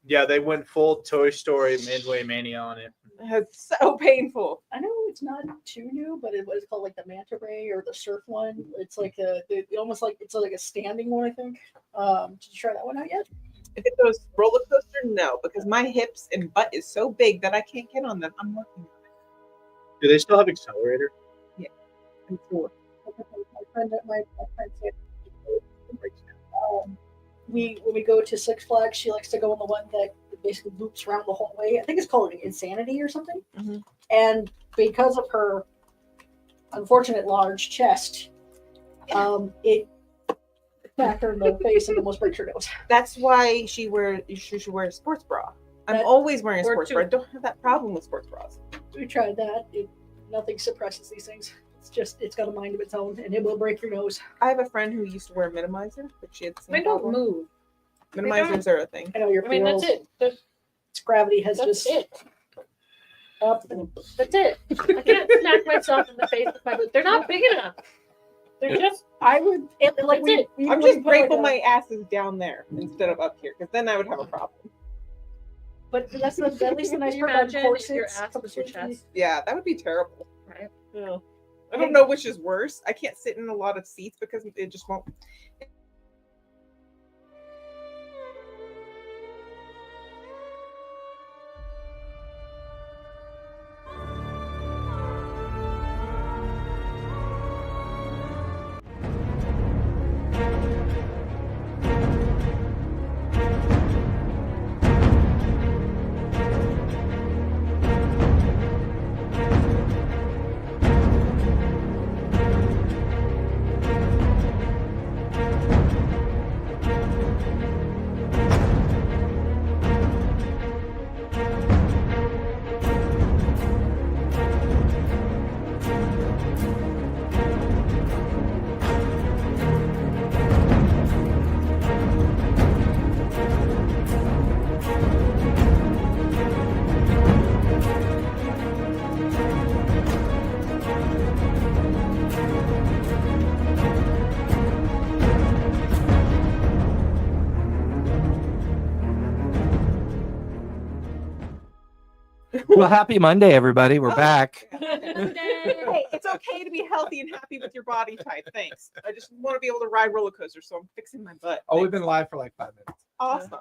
Yeah, they went full Toy Story Midway Mania on it. It's so painful. I know it's not too new, but it was called like the manta ray or the surf one. It's like almost like it's like a standing one, I think. Did you try that one out yet? If it goes roller coaster, no, because my hips and butt is so big that I can't get on them. I'm working on it. Do they still have accelerator? Yeah. I'm sure. My friend said, when we go to Six Flags, she likes to go on the one that basically loops around the whole way. I think it's called Insanity or something. Mm-hmm. And because of her unfortunate large chest, it smacked her in the face and almost breaks her nose. That's why she should wear a sports bra. I'm always wearing a sports bra. I don't have that problem with sports bras. We tried that. Nothing suppresses these things. It's got a mind of its own, and it will break your nose. I have a friend who used to wear a minimizer, but she had the same They don't problem. move. Minimizers are a thing. I know your That's it. Its gravity has That's just it. up and That's it. I can't smack myself in the face with my boots. They're not big enough. They're just. I would like That's it. I'm just grateful my ass is down there instead of up here, because then I would have a problem. But that's at least the nice Can you part about imagine corsets. if your ass was your chest? Yeah, that would be terrible. Right. Yeah. I don't know which is worse. I can't sit in a lot of seats because it just won't. Well, happy Monday, everybody. We're back. Hey, it's okay to be healthy and happy with your body type. Thanks. I just want to be able to ride roller coasters, so I'm fixing my butt. Oh, we've been live for like 5 minutes. Awesome.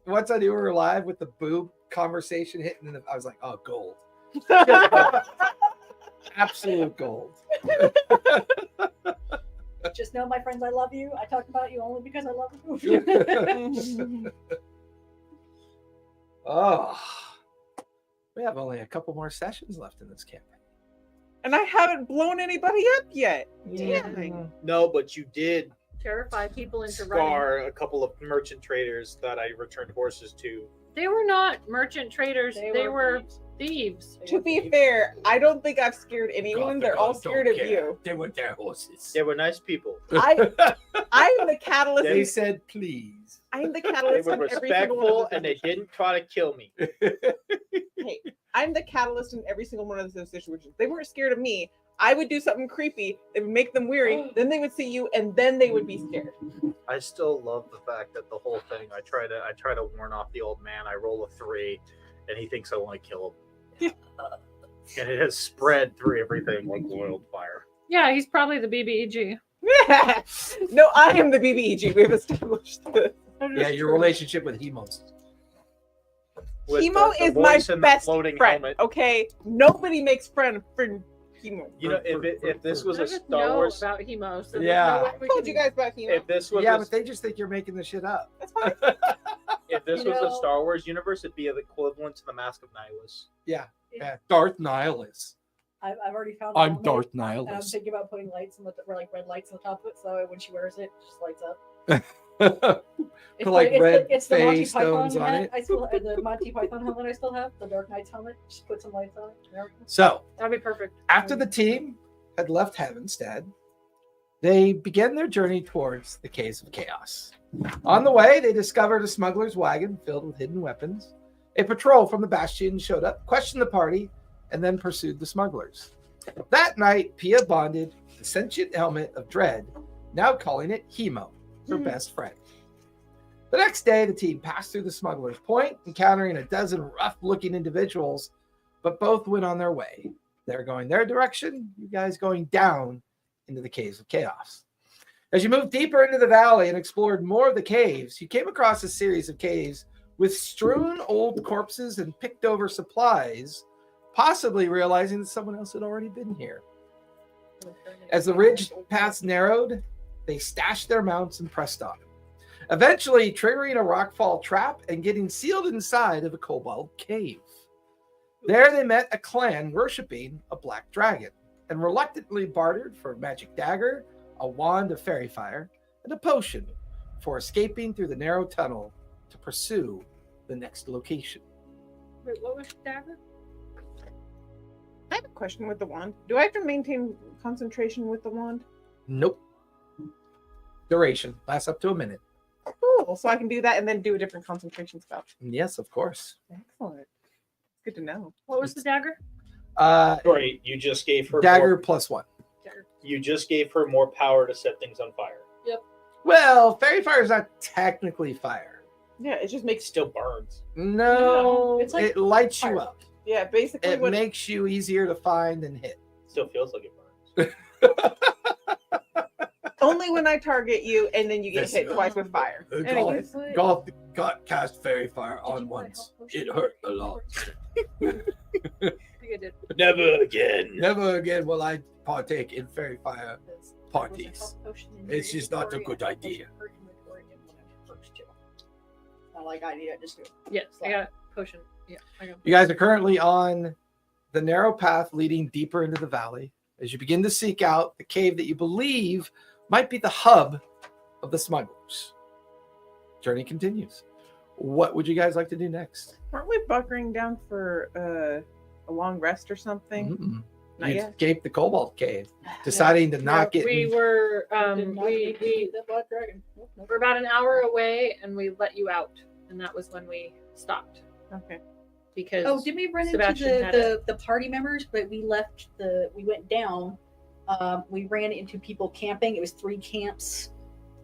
Once I knew we were live with the boob conversation hitting, I was like, oh, gold. Absolute gold. Just know, my friends, I love you. I talk about you only because I love you. Oh, we have only a couple more sessions left in this campaign. And I haven't blown anybody up yet. Yeah. Damn. No, but you did Terrify people into running. scar a couple of merchant traders that I returned horses to. They were not merchant traders. They were thieves. To be fair, I don't think I've scared anyone. They're all scared of you. They were their horses. They were nice people. I'm the catalyst. They said, please. I'm the They catalyst were in every single one respectful of and those they didn't try to kill me. Hey, I'm the catalyst in every single one of those situations. They weren't scared of me. I would do something creepy. It would make them weary. Then they would see you, and then they would be scared. I still love the fact that the whole thing. I try to warn off the old man. I roll a 3, and he thinks I want to kill him. And it has spread through everything like wildfire. Yeah, he's probably the BBEG. No, I am the BBEG. We've established this. Yeah, your relationship with Hemos. With Hemo the is my voice and the best floating friend. helmet. Okay, nobody makes friend for Hemo. You know, if this was I a just Star know Wars, about Hemo. So Yeah. there's no way we I told can- you guys about Hemo. if this was Yeah, a, but they just think you're making this shit up. That's fine. if this You was know- a Star Wars universe, it'd be the equivalent to the Mask of Nihilus. Yeah. Darth Nihilus. I've already found. I'm out Darth and I'm Nihilus. thinking about putting lights on the like red lights on the top of it, so when she wears it, it just lights up. Put like red it's the Monty face stones Python on hat. it. I still have the Monty Python helmet. I still have the Dark Knight's helmet. Just put some lights on it. There we go. So, That'd be perfect. after the team had left Heavenstead, they began their journey towards the Caves of Chaos. On the way, they discovered a smuggler's wagon filled with hidden weapons. A patrol from the Bastions showed up, questioned the party, and then pursued the smugglers. That night, Pia bonded the sentient helmet of Dread, now calling it Hemo, her best friend. The next day, the team passed through the smuggler's point, encountering a dozen rough-looking individuals, but both went on their way. They're going their direction, you guys going down into the caves of chaos. As you moved deeper into the valley and explored more of the caves, you came across a series of caves with strewn old corpses and picked over supplies, possibly realizing that someone else had already been here. As the ridge paths narrowed, they stashed their mounts and pressed on, eventually triggering a rockfall trap and getting sealed inside of a kobold cave. There they met a clan worshipping a black dragon and reluctantly bartered for a magic dagger, a wand of fairy fire, and a potion for escaping through the narrow tunnel to pursue the next location. Wait, what was the dagger? I have a question with the wand. Do I have to maintain concentration with the wand? Nope. Duration lasts up to a minute. Cool. So I can do that and then do a different concentration spell. Yes, of course. Excellent. Good to know. What was the dagger? Sorry, you just gave her Dagger +1. You just gave her more power to set things on fire. Well, fairy fire is not technically fire. Yeah, it just It makes still burns. No, Yeah, it's like it lights you fire. up. yeah, basically It what makes you easier to find and hit. Still feels like it burns. only when I target you and then you get This- hit twice with fire. Anyways. Golf got cast fairy fire Did you buy a health potion? It hurt a lot. I think I did. Never again. Never again will I partake in fairy fire. There was a Parties. health potion in It's your just not a inventory, good and idea. her inventory didn't want to first too. Not like I need it, just do it. Yes, I got a potion. Yeah, I got. You guys are currently on the narrow path leading deeper into the valley as you begin to seek out the cave that you believe might be the hub of the smugglers. Journey continues. What would you guys like to do next? Weren't we bunkering down for a long rest or something? Mm-mm. Not You yet. escaped the cobalt cave, deciding to not get. We were Did not we need to see the black dragon. Nope, nope. were about an hour away, and we let you out, and that was when we stopped Okay. because Oh, did we run Sebastian into had the party members? But we left we went down. We ran into people camping. It was 3 camps.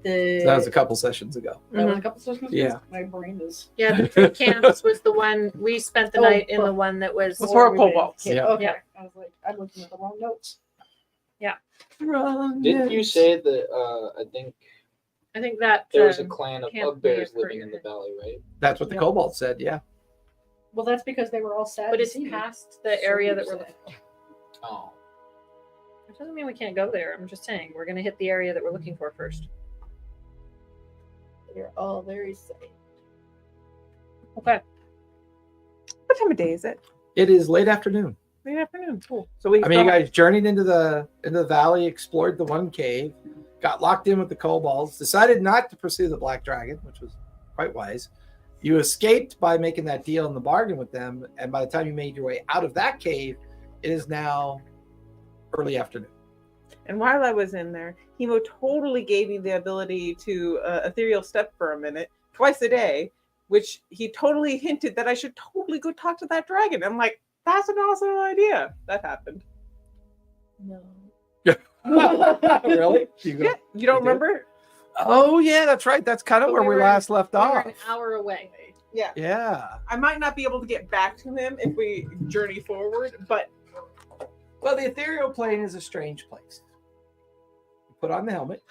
That was a couple sessions ago. That was a couple sessions. Yeah. My brain is. yeah, the 3 camps was the one we spent the Oh, night in oh. the one that was. Before Cobalt. Yeah. Okay. Yeah. I was like, I'm looking at the wrong notes. Didn't you say that? I think I think that there was a clan of camp bugbears may living in the occur. valley, right? That's what the Yeah. cobalt said. Yeah. Well, that's because they were all sad. but to it's see me. past the area that we're sad. looking for. Oh. It doesn't mean we can't go there. I'm just saying we're gonna hit the area that we're looking for first. They're all very sad. Okay. What time of day is it? It is late afternoon. Late afternoon. Cool. So we. I mean, you still- guys journeyed into the valley, explored the one cave, got locked in with the kobolds, decided not to pursue the black dragon, which was quite wise. You escaped by making that deal in the bargain with them, and by the time you made your way out of that cave, it is now early afternoon. And while I was in there, Hemo totally gave me the ability to ethereal step for a minute, twice a day, which he totally hinted that I should totally go talk to that dragon. I'm like, that's an awesome idea. That happened. No. Really? You Yeah, you don't You did? remember? Oh, yeah, that's right. That's kind of But where we we were- last left We were off. an hour away. Yeah. Yeah. I might not be able to get back to him if we journey forward, but Well, the ethereal plane is a strange place. You put on the helmet.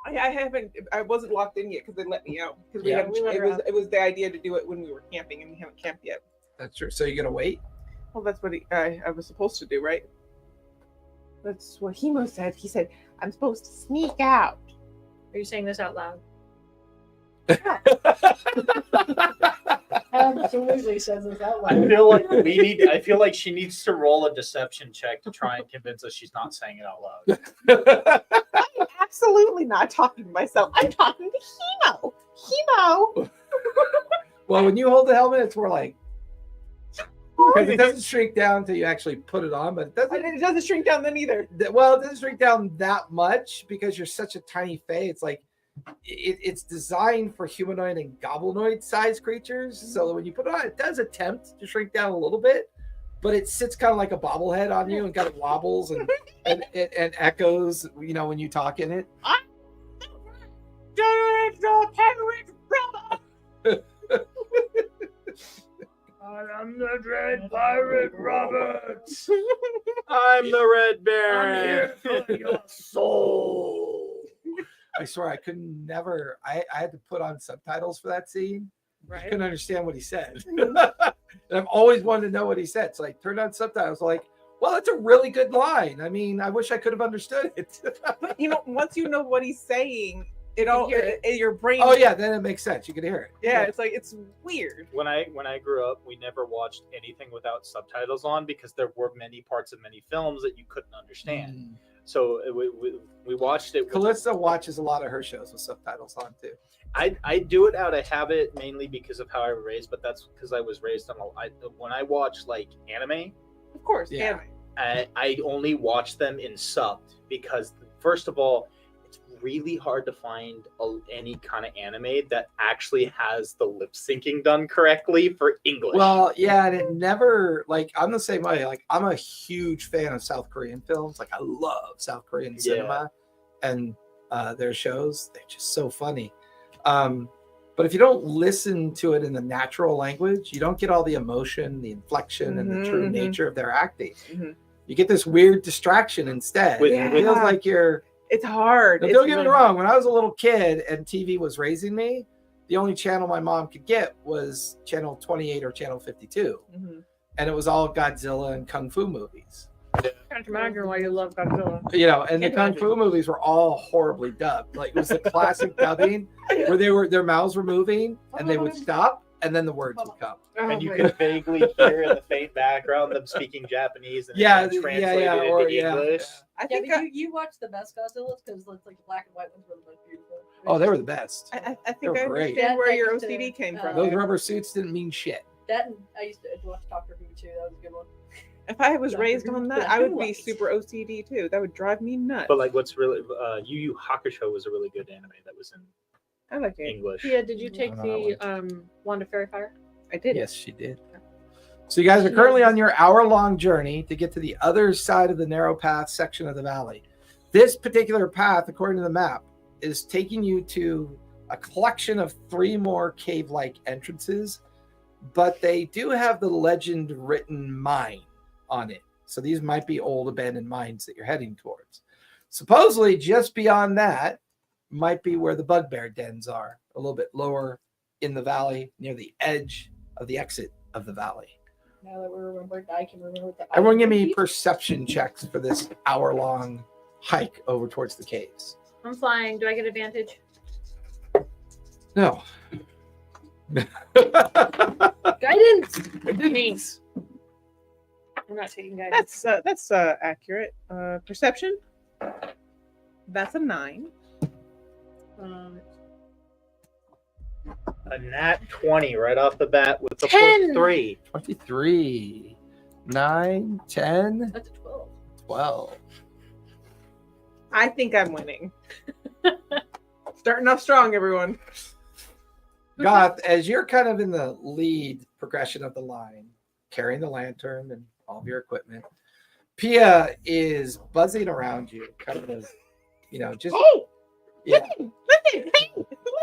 I wasn't locked in yet because they let me out. Because Yeah, we let her out. it was the idea to do it when we were camping, and we haven't camped yet. That's true. So you're going to wait? Well, that's what I was supposed to do, right? That's what Hemo said. He said, I'm supposed to sneak out. Are you saying this out loud? Absolutely says this out I loud. feel like I feel like she needs to roll a deception check to try and convince us she's not saying it out loud. I'm absolutely not talking to myself. I'm talking to Hemo. Hemo! Well, when you hold the helmet, it's more like, because it doesn't shrink down until you actually put it on, but it doesn't. It doesn't shrink down then either. Well, it doesn't shrink down that much because you're such a tiny fae. It's like it's designed for humanoid and goblinoid sized creatures. So that when you put it on, it does attempt to shrink down a little bit, but it sits kind of like a bobblehead on you and kind of wobbles and echoes. You know, when you talk in it. I am the Dread Pirate Roberts. I'm the Red Baron. I'm here for your soul. I swear I couldn't never. I had to put on subtitles for that scene. I couldn't understand what he said. And I've always wanted to know what he said. So I turned on subtitles like, well, that's a really good line. I mean, I wish I could have understood it. But once you know what he's saying, it all hear your brain. Oh yeah, then it makes sense. You can hear it. Yeah, it's like it's weird. When I grew up, we never watched anything without subtitles on because there were many parts of many films that you couldn't understand. So we watched it. Calista watches a lot of her shows with subtitles on too. I do it out of habit mainly because of how I was raised, but that's because I was raised on when I watch like anime, Of course, Yeah. I only watch them in subbed because first of all, it's really hard to find any kind of anime that actually has the lip syncing done correctly for English. Well, yeah, and it never like I'm the same way. Like I'm a huge fan of South Korean films. Like I love South Korean cinema and their shows. They're just so funny. But if you don't listen to it in the natural language, you don't get all the emotion, the inflection, and the true nature of their acting. You get this weird distraction instead. It feels like you're. It's hard. Now, don't get me wrong. When I was a little kid and TV was raising me, the only channel my mom could get was channel 28 or channel 52, and it was all Godzilla and kung fu movies. Can't imagine why you love Godzilla. You know, and the kung fu movies were all horribly dubbed. Like it was the classic dubbing where their mouths were moving and they would stop and then the words would come. And you could vaguely hear in the faint background them speaking Japanese and translated into English. I think you watch the best Godzillas because it's like the black and white ones were the most beautiful. Oh, they were the best. I think They were I great. understand where your That used to, OCD came from. Those rubber suits didn't mean shit. That and I used to watch Doctor Who too. That was a good one. If I was raised on that, I would be Right. super OCD too. That would drive me nuts. But like, what's really Yu Yu Hakusho was a really good anime that was in I like it. English. Yeah, did you take I don't know the Wand of Fairy Fire? I did. Yes, she did. So you guys are currently on your hour-long journey to get to the other side of the narrow path section of the valley. This particular path, according to the map, is taking you to a collection of 3 more cave-like entrances, but they do have the legend written mine on it. So these might be old abandoned mines that you're heading towards. Supposedly, just beyond that might be where the bugbear dens are, a little bit lower in the valley, near the edge of the exit of the valley. Now that we're remembered, I can remember what the Everyone give me perception checks for this hour-long hike over towards the caves. I'm flying. Do I get advantage? No. Guidance. Thanks. I'm not taking guidance. That's accurate. Perception. That's a 9. A nat 20 right off the bat with the 10. +3. 23, 9, 10, That's a 12. 12. I think I'm winning. Starting off strong, everyone. Goth, as you're kind of in the lead progression of the line, carrying the lantern and all of your equipment, Pia is buzzing around you, kind of, you know, just yeah,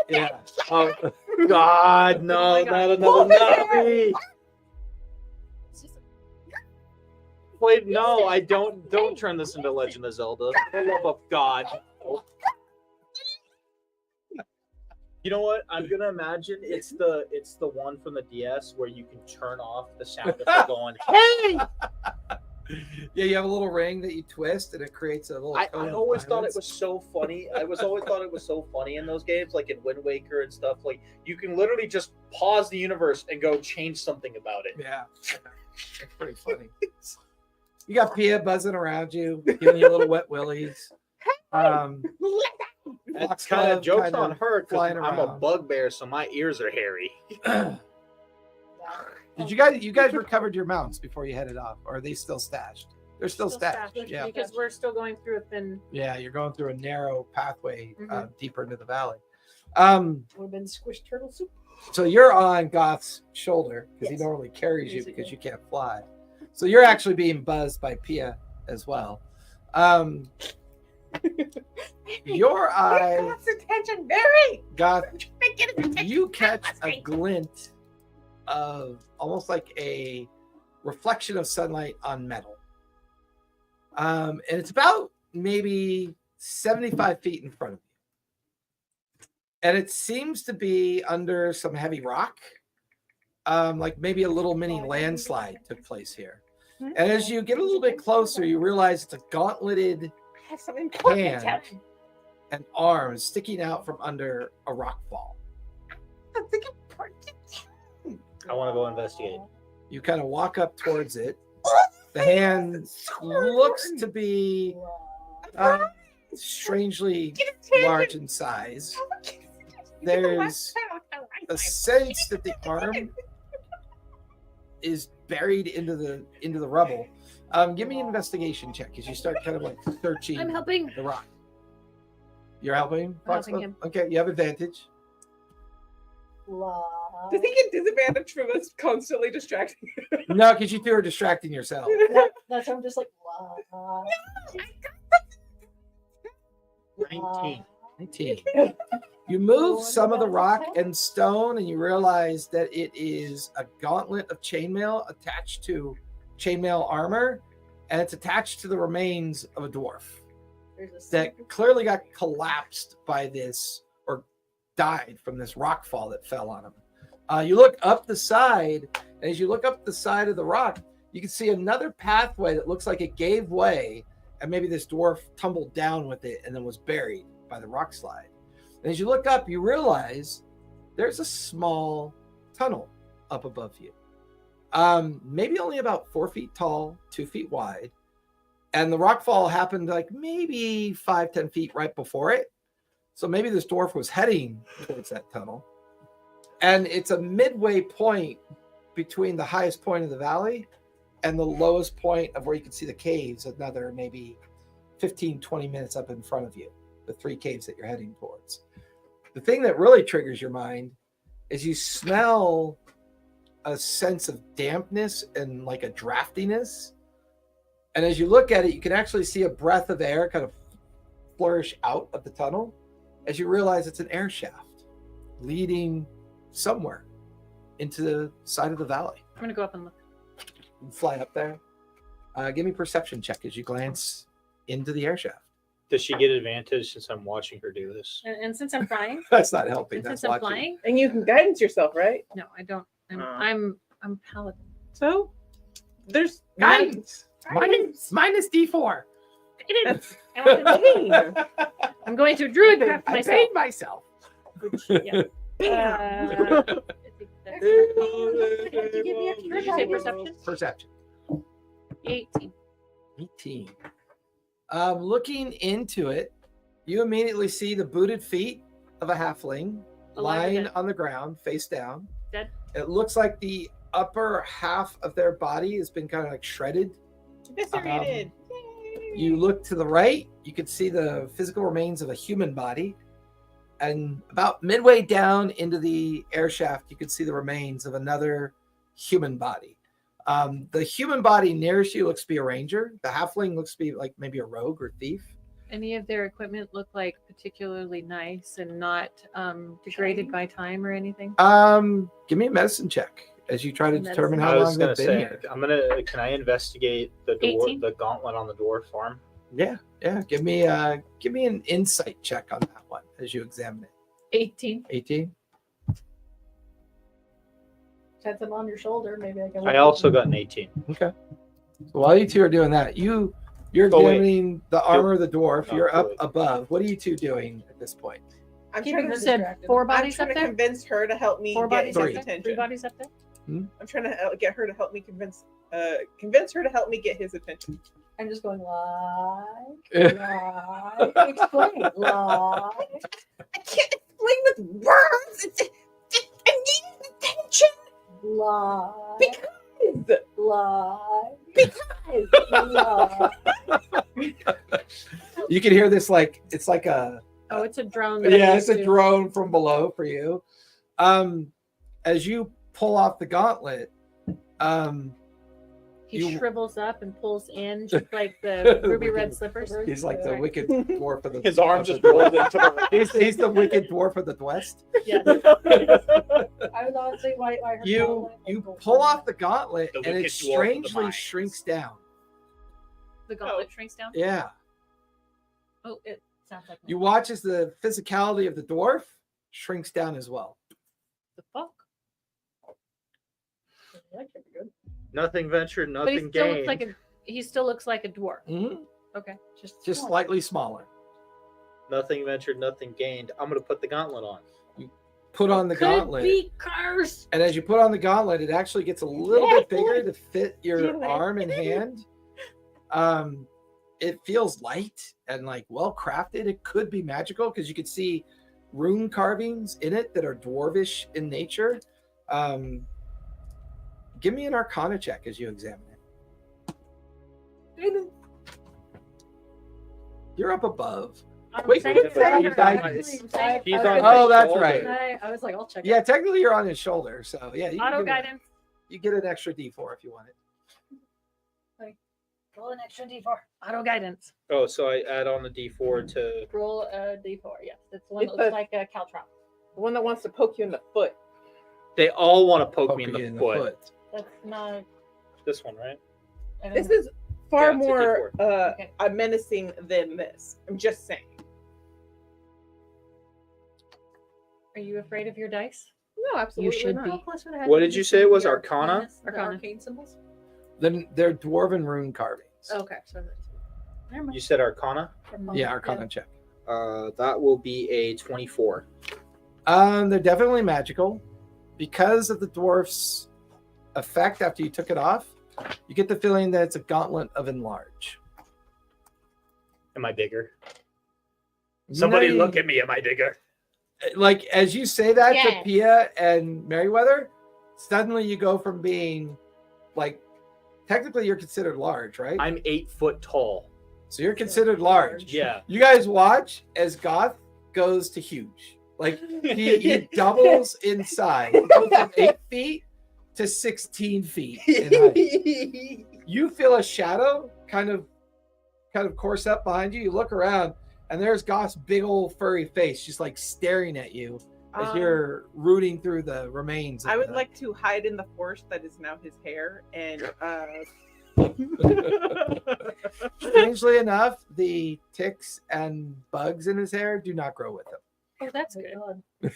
yeah. Oh God, no, Oh my God. not another Navi. Wait, no, I don't turn this into Legend of Zelda. For the love of God. You know what? I'm gonna imagine it's the one from the DS where you can turn off the sound effect going, hey! Yeah, you have a little ring that you twist and it creates a little I cone of always thought it violence. was so funny. I always thought it was so funny in those games, like in Wind Waker and stuff. Like you can literally just pause the universe and go change something about it. Yeah, it's pretty funny. You got Pia buzzing around you, giving you little wet willies. That's kind of jokes kind on of her because flying I'm a around. bugbear, so my ears are hairy. Did you guys recovered your mounts before you headed off, or are they still stashed? They're still stashed. Yeah, Because we're still going through a thin. yeah. You're going through a narrow pathway Mhm. deeper into the valley. Would have been squished turtle soup. So you're on Goth's shoulder because he Yes. normally carries you Basically. because you can't fly. So you're actually being buzzed by Pia as well. Your eye, God's attention, Barry. Goth, Get his attention. you catch a glint of almost like a reflection of sunlight on metal. And it's about maybe 75 feet in front of you. And it seems to be under some heavy rock. Like maybe a little mini landslide took place here. And as you get a little bit closer, you realize it's a gauntleted I have some important hand attention. and arms sticking out from under a rock fall. Something important. I want to go investigate. You kind of walk up towards it. The hand looks to be strangely large in size. There's a sense that the arm is buried into the rubble. Give me an investigation check as you start kind of like searching I'm helping. the rock. You're helping? I'm helping him. Okay, you have advantage. Does he get disadvantage from us constantly distracting? No, because you two are distracting yourself. That's why I'm just like, 19. 19. You move some of the rock and stone, and you realize that it is a gauntlet of chainmail attached to chainmail armor, and it's attached to the remains of a dwarf that clearly got collapsed by this or died from this rock fall that fell on him. You look up the side, and as you look up the side of the rock, you can see another pathway that looks like it gave way, and maybe this dwarf tumbled down with it and then was buried by the rock slide. And as you look up, you realize there's a small tunnel up above you. Maybe only about 4 feet tall, 2 feet wide. And the rockfall happened like maybe 5-10 feet right before it. So maybe this dwarf was heading towards that tunnel. And it's a midway point between the highest point of the valley and the lowest point of where you can see the caves, another maybe 15-20 minutes up in front of you, the 3 caves that you're heading towards. The thing that really triggers your mind is you smell a sense of dampness and like a draftiness. And as you look at it, you can actually see a breath of air kind of flourish out of the tunnel as you realize it's an air shaft leading somewhere into the side of the valley. I'm gonna go up and look. You fly up there. Give me a perception check as you glance into the air shaft. Does she get advantage since I'm watching her do this? And since I'm flying, That's not helping. and That's since I'm watching. flying, And you can guidance yourself, right? no, I don't. Oh. I'm paladin. So there's Guidance. guidance. Minus D4. That's I want to- hey. I'm going to druid craft I myself. paid myself. Which, yeah. I think that's- Give me extra Did you say guidance. perception? Perception. 18. 18. Looking into it, you immediately see the booted feet of a halfling Alive or lying dead? on the ground, face down. Dead? It looks like the upper half of their body has been kind of like shredded. Eviscerated. You look to the right, you can see the physical remains of a human body. And about midway down into the air shaft, you can see the remains of another human body. The human body nearest you looks to be a ranger. The halfling looks to be like maybe a rogue or thief. Any of their equipment look like particularly nice and not degraded by time or anything? Give me a medicine check as you try to determine I how was long gonna they've been say, here. can I investigate the 18? the gauntlet on the dwarf farm? Yeah. Give me an insight check on that one as you examine it. 18. 18. Set them on your shoulder. Maybe I can. I also got an 18. Okay. So while you two are doing that, you're Oh, wait. examining the armor of the dwarf. Oh, You're up wait. above. What are you two doing at this point? I'm Keeping trying her to You said distracted. 4 I'm bodies trying up to there? convince her to help me 4 get bodies his up Three. there? 3 attention. bodies up there? I'm trying to get her to help me convince her to help me get his attention. I'm just going like. Explain. Like. I can't explain with words. I need attention Like. because You can hear this like it's like a Oh, it's a drone. that I yeah, use it's a too. drone from below for you. As you pull off the gauntlet, He You- shrivels up and pulls in just like the ruby red Wicked- slippers. He's like the Sorry. wicked dwarf of the. His arm of the just rolled West. into the. He's the wicked dwarf of the West. Yes. I was honestly why I heard You gauntlet and you go pull for off the gauntlet The and it wicked dwarf of the strangely mines. shrinks down. The gauntlet shrinks down. Yeah. Oh, it sounds like You watch as the physicality of the dwarf shrinks down as well. the fuck. That could be good. Nothing ventured, But he nothing still gained. looks like a he still looks like a dwarf. Mhm. Okay. Just slightly smaller. Nothing ventured, nothing gained. I'm gonna put the gauntlet on. Put on the Could gauntlet. be cursed. And as you put on the gauntlet, it actually gets a little Yeah, bit bigger to fit your Feel it. arm and hand. It feels light and like well crafted. It could be magical because you could see rune carvings in it that are dwarvish in nature. Give me an Arcana check as you examine it. You're up above. I'm Wait, saying wait, that. wait, I'm wait. saying He's it. on Oh, his that's shoulder. right. I was like, I'll check Yeah, it. technically you're on his shoulder, so yeah. You can Auto give it- guidance. You get an extra D4 if you want it. Roll an extra D4. Auto guidance. Oh, so I add on the D4 to. Roll a d4. Yes, it's the one It's that looks a- like a caltrop. The one that wants to poke you in the foot. They all want to poke Poke me in you the foot. That's not. This one, right? I don't This know. is far Yeah, it's a more Okay. menacing than this. I'm just saying. Are you afraid of your dice? No, absolutely should not. be. How close would I have What to did be you to say it was? the Arcana? arcanas, the Arcana. arcane symbols? Then they're dwarven rune carvings. Okay, so never mind. You said Arcana. Yeah, Arcana check. That will be a 24. They're definitely magical. Because of the dwarf's effect after you took it off, you get the feeling that it's a gauntlet of enlarge. Am I bigger? Somebody No, look at me. Am I bigger? Like as you say that Yes. to Pia and Merryweather, suddenly you go from being like technically you're considered large, right? I'm 8 foot tall. So you're considered large. Yeah. You guys watch as Goth goes to huge. Like he doubles in size. He goes from 8 feet to 16 feet in height. You feel a shadow kind of course up behind you. You look around, and there's Goth's big old furry face just like staring at you as you're rooting through the remains. I of would the- like to hide in the forest that is now his hair and Strangely enough, the ticks and bugs in his hair do not grow with him. Oh, that's Oh my good.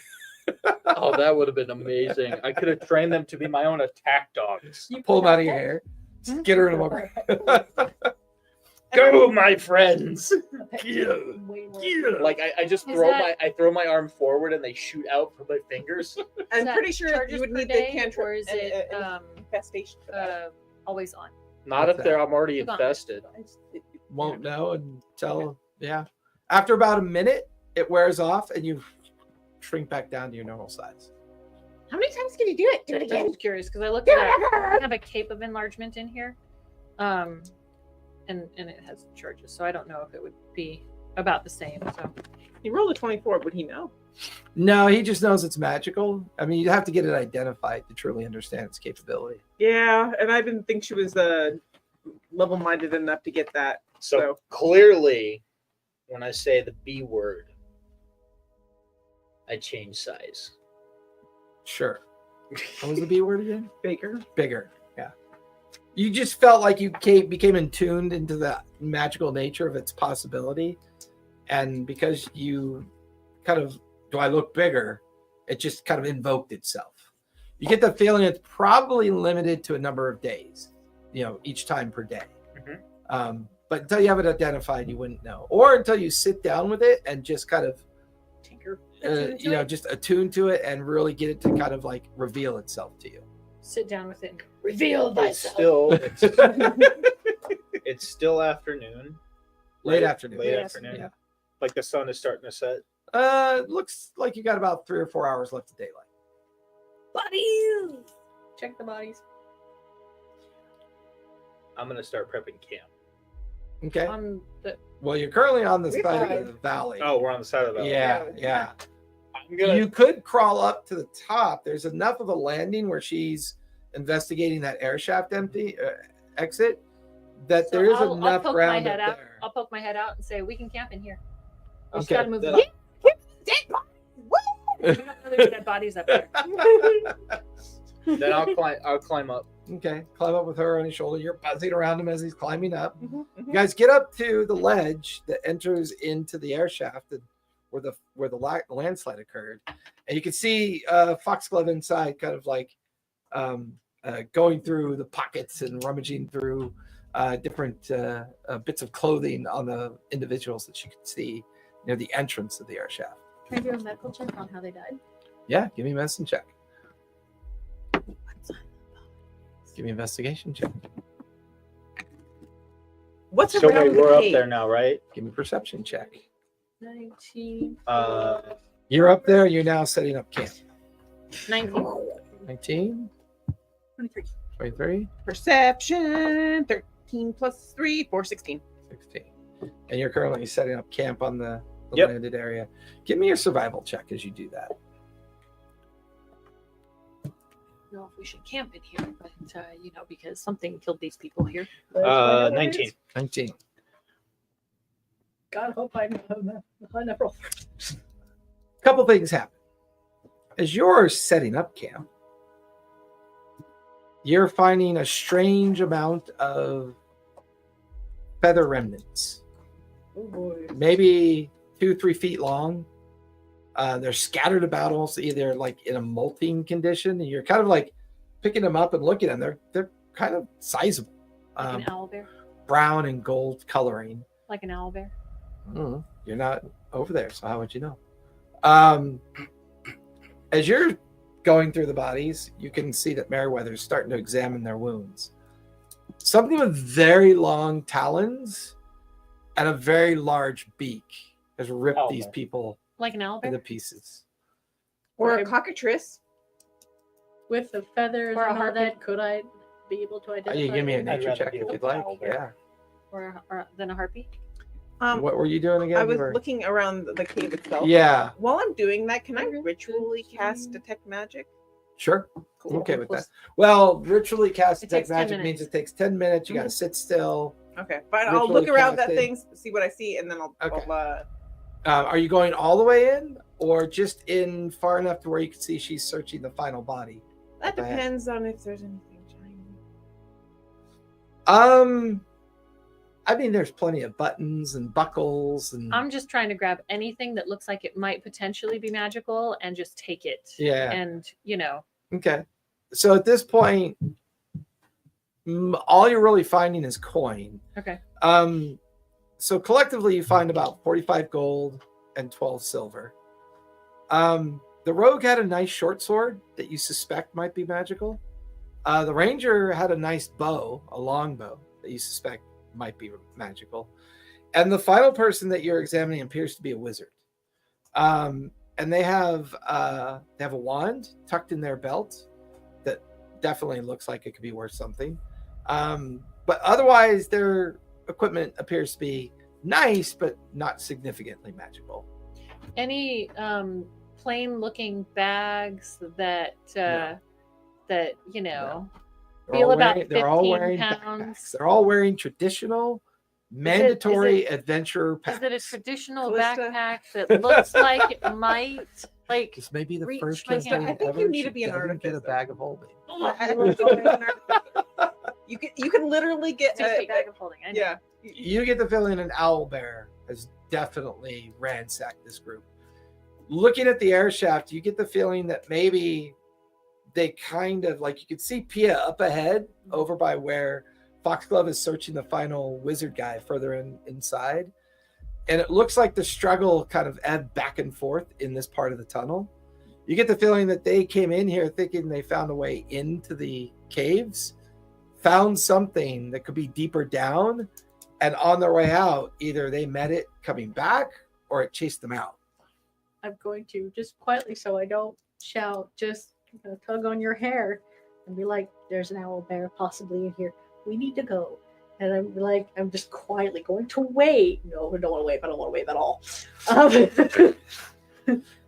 God. Oh, that would have been amazing. I could have trained them to be my own attack dogs. You Pull them put out of that your there? hair. Get her in a moment. Go, my friends! Yeah. Way more. Yeah. Like I just Is throw that- I throw my arm forward and they shoot out from my fingers. I'm that pretty sure charges you would per need day, the cantrip or is it, infestation for that. always on? Not What's if they're that? I'm already Hold on. infested. Won't know until yeah. After about a minute, it wears off and you shrink back down to your normal size. How many times can you do it? Do it I'm again. just curious because I looked at I have a cape of enlargement in here, and it has charges, so I don't know if it would be about the same. So He rolled a 24. Would he know? No, he just knows it's magical. I mean, you'd have to get it identified to truly understand its capability. Yeah, and I didn't think she was level-minded enough to get that. So clearly, when I say the B word, I change size. Sure. What was the B word again? Bigger. Bigger. Yeah. You just felt like you became attuned into the magical nature of its possibility. And because you kind of, do I look bigger? It just kind of invoked itself. You get the feeling it's probably limited to a number of days, each time per day. Mhm. But until you have it identified, you wouldn't know. Or until you sit down with it and just kind of, Tinker. just attune to it and really get it to kind of like reveal itself to you. sit down with it and reveal It's thyself. it's still afternoon. Late right? afternoon. Late Late afternoon. Yeah. Like the sun is starting to set. Looks like you got about 3 or 4 hours left of daylight. Bodies. Check the bodies. I'm gonna start prepping camp. Okay. On the Well, you're currently on the We're side of fine. the valley. Oh, we're on the side of the valley. Yeah. I'm gonna. You could crawl up to the top. There's enough of a landing where she's investigating that air shaft exit, that So there is I'll enough poke ground my head up out. there. I'll poke my head out and say, we can camp in here. We just Okay. gotta move the Then we don't know there's dead bodies up there. Then I'll climb up. Okay, climb up with her on his shoulder. You're buzzing around him as he's climbing up. Mhm, mhm. You guys get up to the ledge that enters into the air shaft and where the landslide occurred, and you can see Foxglove inside, kind of like going through the pockets and rummaging through different bits of clothing on the individuals that you can see near the entrance of the air shaft. Can I do a medical check on how they died? Yeah, give me a medicine check. Give me an investigation check. What's So around wait, the we're up cave? there now, right? Give me a perception check. 19. You're up there. You're now setting up camp. 19. 19, 23. 23, Perception 13 plus 3 for 16. 16. And you're currently setting up camp on the Yep. landed area. Give me your survival check as you do that. I don't know if we should camp in here, but because something killed these people here. 19. 19. God, hope I know enough roll. A couple things happen. As you're setting up camp, you're finding a strange amount of feather remnants. Oh boy. Maybe 2-3 feet long. They're scattered about, also either like in a molting condition, and you're kind of like picking them up and looking at them. They're kind of sizable, Like an owl bear. brown and gold coloring. Like an owl bear. You're not over there, so how would you know? As you're going through the bodies, you can see that Meriwether's starting to examine their wounds. Something with very long talons and a very large beak has ripped Oh, these okay. people Like an owl bear. into pieces. Or a cockatrice. With the feathers Or a and all harpy. that, could I be able to identify? You give me a it? nature rather check deal if with you'd like. owl bear. Yeah. Or than a harpy. What were you doing again? I You was were- looking around the cave itself. Yeah, While I'm doing that, can I ritually cast detect magic? sure. Cool. I'm okay with that. Well, ritually cast It detect takes 10 magic means minutes. it takes 10 minutes. You got to sit still. Okay, fine. I'll Ritually look around that casting. thing, see what I see, and then I'll. Okay. I'll Are you going all the way in, or just in far enough to where you can see she's searching the final body? that Go ahead. depends on if there's anything shiny. I mean, there's plenty of buttons and buckles and I'm just trying to grab anything that looks like it might potentially be magical and just take it. yeah. And Okay. So at this point, all you're really finding is coin. okay. So collectively, you find about 45 gold and 12 silver. The rogue had a nice short sword that you suspect might be magical. The ranger had a nice bow, a long bow that you suspect might be magical. And the final person that you're examining appears to be a wizard. And they have a wand tucked in their belt that definitely looks like it could be worth something. But otherwise, their equipment appears to be nice, but not significantly magical. Any plain looking bags that No. that No. feel about they're all 15 wearing pounds. backpacks. They're all wearing traditional, mandatory adventurer packs. Is it a traditional Callista? backpack that looks like it might like This may be the reach first my campaign hand? I think ever you need she to be an doesn't get a artificer. bag of holding. You can literally get just a bag of holding? I know. yeah. You get the feeling an owl bear has definitely ransacked this group. Looking at the air shaft, you get the feeling that maybe they kind of like, you could see Pia up ahead over by where Foxglove is searching the final wizard guy further inside. And it looks like the struggle kind of ebbed back and forth in this part of the tunnel. You get the feeling that they came in here thinking they found a way into the caves, found something that could be deeper down, and on their way out, either they met it coming back or it chased them out. I'm going to just quietly, so I don't shout, just tug on your hair and be like, "There's an owl bear possibly in here. We need to go." And I'm like, I'm just quietly going to wave. No, I don't want to wave. I don't want to wave at all.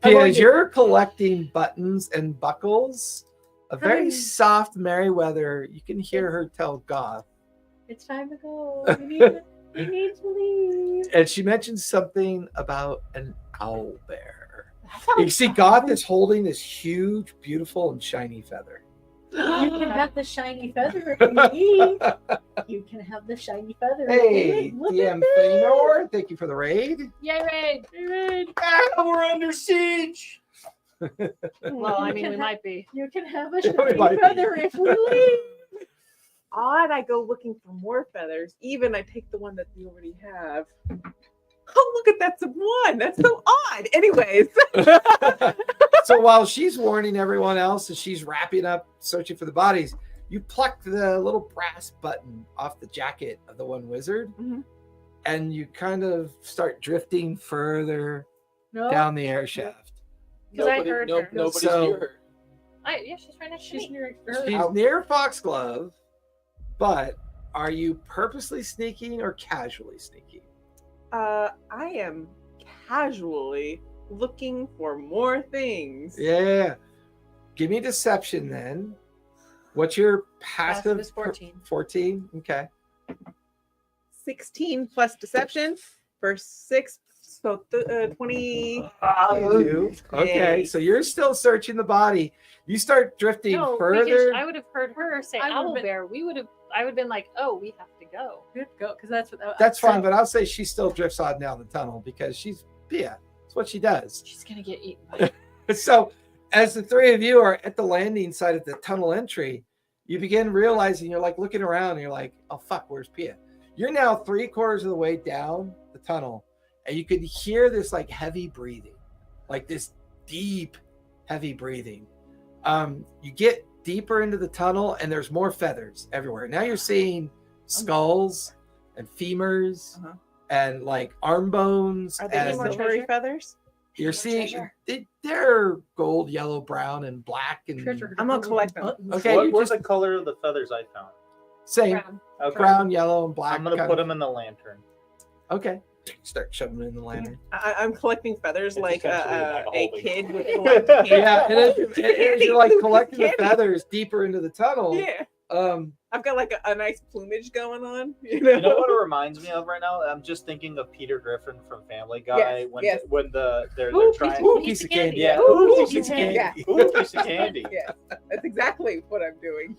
Pia, as you're collecting buttons and buckles, a very Hi. soft Meriwether, you can hear her tell Goth, It's time to go. We need to leave. And she mentions something about an owl bear. You see God is holding this huge, beautiful, and shiny feather. You can have the shiny feather if you need. You can have the shiny feather. Hey, Look DM at this. Thanor, thank you for the raid. Yay, raid! Ah, we're under siege. Well, I You mean, can we have- might be. You can have a We shiny might be. feather if we leave. Odd, I go looking for more feathers. Even I take the one that we already have. Oh, look at that's a one. That's so odd. Anyways, So while she's warning everyone else as she's wrapping up searching for the bodies, you pluck the little brass button off the jacket of the one wizard, Mhm. and you kind of start drifting further No, down the air shaft. Because I heard her. Nobody's So- near her. Yeah, she's right next to she's me. near. She's near Foxglove, but are you purposely sneaking or casually sneaking? I am casually looking for more things. Yeah. Give me deception then. What's your passive? Passive is 14. 14? Okay. 16 plus deception for 6, so 20. You do. Okay, Yay. so you're still searching the body. You start drifting No, further. because I would have heard her say I would've owl been- bear. I would have been like, oh, we have to go. Good go, because that's what. That's fine, but I'll say she still drifts on down the tunnel because she's Pia. That's what she does. She's gonna get eaten by So, as the three of you are at the landing site at the tunnel entry, you begin realizing you're like looking around and you're like, oh, fuck, where's Pia? You're now 3/4 of the way down the tunnel and you can hear this like heavy breathing, like this deep, heavy breathing. You get deeper into the tunnel and there's more feathers everywhere. Now you're seeing skulls and femurs Uh-huh. and like arm bones. Are they and any more treasure? furry feathers? you're more seeing treasure? they're gold, yellow, brown, and black and I'm gonna collect them. Okay, What you was just the color of the feathers I found? same Brown. Okay. brown, yellow, and black. I'm gonna kind put of- them in the lantern. Okay, start shoving them in the lantern. I'm collecting feathers It's like essentially like a holding. kid would collect candy. Yeah, and as you're like collecting the Candy. feathers deeper into the tunnel. Yeah. I've got like a nice plumage going on. You know, You know what it reminds me of right now? I'm just thinking of Peter Griffin from Family Guy Yes, when they're Ooh, trying. Ooh, piece of candy. Yeah, Ooh, ooh, piece piece of of candy. candy. Ooh, piece of candy. Yeah, that's exactly what I'm doing.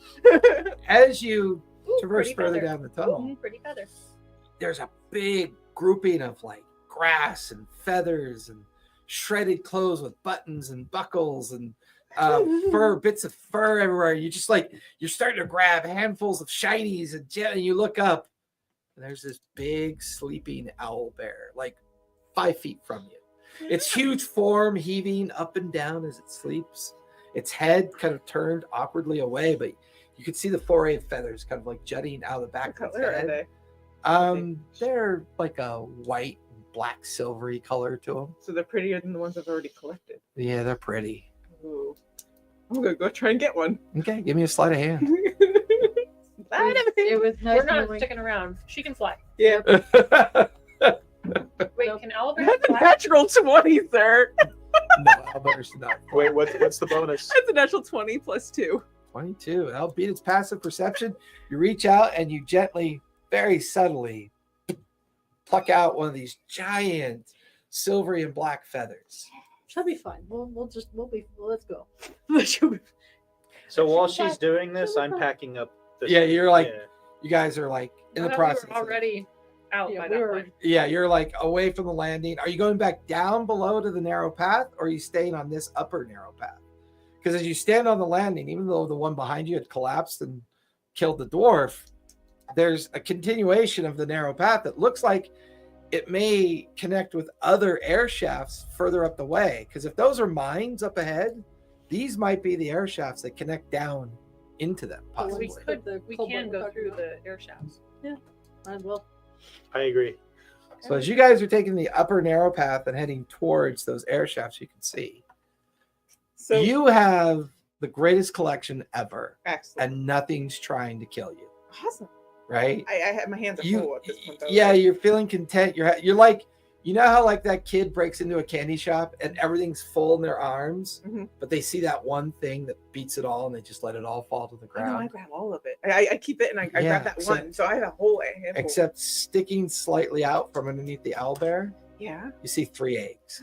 As you Ooh, traverse pretty further feather. down the tunnel, Ooh, pretty feather. there's a big grouping of like grass and feathers and shredded clothes with buttons and buckles and bits of fur everywhere. You just like you're starting to grab handfuls of shinies and you look up and there's this big sleeping owl bear like 5 feet from you. Its huge form heaving up and down as it sleeps. Its head kind of turned awkwardly away, but you can see the foray of feathers kind of like jutting out of the back What of its color are head. they? They're like a white, black, silvery color to them. So they're prettier than the ones I've already collected. Yeah, they're pretty. Ooh. I'm gonna go try and get one. Okay, give me a sleight of hand. It was nice We're not knowing- sticking around. She can fly. Yeah, Wait, Nope. can owl bears that's a fly? natural 20, sir. No, Albert's not. Wait, what's the bonus? That's a natural 20 plus 2. 22. That'll beat its passive perception. You reach out and you gently, very subtly, pluck out one of these giant silvery and black feathers. She'll be fine. Let's go. So while she's doing this, I'm packing up. This Yeah, you're like- yeah. You guys are like in the I thought process. We were already out Yeah, by we that were- point. Yeah, you're like away from the landing. Are you going back down below to the narrow path, or are you staying on this upper narrow path? Because as you stand on the landing, even though the one behind you had collapsed and killed the dwarf, there's a continuation of the narrow path that looks like it may connect with other air shafts further up the way. Because if those are mines up ahead, these might be the air shafts that connect down into them, Oh, We possibly. could. We Cobalt can we're go talking through about. the air shafts. Well, I agree. So as you guys are taking the upper narrow path and heading towards those air shafts, you can see So you have the greatest collection ever, excellent. and nothing's trying to kill you, Awesome. right? I have my hands are full You, at this point. Though, yeah, right? you're feeling content. You're like You know how like that kid breaks into a candy shop and everything's full in their arms, Mhm. but they see that one thing that beats it all and they just let it all fall to the I know, I ground. grab all of it. I keep it and I Yeah, grab that except- one. So I have a whole handful. Except sticking slightly out from underneath the owlbear, Yeah. you see 3 eggs.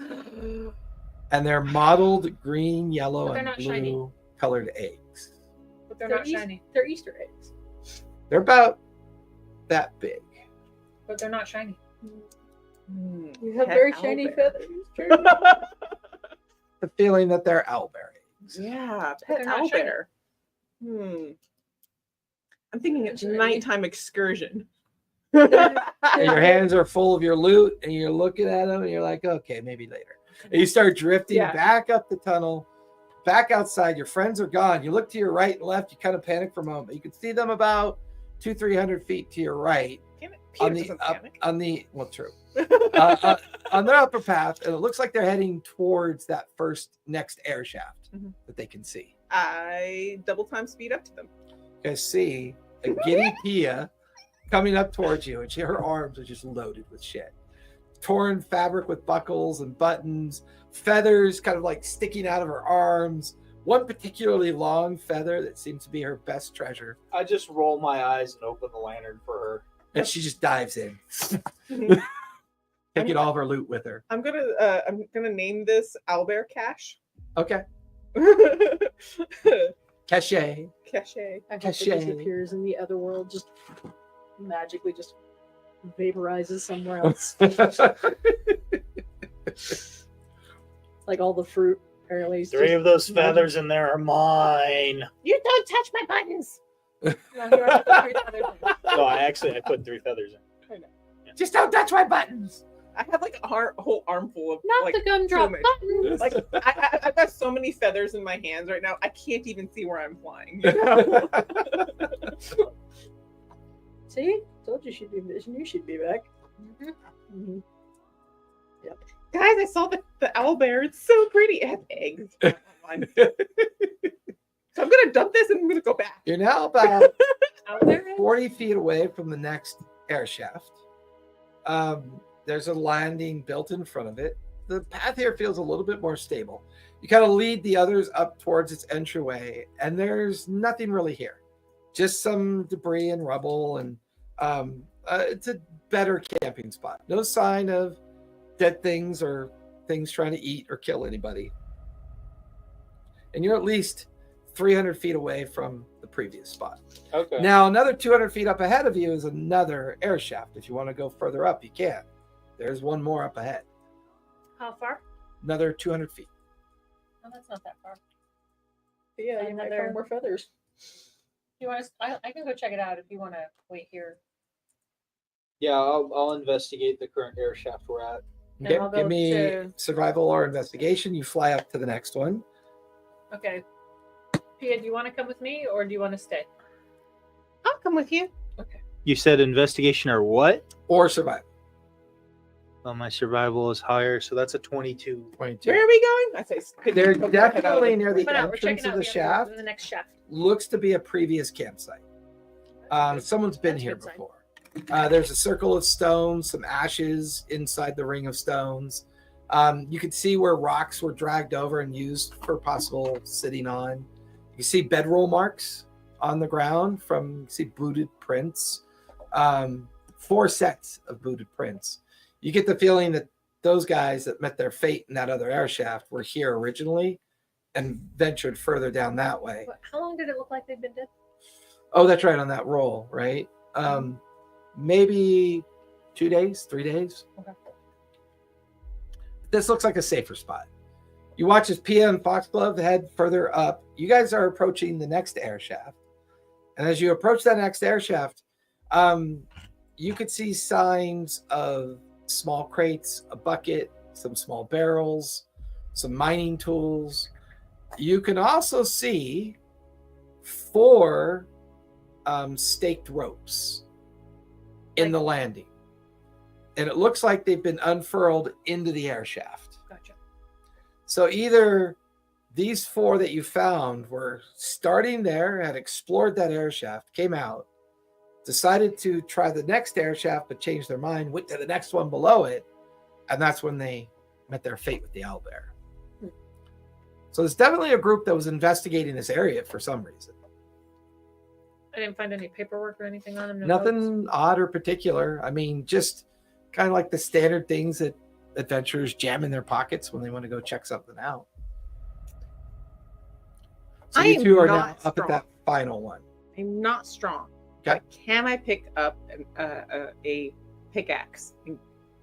And they're mottled green, yellow, But they're and not blue shiny. colored eggs. But they're not shiny. They're Easter eggs. They're about that big. But they're not shiny. You have Pet very shiny owlbear. feathers. The feeling that they're owlbear eggs. Yeah, But pet they're not shiny. owlbear. I'm thinking it's Is there any- nighttime excursion. And your hands are full of your loot, and you're looking at them, and you're like, okay, maybe later. And you start drifting Yeah. back up the tunnel, back outside. Your friends are gone. You look to your right and left. You kind of panic for a moment. You can see them about 200-300 feet to your right Damn it, on Peter the doesn't up, panic. on the well, true. On their upper path, and it looks like they're heading towards that next air shaft Mhm. that they can see. I double time speed up to them. You guys see a giddy Pia coming up towards you, and her arms are just loaded with shit. Torn fabric with buckles and buttons, feathers kind of like sticking out of her arms. One particularly long feather that seems to be her best treasure. I just roll my eyes and open the lantern for her. And she just dives in, Mhm. taking all of her loot with her. I'm gonna name this Owlbear Cache. Okay. Cachet. Cache. I hope it Cachet. disappears in the other world, just magically just vaporizes somewhere else. Like all the fruit, apparently. is 3 just of those magic. feathers in there are mine. You don't touch my buttons. No, you already put 3 feathers in. No, I put 3 feathers in. Just don't touch my buttons. I have like a whole armful of Not like the gumdrop plumage. buttons. Like I've got so many feathers in my hands right now. I can't even see where I'm flying. You know? See? Told you she'd be missing. You should be back. Mhm. Mhm. Guys, I saw the owlbear. It's so pretty. It has eggs. So I'm gonna dump this and I'm gonna go back. You're now about Out there is? 40 feet away from the next air shaft. There's a landing built in front of it. The path here feels a little bit more stable. You kind of lead the others up towards its entryway, and there's nothing really here. Just some debris and rubble, and it's a better camping spot. No sign of dead things or things trying to eat or kill anybody. And you're at least 300 feet away from the previous spot. Okay. Now, another 200 feet up ahead of you is another air shaft. If you want to go further up, you can. There's one more up ahead. How far? Another 200 feet. No, that's not that far. Yeah, you might Another- find more feathers. You want to? I can go check it out if you want to wait here. Yeah, I'll investigate the current air shaft we're at. And Okay, I'll go give me to- survival or investigation. You fly up to the next one. Okay. Pia, do you want to come with me or do you want to stay? I'll come with you. You said investigation or what? Or survival. Well, my survival is higher, so that's a 22. 22. Where are we going? I say They're definitely near the But no, we're entrance checking of out the shaft. the next shaft. Looks to be a previous campsite. Someone's been That's a here good sign. before. There's a circle of stones, some ashes inside the ring of stones. You can see where rocks were dragged over and used for possible sitting on. You see bedroll marks on the ground from you see booted prints. 4 sets of booted prints. You get the feeling that those guys that met their fate in that other air shaft were here originally and ventured further down that way. How long did it look like they've been dead? Oh, that's right on that roll, right? Maybe 2 days, 3 days. Okay. This looks like a safer spot. You watch as Pia and Foxglove head further up. You guys are approaching the next air shaft. And as you approach that next air shaft, you could see signs of small crates, a bucket, some small barrels, some mining tools. You can also see 4 staked ropes in the landing. And it looks like they've been unfurled into the air shaft. Gotcha. So either these 4 that you found were starting there, had explored that air shaft, came out, decided to try the next air shaft, but changed their mind, went to the next one below it, And that's when they met their fate with the owlbear. So there's definitely a group that was investigating this area for some reason. I didn't find any paperwork or anything on him. No Nothing notes. odd or particular. I mean, just kind of like the standard things that adventurers jam in their pockets when they want to go check something out. So I you am two are now not up at strong. that final one. I'm not strong. Okay. But can I pick up a pickaxe and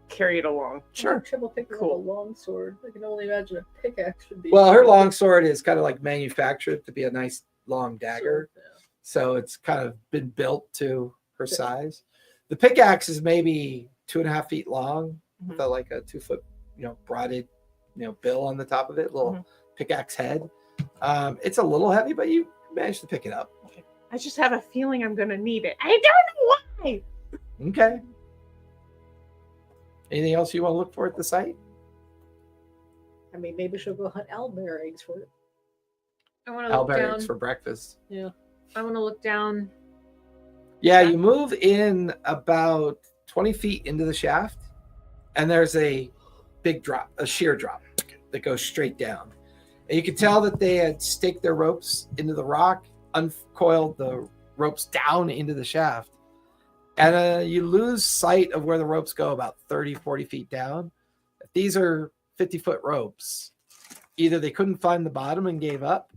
carry it along? Sure. Triple pick Cool. a long sword. I can only imagine a pickaxe would be. Well, her longsword is kind of like manufactured to be a nice long dagger. Yeah. So it's kind of been built to her size. The pickaxe is maybe 2.5 feet long with like a 2 foot, broaded, bill on the top of it, little pickaxe head. It's a little heavy, but you managed to pick it up. I just have a feeling I'm going to need it. I don't know why. Okay. Anything else you want to look for at the site? I mean, maybe she'll go hunt owlbear eggs for it. I want to look down. Alberts for breakfast. I want to look down. Yeah, you move in about 20 feet into the shaft, and there's a big drop, a sheer drop that goes straight down. And you can tell that they had staked their ropes into the rock, uncoiled the ropes down into the shaft. And you lose sight of where the ropes go about 30, 40 feet down. If these are 50-foot ropes, either they couldn't find the bottom and gave up,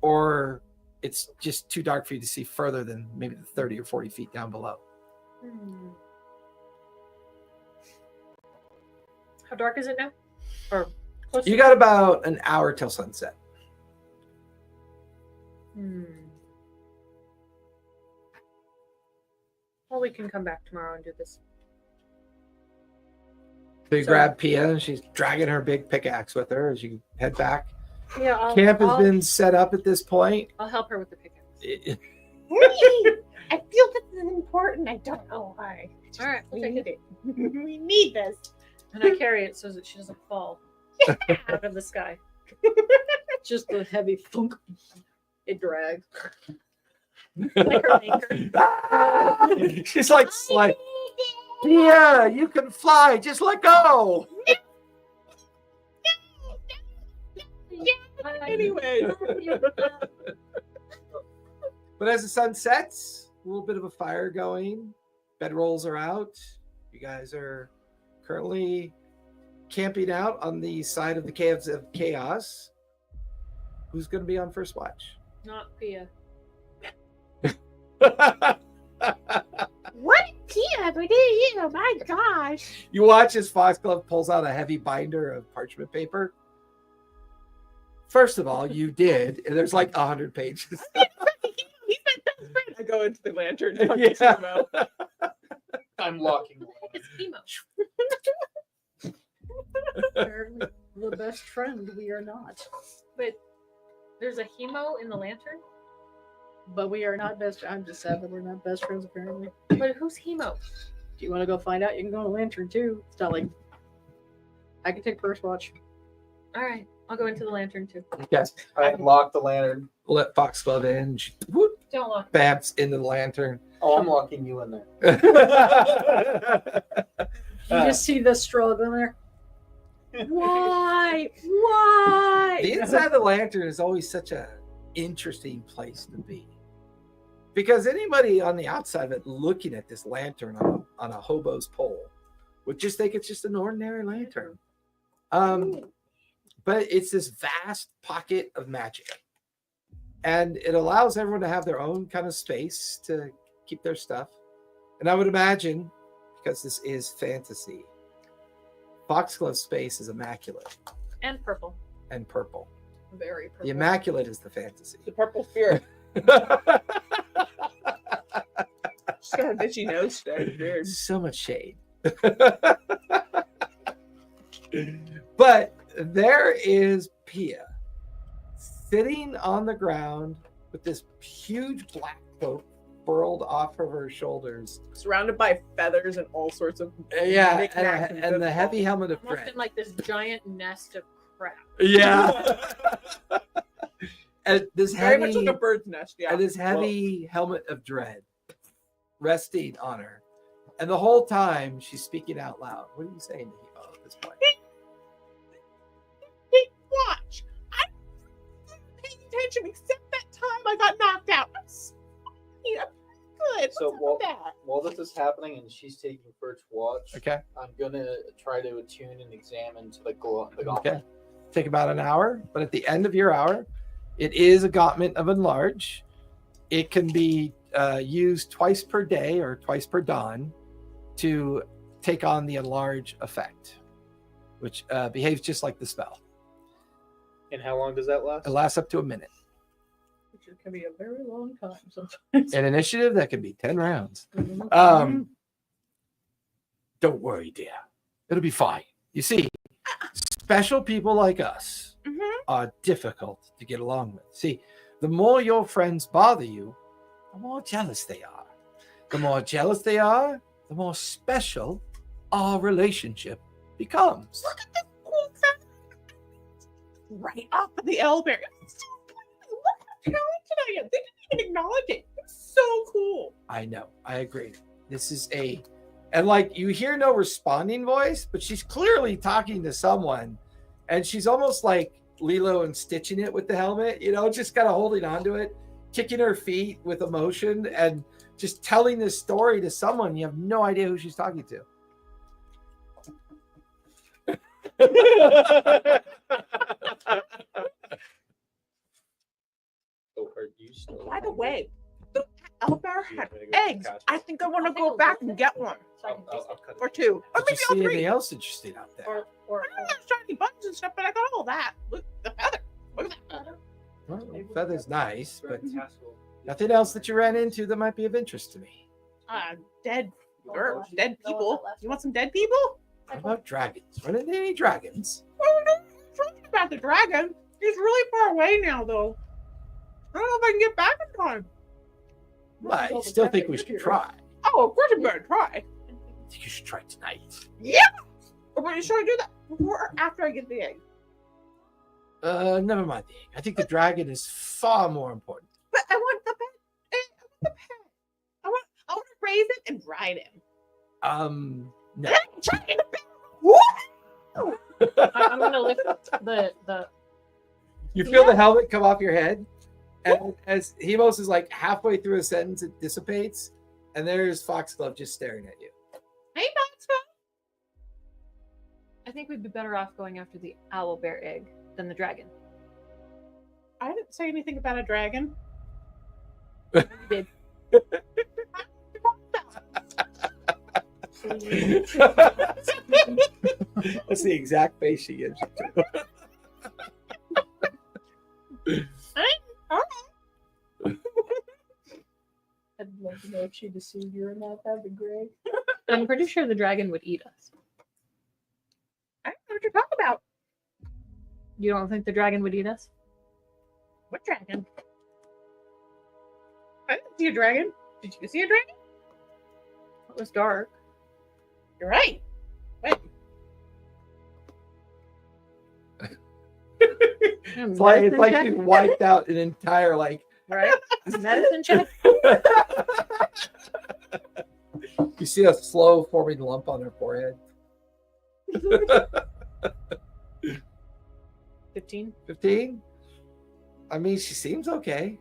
or it's just too dark for you to see further than maybe the 30 or 40 feet down below. How dark is it now? Or close You to- got about an hour till sunset. Well, we can come back tomorrow and do this. So you So- grab Pia, and she's dragging her big pickaxe with her as you head back. Yeah, Camp has been set up at this point. I'll help her with the pickaxe. I feel this is important. I don't know why. All right, we'll We take need it. it. We need this. And I carry it so that she doesn't fall out of the sky. Just a heavy thunk. It drags. Like her anchor. She's like, Pia, you can fly. Just let go. Anyway. But as the sun sets, a little bit of a fire going. Bedrolls are out. You guys are currently camping out on the side of the Caves of Chaos. Who's going to be on first watch? Not Pia. What? Tia, but you, my gosh. You watch as Foxglove pulls out a heavy binder of parchment paper. First of all, you did, and there's like 100 pages. He's my best friend. I go into the lantern and talk to Timo. I'm locking. It's emo. Apparently, the best friend we are not. But there's a hemo in the lantern? But we are not best. I'm just sad that we're not best friends. Apparently. But who's hemo? Do you want to go find out? You can go to Lantern too. It's not like I can take first watch. All right, I'll go into the lantern too. Yes. I locked the lantern. We'll let Foxglove in. She whoop, Don't lock. bamps into the lantern. Oh, I'm locking you in there. You just see the struggle there. Why? Why? The inside of the lantern is always such an interesting place to be. Because anybody on the outside of it looking at this lantern on a hobo's pole would just think it's just an ordinary lantern. But it's this vast pocket of magic. And it allows everyone to have their own kind of space to keep their stuff. And I would imagine, because this is fantasy, Foxglove's space is immaculate And purple. and purple. Very purple. The immaculate is the fantasy. The purple spirit. She's got a bitchy nose today. Weird. So much shade. But there is Pia sitting on the ground with this huge black coat furled off of her shoulders. Surrounded by feathers and all sorts of Yeah, knickknacks and the heavy helmet of Almost thread. in like this giant nest of crap. Yeah. And this very heavy, much like a bird's nest. Yeah. and this heavy helmet of dread resting on her. And the whole time she's speaking out loud. What are you saying to Hemo? this point. Hey, watch. I'm paying attention except that time I got knocked out. I'm good. So What's up with that? while this is happening and she's taking first watch, Okay. I'm gonna try to attune and examine to the gauntlet. Okay. Take about an hour, but at the end of your hour, it is a gauntlet of enlarge. It can be used twice per day or twice per dawn to take on the enlarge effect, which behaves just like the spell. And how long does that last? It lasts up to a minute. Which can be a very long time sometimes. An initiative that can be 10 rounds. Mhm. Don't worry, dear. It'll be fine. You see, special people like us are difficult to get along with. See, the more your friends bother you, the more jealous they are. The more jealous they are, the more special our relationship becomes. Look at this cool thing. Right off of the elbow. Look how talented I am. They didn't even acknowledge it. It's so cool. I know. I agree. This is and like you hear no responding voice, but she's clearly talking to someone, and she's almost like Lilo and stitching it with the helmet, just kind of holding on to it, kicking her feet with emotion, and just telling this story to someone. You have no idea who she's talking to. By the way, the owlbear had eggs. I think I want to go back and get one. Or two. Or Did maybe you see all anything three. else interesting out there? Or I don't have shiny buttons and stuff, but I got all that. Look, the feather. Look at that feather. Well, feather's nice, but nothing else that you ran into that might be of interest to me. Dead birds, dead people. You want some dead people? How about dragons? Run into any dragons? Oh, no, I'm talking about the dragon. He's really far away now, though. I don't know if I can get back in time. Well, I still think we should try. Oh, of course I'm going to try. I think you should try tonight. But should I do that before or after I get the egg? Never mind the egg. I think the dragon is far more important. But I want the pet. I want the pet. I want to raise it and ride him. No. I'm gonna lift the You feel the helmet come off your head, and as Hemos is like halfway through a sentence, it dissipates, and there's Foxglove just staring at you. Hey, Maxwell. I think we'd be better off going after the owlbear egg than the dragon. I didn't say anything about a dragon. You did. That's the exact face she gives you. I'd love to know if she deceived you or not. That'd be great. I'm pretty sure the dragon would eat us. I don't know what you're talking about. You don't think the dragon would eat us? What dragon? I didn't see a dragon. Did you see a dragon? It was dark. You're right. Wait. It's like you wiped out an entire right? Medicine check. You see a slow forming lump on her forehead. 15. 15? I mean, she seems okay.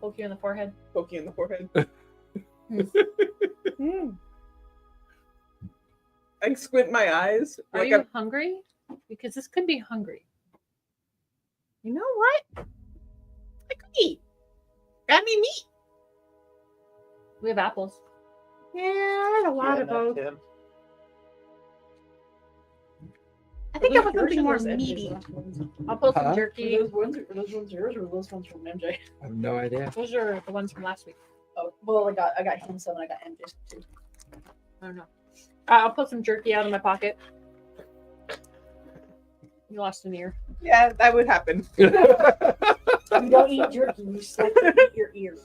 Poke you in the forehead. Poke you in the forehead. I squint my eyes. Are you hungry? Because this could be hungry. You know what? I could eat. Got me meat. We have apples. Yeah, I had a lot of those. I think I want something more meaty. I'll pull some Huh? jerky. Are those ones yours or those ones from MJ? I have no idea. Those are the ones from last week. Oh, well, I got him some and I got MJ some too. I don't know. I'll pull some jerky out of my pocket. You lost an ear. Yeah, that would happen. You don't eat jerky, you slap your ear.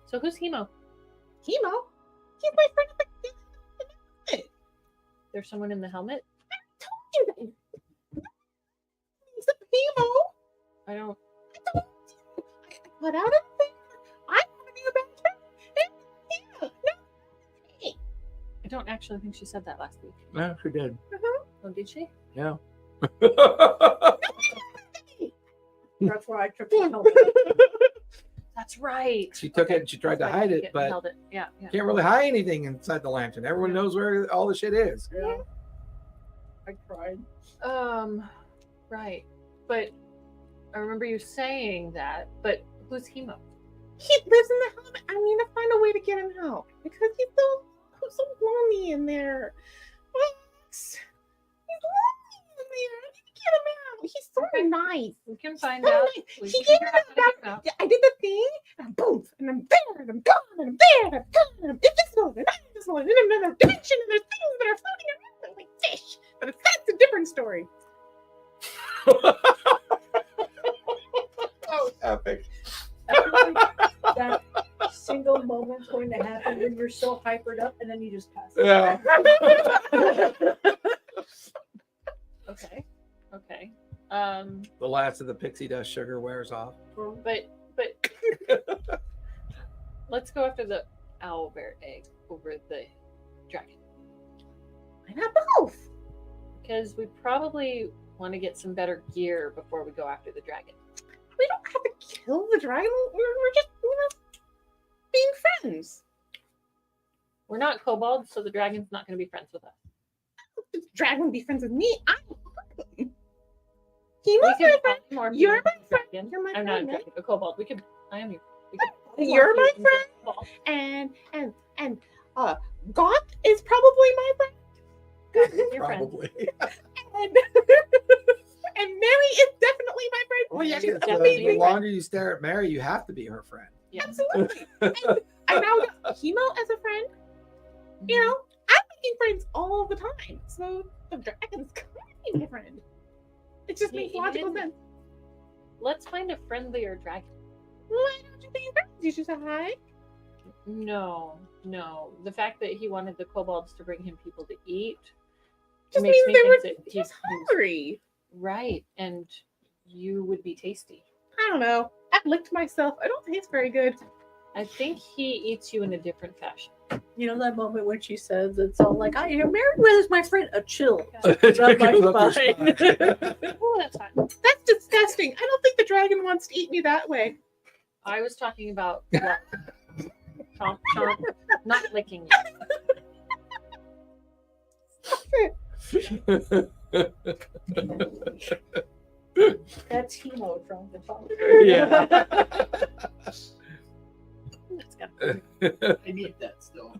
So who's Hemo? Chemo? He's my friend at the There's someone in the helmet? told you that. He's a Chemo. I don't. I put out everything. actually think she said that last week. No, she did. Oh, did she? Yeah. That's why I took the helmet. That's right. She took it and she tried to That's why hide she it, but held it. Yeah, yeah. can't really hide anything inside the lantern. Everyone knows where all the shit is. Yeah. I cried. Right. But I remember you saying that. But who's Hemo? He lives in the helmet. I need to find a way to get him out because he's so lonely in there. He's lonely in there. I need to get him out. He's so nice. We can find So out. nice. We He can gave figure me out how to get that. out. Yeah, I did the thing, and boom, and I'm there, and I'm gone, and I'm there, and I'm gone, and I'm invisible, and I'm invisible, and in another dimension, and there's things that are floating around like fish. But that's a different story. Oh, epic. I feel like that single moment's going to happen when you're so hypered up and then you just pass. Yeah. Okay. Okay. The last of the pixie dust sugar wears off. But let's go after the owlbear egg over the dragon. Why not both? Because we probably want to get some better gear before we go after the dragon. We don't have to kill the dragon. We're just, being friends. We're not kobolds, so the dragon's not going to be friends with us. The dragon will be friends with me. I'm he We must be could friend. polymorph you You're into my a friend. dragon. You're my I'm not a friend, right? dragon, a kobold. I am you. We could polymorph You're you my into a friend. kobold. And Goth is probably my friend. God is your friend. Probably. And, and Mary is definitely my friend. Well, yeah, She's 'cause definitely the your longer you stare at Mary, you have to be her friend. Yeah. Absolutely. And I now got Hemo as a friend. You know, I'm making friends all the time. So the dragon's gonna be my friend. It just makes logical sense. Let's find a friendlier dragon. Why don't you be friends? You should say hi. No. The fact that he wanted the kobolds to bring him people to eat Just makes means me they think were that just hungry. right, and you would be tasty. I don't know. I've licked myself. I don't taste very good. I think he eats you in a different fashion. You know that moment when she says it's all like, I am married with my friend a chill. Goes Not my up your spine. spine. Oh, that's fine. That's disgusting. I don't think the dragon wants to eat me that way. I was talking about love. Chomp, chomp, not licking That's Hemo from the top. Yeah. you. It's got I need that still.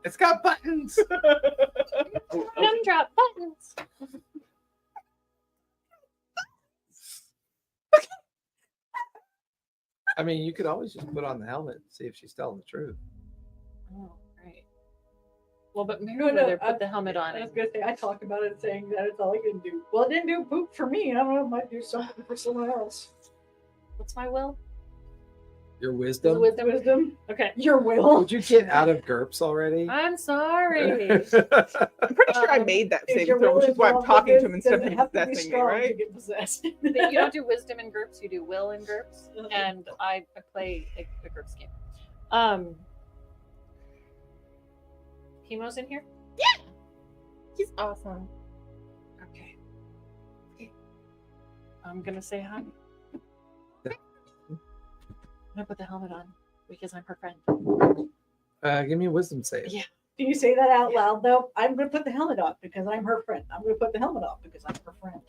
It's got buttons. gumdrop buttons. I mean, you could always just put on the helmet and see if she's telling the truth. Oh, right. Well, but No, Meriwether I- put the helmet on I was it. gonna say I talked about it saying that it's all I can do. Well, it didn't do poop for me. I don't know, it might do something for someone else. What's my will? Your Is it wisdom. wisdom? Okay. Your will. Would you get out of GURPS already? I'm sorry. I'm pretty sure I made that If saving your throw, will which is why I'm involved talking with to him it, instead of doesn't him have to be possessing me, strong to right? get possessed. You don't do wisdom in GURPS, you do will in GURPS. And I play a GURPS game. Hemo's in here? He's awesome. Okay. I'm gonna say hi. I'm gonna put the helmet on because I'm her friend. Give me a wisdom save. Yeah. Do you say that out loud though? I'm gonna put the helmet on because I'm her friend. I'm gonna put the helmet on because I'm her friend.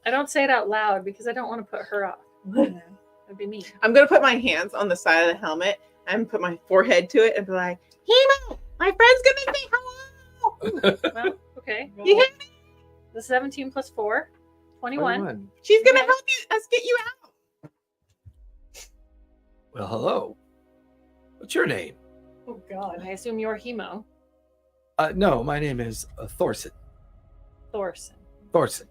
I don't say it out loud because I don't want to put her off. That'd be mean. I'm gonna put my hands on the side of the helmet and put my forehead to it and be like, Hemo, my friend's gonna say hello. Well, okay. You hear me? The 17 plus 4, 21. She's gonna Okay. help us get you out. Well, hello. What's your name? Oh God. I assume you're Hemo. No, my name is Thorson. Thorson. Thorson.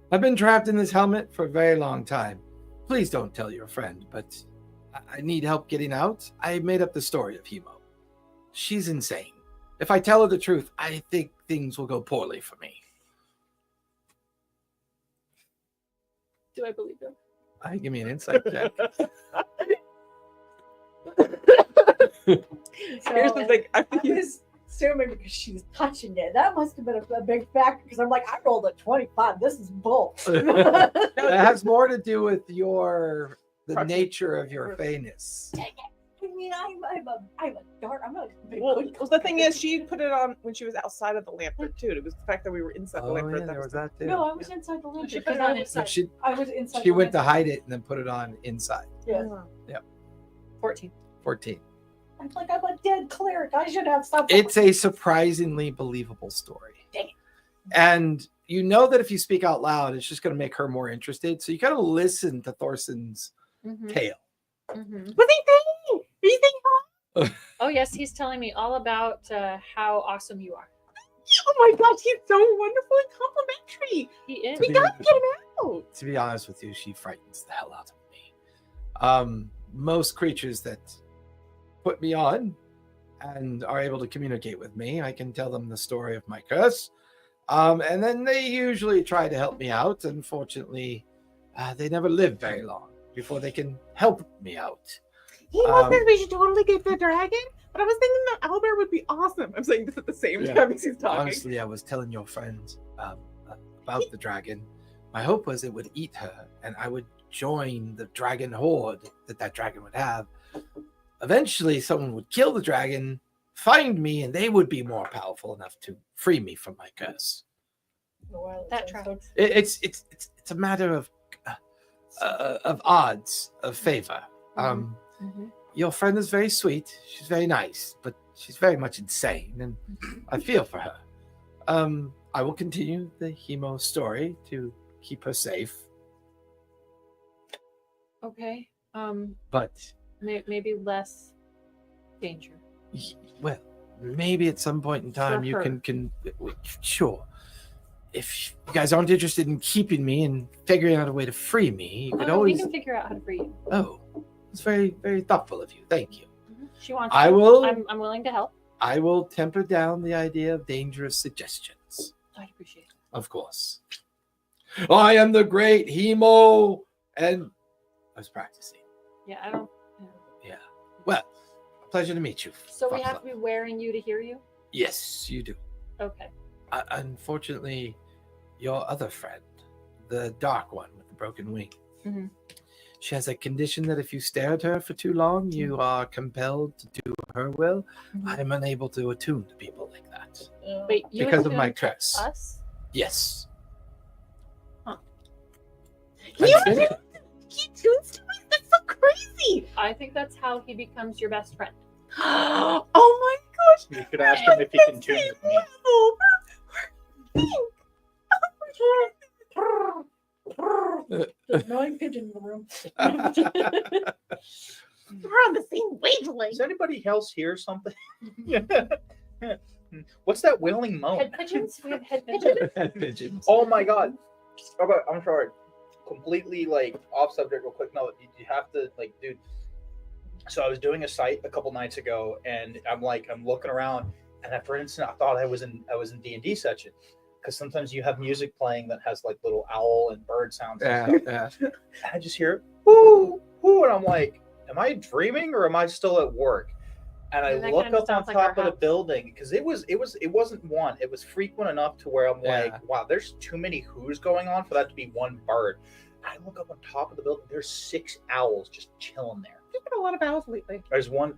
I've been trapped in this helmet for a very long time. Please don't tell your friend, but I need help getting out. I made up the story of Hemo. She's insane. If I tell her the truth, I think things will go poorly for me. Do I believe him? Give me an insight check. Here's the thing. I think assuming because she's touching it. That must have been a big factor because I'm like, I rolled a 25. This is bull. That has more to do with the Proximity. nature of your fayness. I mean, I'm a dark. I'm a big Well, good the thing is, she put it on when she was outside of the lantern too. It was the fact that we were inside the Oh lantern. yeah, there was that too. No, I was inside the lantern. She put it on inside. She I was inside. she the went to lantern. hide it and then put it on inside. Yeah. 14. 14. I'm like, I'm a dead cleric. I should have something. It's a surprisingly believable story. Dang it. And you know that if you speak out loud, it's just going to make her more interested. So you got to listen to Thorson's Mm-hmm. tale. Mm-hmm. What they think? Are you thinking? Oh yes, he's telling me all about how awesome you are. Oh my gosh, he's so wonderful and complimentary. He is. We gotta get him out. To be honest with you, she frightens the hell out of me. Most creatures that put me on and are able to communicate with me, I can tell them the story of my curse. And then they usually try to help me out. Unfortunately, they never live very long before they can help me out. He says we should totally get the dragon, but I was thinking that Albert would be awesome. I'm saying this at the same Yeah. time as he's talking. Honestly, I was telling your friends about the dragon. My hope was it would eat her, and I would join the dragon horde that dragon would have. Eventually, someone would kill the dragon, find me, and they would be more powerful enough to free me from my curse. That tracks. It's a matter of odds, of favor. Mm-hmm. Your friend is very sweet. She's very nice, but she's very much insane, and I feel for her. I will continue the Hemo story to keep her safe, Okay. but Maybe less danger. well, maybe at some point in time For you her. can sure. If you guys aren't interested in keeping me and figuring out a way to free me, you could We always. can figure out how to free you. Oh, it's very, very thoughtful of you. Thank you. She wants. I to. will. I'm willing to help. I will temper down the idea of dangerous suggestions. I'd appreciate it. Of course. I am the great Hemo, and I was practicing. Yeah, I don't. Yeah. Well, pleasure to meet you. So we Fuck have love. to be wearing you to hear you. Yes, you do. Okay. Unfortunately, your other friend, the dark one with the broken wing, Mhm. she has a condition that if you stare at her for too long, you are compelled to do her will. Mhm. I am unable to attune to people like that. Wait, you Because of my attuned to curse. Us? Yes. Huh. He I think- tunes to us. That's so crazy. I think that's how he becomes your best friend. Oh my gosh. You could ask him if he can tune with me. There's no pigeon in the room. We're on the same wavelength. Does anybody else hear something? What's that wailing moan? Head pigeons? We have head pigeons. Pigeons. Oh my god. I'm sorry. Completely like off subject real quick. No, you have to like, dude. So I was doing a site a couple nights ago and I'm looking around and for instance I thought I was in D&D section because sometimes you have music playing that has like little owl and bird sounds and Yeah, stuff. yeah. And I just hear whoo, whoo, and I'm like, am I dreaming or am I still at work? And I And that look kinda up on sounds like our top of the house. building because it wasn't one. It was frequent enough to where I'm like, Yeah. wow, there's too many who's going on for that to be one bird. And I look up on top of the building. There's 6 owls just chilling there. There's been a lot of owls lately. There's one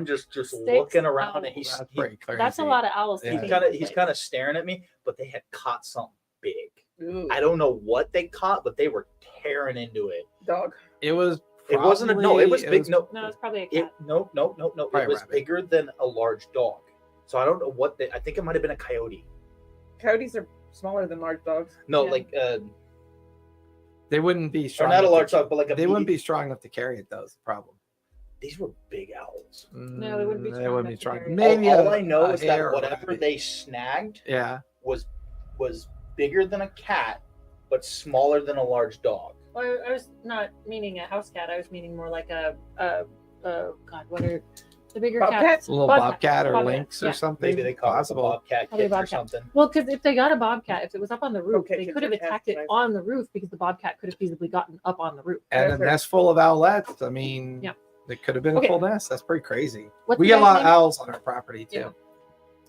just 6 looking around, and owls. That's pretty crazy. That's a lot of owls. Yeah. to he's be kind of staring at me. But they had caught something big. Ooh, I don't know what they caught, but they were tearing into it. dog. It was. It wasn't a no. It was big. No, No, it's probably a It cat. no. It Probably was rabbit. bigger than a large dog. So I don't know what I think it might have been a coyote. Coyotes are smaller than large dogs. No, Yeah. like They wouldn't be or strong. not a enough large to- dog, but like a They wouldn't be strong enough to carry it, though. Is the problem. These were big owls. No, they wouldn't be They strong wouldn't be enough to strong. carry it. Maybe all a- I know a is hare that or whatever rabbit. they snagged Yeah. was bigger than a cat, but smaller than a large dog. Well, I was not meaning a house cat. I was meaning more like a God, what are the bigger Bobcat? cats? A little Bobcat. bobcat or Bobcat, lynx or yeah. something. Maybe they caught a possible. bobcat Probably a kits or bobcat. something. Well, because if they got a bobcat, if it was up on the roof, Okay, they kids could have are attacked it nice. on the roof because the bobcat could have feasibly gotten up on the roof. And a Perfect. nest full of owlets. I mean, Yeah. it could have been Okay. a full nest. That's pretty crazy. What's We the get a guy's lot of name? owls on our property too. Yeah.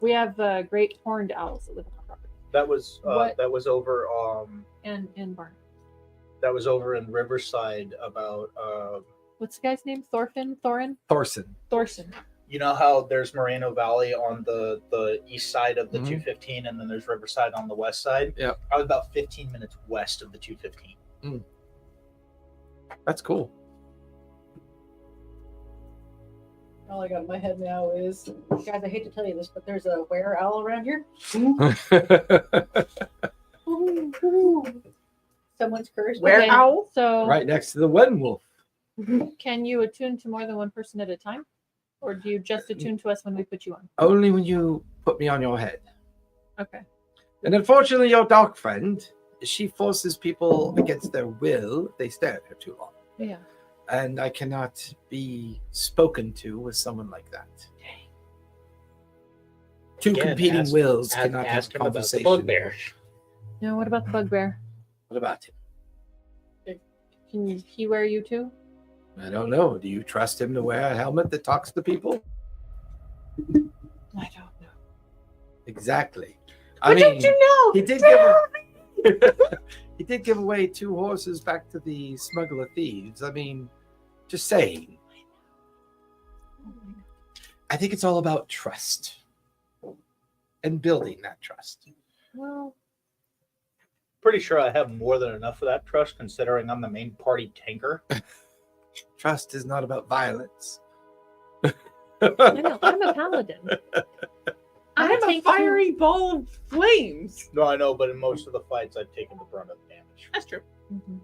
We have great horned owls that live on our property. That was What- over And barn. that was over in Riverside about What's the guy's name? Thorin? Thorson. you know how there's Moreno Valley on the east side of the Mhm. 215 and then there's Riverside on the west side? Yep. I was about 15 minutes west of the 215. That's cool. All I got in my head now is, guys, I hate to tell you this, but there's a were owl around here. Someone's cursed. Where Okay. owl? So Right next to the wedding wolf. can you attune to more than one person at a time? Or do you just attune to us when we put you on? Only when you put me on your head. Okay. And unfortunately, your dog friend, she forces people against their will if they stare at her too long. Yeah. And I cannot be spoken to with someone like that. Two Again, competing wills Ask cannot have him about the conversation. bugbear. Now, what about the bugbear? What about him? Can he wear you too? I don't know. Do you trust him to wear a helmet that talks to people? I don't know. Exactly. Why don't you know? He did he did give away 2 horses back to the smuggler thieves. I mean, just saying. I think it's all about trust and building that trust. Well, Pretty sure I have more than enough of that trust considering I'm the main party tanker. Trust is not about violence. I know. I'm a paladin. I'm a take fiery ball of flames. No, I know, but in most of the fights I've taken the brunt of the damage. That's true. Mhm.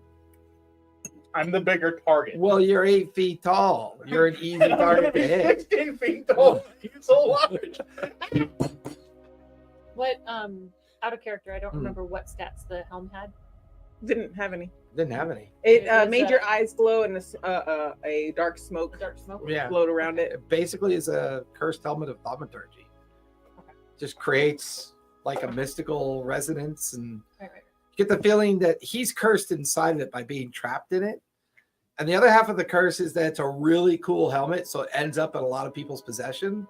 I'm the bigger target. Well, you're 8 feet tall. You're an easy target to hit. 16 feet tall. He's so large. What out of character, I don't Hmm. remember what stats the helm had. Didn't have any. Didn't have any. It It was, made your eyes glow and a dark smoke Dark smoke. Yeah. float around it. It basically is a cursed helmet of thaumaturgy. Okay. Just creates like a mystical resonance, and Right. you get the feeling that he's cursed inside of it by being trapped in it. And the other half of the curse is that it's a really cool helmet, so it ends up in a lot of people's possession.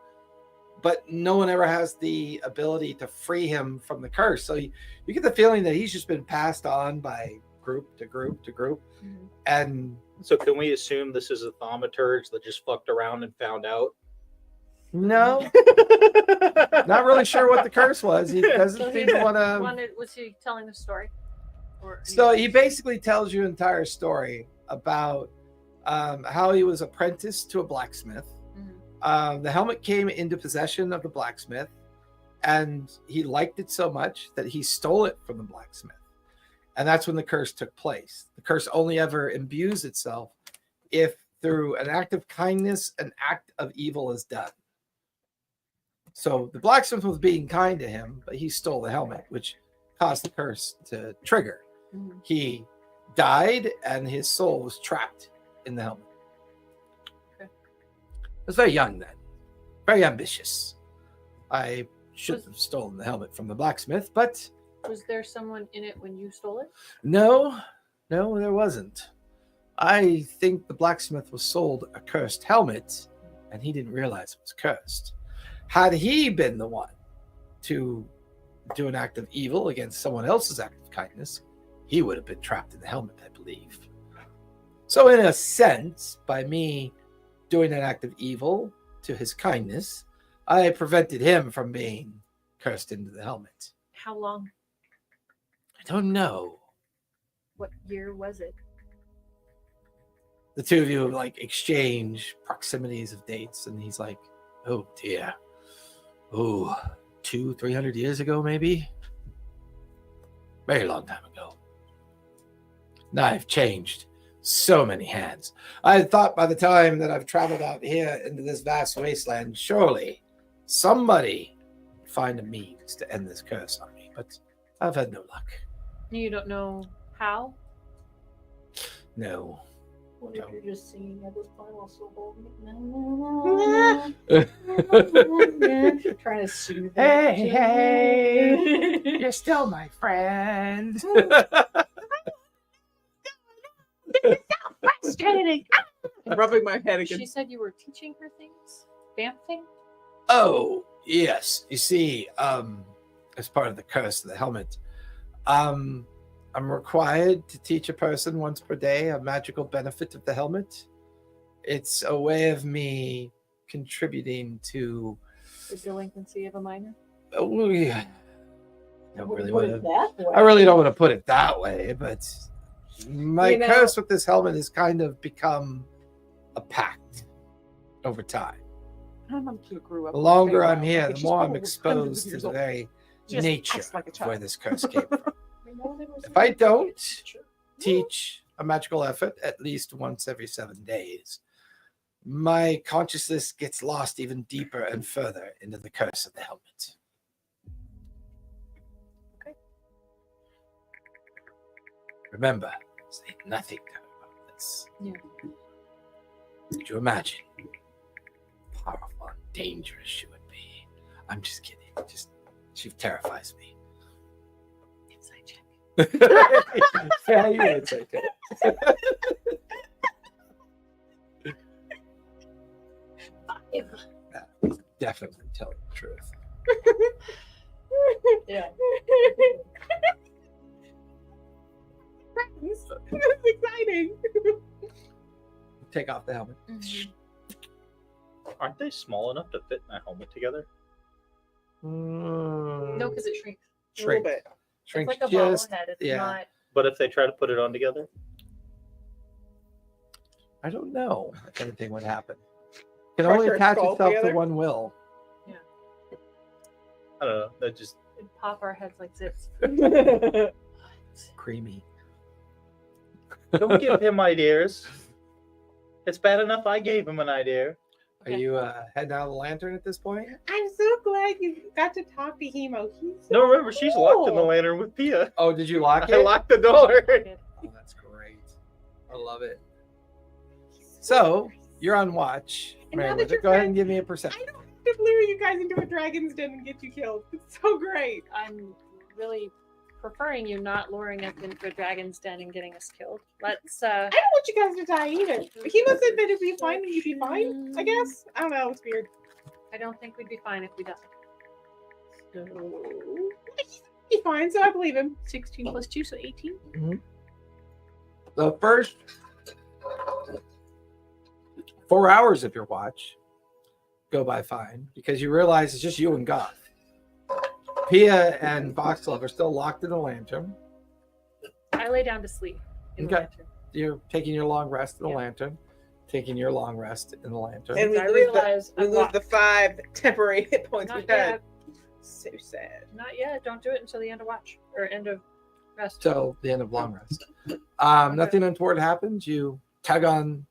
But no one ever has the ability to free him from the curse. So you get the feeling that he's just been passed on by group to group to group. Mhm. And So can we assume this is a thaumaturge that just fucked around and found out? no, not really sure what the curse was. He doesn't So seem he to want to. was he telling the story? Or So he basically tells you an entire story about how he was apprenticed to a blacksmith. Mhm. The helmet came into possession of the blacksmith, and he liked it so much that he stole it from the blacksmith. And that's when the curse took place. The curse only ever imbues itself if through an act of kindness, an act of evil is done. So the blacksmith was being kind to him, but he stole the helmet, which caused the curse to trigger. Mhm. He died, and his soul was trapped in the helmet. Okay. I was very young then, very ambitious. I should have stolen the helmet from the blacksmith, but Was there someone in it when you stole it? no, there wasn't. I think the blacksmith was sold a cursed helmet, and he didn't realize it was cursed. Had he been the one to do an act of evil against someone else's act of kindness, he would have been trapped in the helmet, I believe. So in a sense, by me doing an act of evil to his kindness, I prevented him from being cursed into the helmet. How long? I don't know. What year was it? The two of you like exchange proximities of dates, and he's like, oh dear. Oh, 200-300 years ago, maybe? Very long time ago. Now I've changed so many hands. I had thought by the time that I've traveled out here into this vast wasteland, surely somebody would find a means to end this curse on me, but I've had no luck. You don't know how? No. What if you're just singing at this point also holding it? Trying to soothe it. Hey, you're still my friend. Rubbing my head She against. said you were teaching her things? Vamping? Oh, yes. You see, as part of the curse of the helmet, I'm required to teach a person once per day a magical benefit of the helmet. It's a way of me contributing to The delinquency of a minor. Oh, yeah. I really Put want it to. that way. I really don't want to put it that way, but my You know- curse with this helmet has kind of become a pact over time. I don't know if you grew up The with longer Feywild. I'm here, Like, the she's more I'm probably exposed hundreds of to years the old. very She just nature acts like a of where child. this curse came from. We know there was If I a- don't teach a magical effort at least once every 7 days, my consciousness gets lost even deeper and further into the curse of the helmet. Okay. Remember, say nothing to her about this. Yeah. Could you imagine how powerful and dangerous she would be? I'm just kidding. She terrifies me. Inside check. Yeah, you would say that. Definitely telling the truth. Yeah. This is exciting. Take off the helmet. Aren't they small enough to fit in a helmet together? No, because it shrinks. A little bit. Shrink It's like a just. bobblehead. It's yeah. not. But if they try to put it on together, I don't know if anything would happen. It can Crush only her attach skull itself to together? one will. I don't know. That just It'd pop our heads like zips. Creamy. don't give him ideas. It's bad enough I gave him an idea. Are you heading out of the lantern at this point? I'm so glad you got to talk to Hemo. He's so No, remember she's locked in the cool. lantern with Pia. Oh, did you lock I it? locked the door. Oh, that's great. I love it. So you're on watch. And now that Meriwether. you're Go ahead friends- and give me a I perception. don't have to lure you guys into a dragon's den and get you killed. It's so great. I'm really preferring you not luring us into a dragon's den and getting us killed. Let's I don't want you guys to die either. Hemo said that if you find me, you'd be fine. I guess. I don't know. It's weird. I don't think we'd be fine if we died. So he's fine. So I believe him. 16 plus 2, so 18. The first 4 hours of your watch go by fine because you realize it's just you and God. Pia and Voxlove are still locked in the lantern. I lay down to sleep in the Okay. lantern. You're taking your long rest in the Yeah. lantern, taking your long rest in the lantern. And we I lose realize we I'm lose locked. the 5 temporary hit points Not we had. yet. So sad. Not yet. Don't do it until the end of watch or end of rest. Till the end of long rest. Nothing untoward happens. You tug on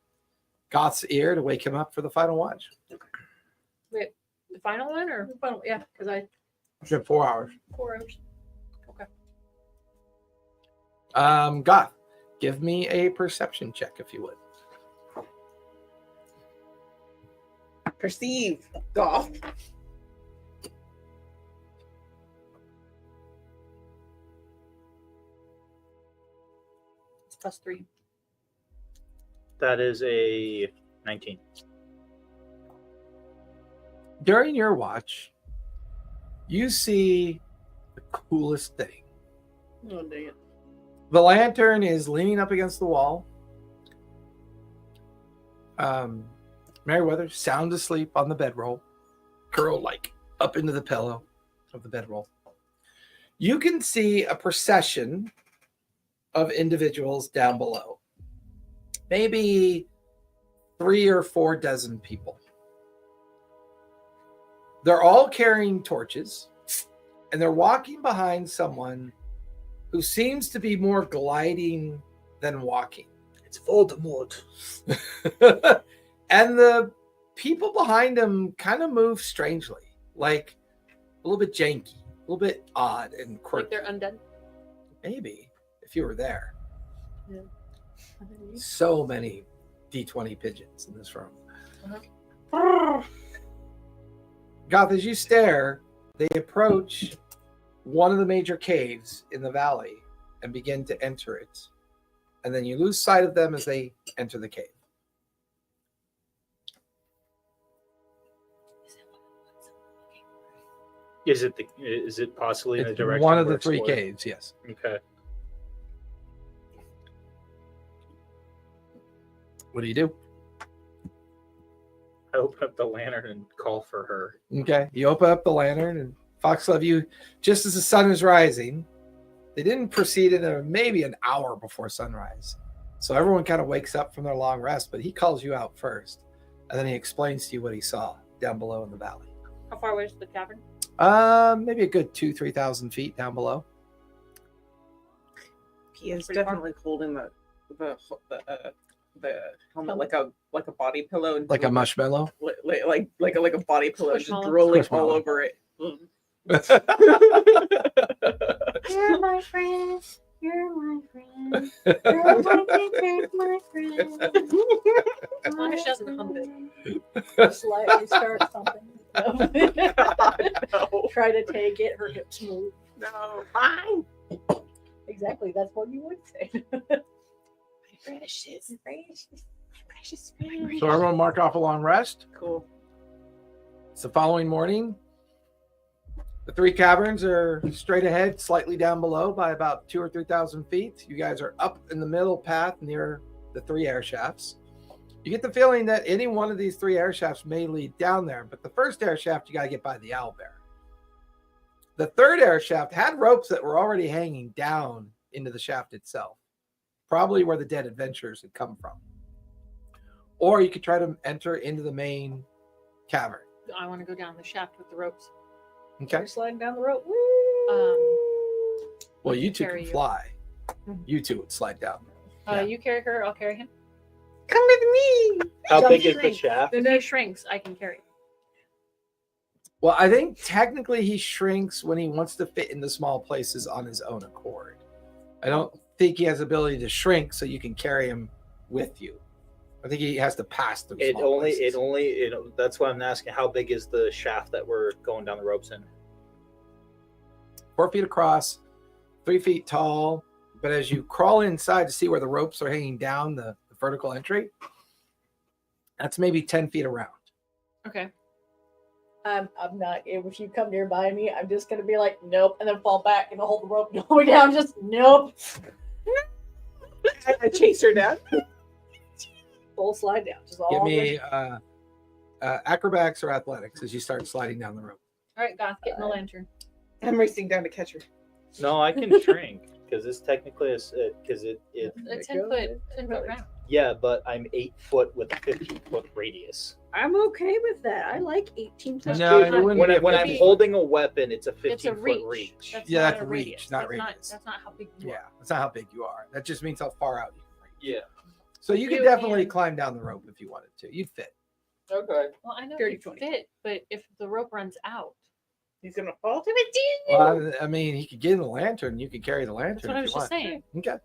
Goth's ear to wake him up for the final watch. Wait, the final one or final? Yeah, because I You have 4 hours. 4 hours. Okay. Goth, give me a perception check if you would. Perceive. Golf. It's +3. That is a 19. During your watch, you see the coolest thing. Oh, dang it. The lantern is leaning up against the wall. Meriwether, sound asleep on the bedroll, curled like up into the pillow of the bedroll. You can see a procession of individuals down below. Maybe 3 or 4 dozen people. They're all carrying torches, and they're walking behind someone who seems to be more gliding than walking. It's Voldemort. And the people behind him kind of move strangely, like a little bit janky, a little bit odd and Like quirky. they're undead. Maybe if you were there. Yeah. So many D20 pigeons in this room. Goth, as you stare, they approach one of the major caves in the valley and begin to enter it. And then you lose sight of them as they enter the cave. Is it possibly in the It's direction one of we're the three exploring? caves, yes. Okay. What do you do? I open up the lantern and call for her. Okay, you open up the lantern, and Foxglove, you just as the sun is rising. They didn't proceed in maybe an hour before sunrise, so everyone kind of wakes up from their long rest. But he calls you out first, and then he explains to you what he saw down below in the valley. How far away is the cavern? Maybe a good 2,000-3,000 feet down below. He is Pretty far. definitely holding the helmet like a body pillow, and Like a marshmallow. like a body pillow, and just Squishmallow. drooling all Squishmallow. over it. You're my friend. You're my friend. You're my friend. As long as she doesn't hump it. Slightly start something. No, Try to get her hips moved. no, fine. Exactly, that's what you would say. Precious, precious, So everyone mark off a long rest. cool. It's the following morning. The three caverns are straight ahead, slightly down below by about 2,000 or 3,000 feet. You guys are up in the middle path near the three air shafts. You get the feeling that any one of these three air shafts may lead down there, but the first air shaft, you got to get by the owlbear. The third air shaft had ropes that were already hanging down into the shaft itself, probably where the dead adventurers had come from. Or you could try to enter into the main cavern. I want to go down the shaft with the ropes. Okay. You're sliding down the rope. Woo! Well, you two carry can you. fly. You two would slide down. Yeah. You carry her, I'll carry him. Come with me. How Jump big is the shrink. shaft? If he shrinks, I can carry. Well, I think technically he shrinks when he wants to fit into small places on his own accord. I don't think he has the ability to shrink so you can carry him with you. I think he has to pass through small places. That's why I'm asking, how big is the shaft that we're going down the ropes in? 4 feet across, 3 feet tall. But as you crawl inside to see where the ropes are hanging down the vertical entry, that's maybe 10 feet around. Okay. I'm not. If you come nearby me, I'm just gonna be like, nope, and then fall back and hold the rope all the way down. Just nope. I chase her down. Full slide down. Just all Give the me way. acrobatics or athletics as you start sliding down the rope. All right, Goth, get in the lantern. I'm racing down to catch her. No, I can shrink because it's technically because it. A 10-foot round. Yeah, but I'm 8 foot with a 15-foot radius. I'm okay with that. I like 18 plus No, 2. you wouldn't When be I'm able to- holding a weapon, it's a 15 It's a foot reach. reach. That's Yeah, not that's a reach, radius. not that's radius. That's not how big you Yeah, are. that's not how big you are. That just means how far out you can reach. Yeah. So you could You definitely can- climb down the rope if you wanted to. You'd fit. Okay. Well, I know 30, you 20. fit, but if the rope runs out, He's gonna fall to Well, I mean, he could get in the lantern. You could carry the lantern. that's what I if was you just want. saying. Okay.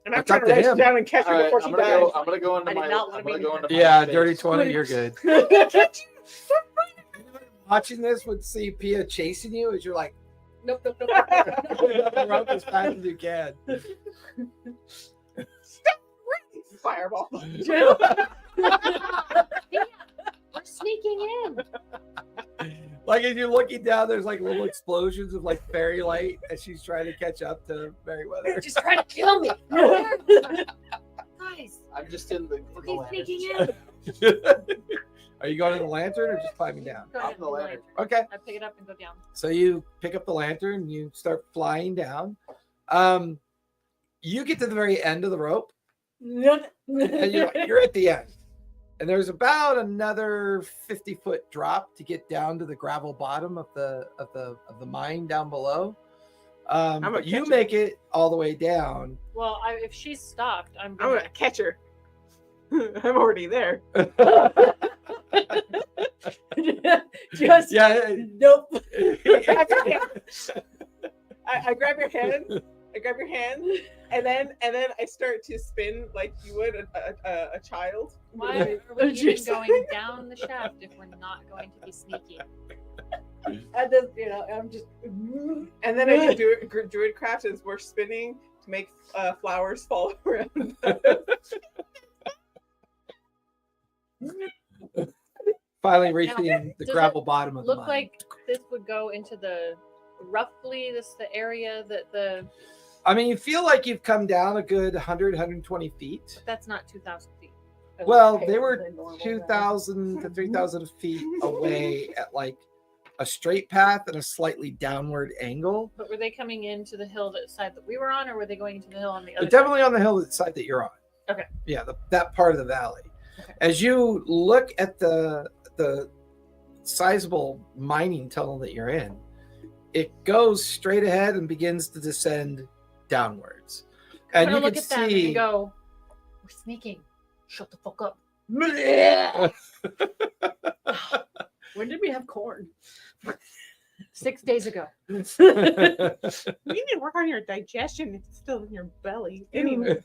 And I'm It's trying up to to race him. down and catch her All right, before she dies. I'm gonna go into I did my. not wanna I'm gonna be go here. into Yeah, my dirty space. 20. You're good. Watching this would see Pia chasing you as you're like, Nope, nope, nope. the rope as fast as you can. Fireball. We're sneaking in. Like as you're looking down, there's like little explosions of like fairy light as she's trying to catch up to Merryweather. Just trying to kill me. Guys, I'm just in the. he's sneaking in. Are you going to the lantern or just climbing down? Go ahead, I'm the lantern. Okay. I pick it up and go down. So you pick up the lantern, you start flying down. You get to the very end of the rope, and you're at the end. And there's about another 50-foot drop to get down to the gravel bottom of the mine down below. But you make it all the way down. Well, if she's stopped, I'm I'm gonna. gonna catch her. I'm already there. Just Yeah. nope. I grab your hand. I grab your hand, and then I start to spin like you would a child. Why are we even going down the shaft if we're not going to be sneaky? I just, I'm just. And then I do druid craft as we're spinning to make flowers fall around. Finally reaching the does gravel bottom of the Look mine. like this would go into the the area that the I mean, you feel like you've come down a good 100, 120 feet. that's not 2,000 feet. Well, Okay, they were than normal, 2,000 to 3,000 feet away at like a straight path and a slightly downward angle. But were they coming into the hill that side that we were on, or were they going into the hill on the other But definitely on the hill side that you're on. Okay. Yeah, that part of the valley. Okay. As you look at the sizable mining tunnel that you're in, it goes straight ahead and begins to descend downwards. side? And I'm you gonna can look at them see and go, "We're sneaking. Shut the fuck up." When did we have corn? 6 days ago. You need to work on your digestion. It's still in your belly. Anyway,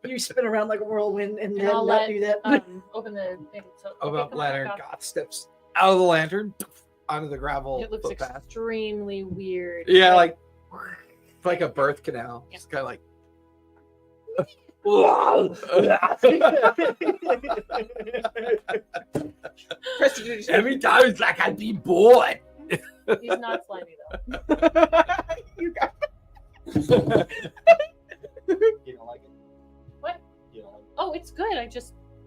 You spin around like a whirlwind and And then I'll not let do that. open the thing. So About come lantern, back up. God steps out of the lantern onto the gravel It looks footpath. extremely weird. Yeah, like a birth canal. Yeah. It's kind of like. Every time it's like I'd be bored. He's not slimy though. you got You don't like it? What? You don't like it? Oh, it's good.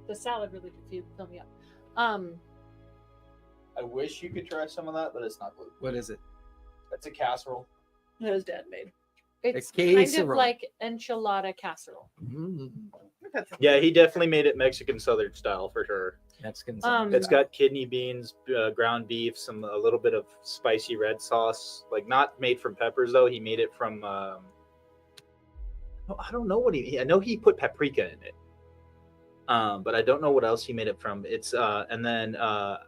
The salad really did fill me up. I wish you could try some of that, but it's not gluten. What is it? It's a casserole. That was dad made. It's A kind of casserole. like enchilada casserole. Mm, Yeah, he definitely made it Mexican Southern style for sure. Mexican. It's got kidney beans, ground beef, a little bit of spicy red sauce. Like not made from peppers though. He made it from. I don't know what I know he put paprika in it. But I don't know what else he made it from. It's and then I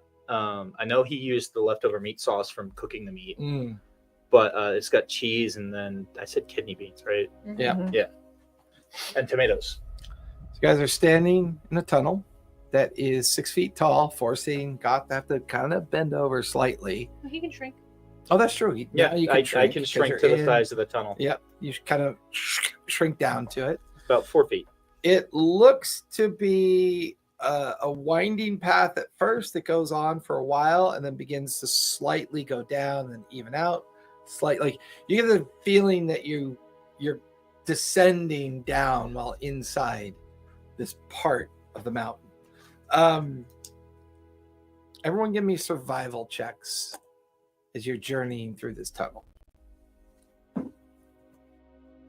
know he used the leftover meat sauce from cooking the meat. Mm, But it's got cheese and then I said kidney beans, right? Yeah. And tomatoes. you guys are standing in a tunnel that is 6 feet tall, forcing Goth to have to kind of bend over slightly. He can shrink. Oh, that's true. Yeah, you I can because shrink you're to the in- size of the tunnel. Yep, you kind of shrink down to it. About 4 feet. It looks to be a winding path at first that goes on for a while and then begins to slightly go down and even out. Slightly, you get the feeling that you're descending down while inside this part of the mountain. Everyone, give me survival checks as you're journeying through this tunnel.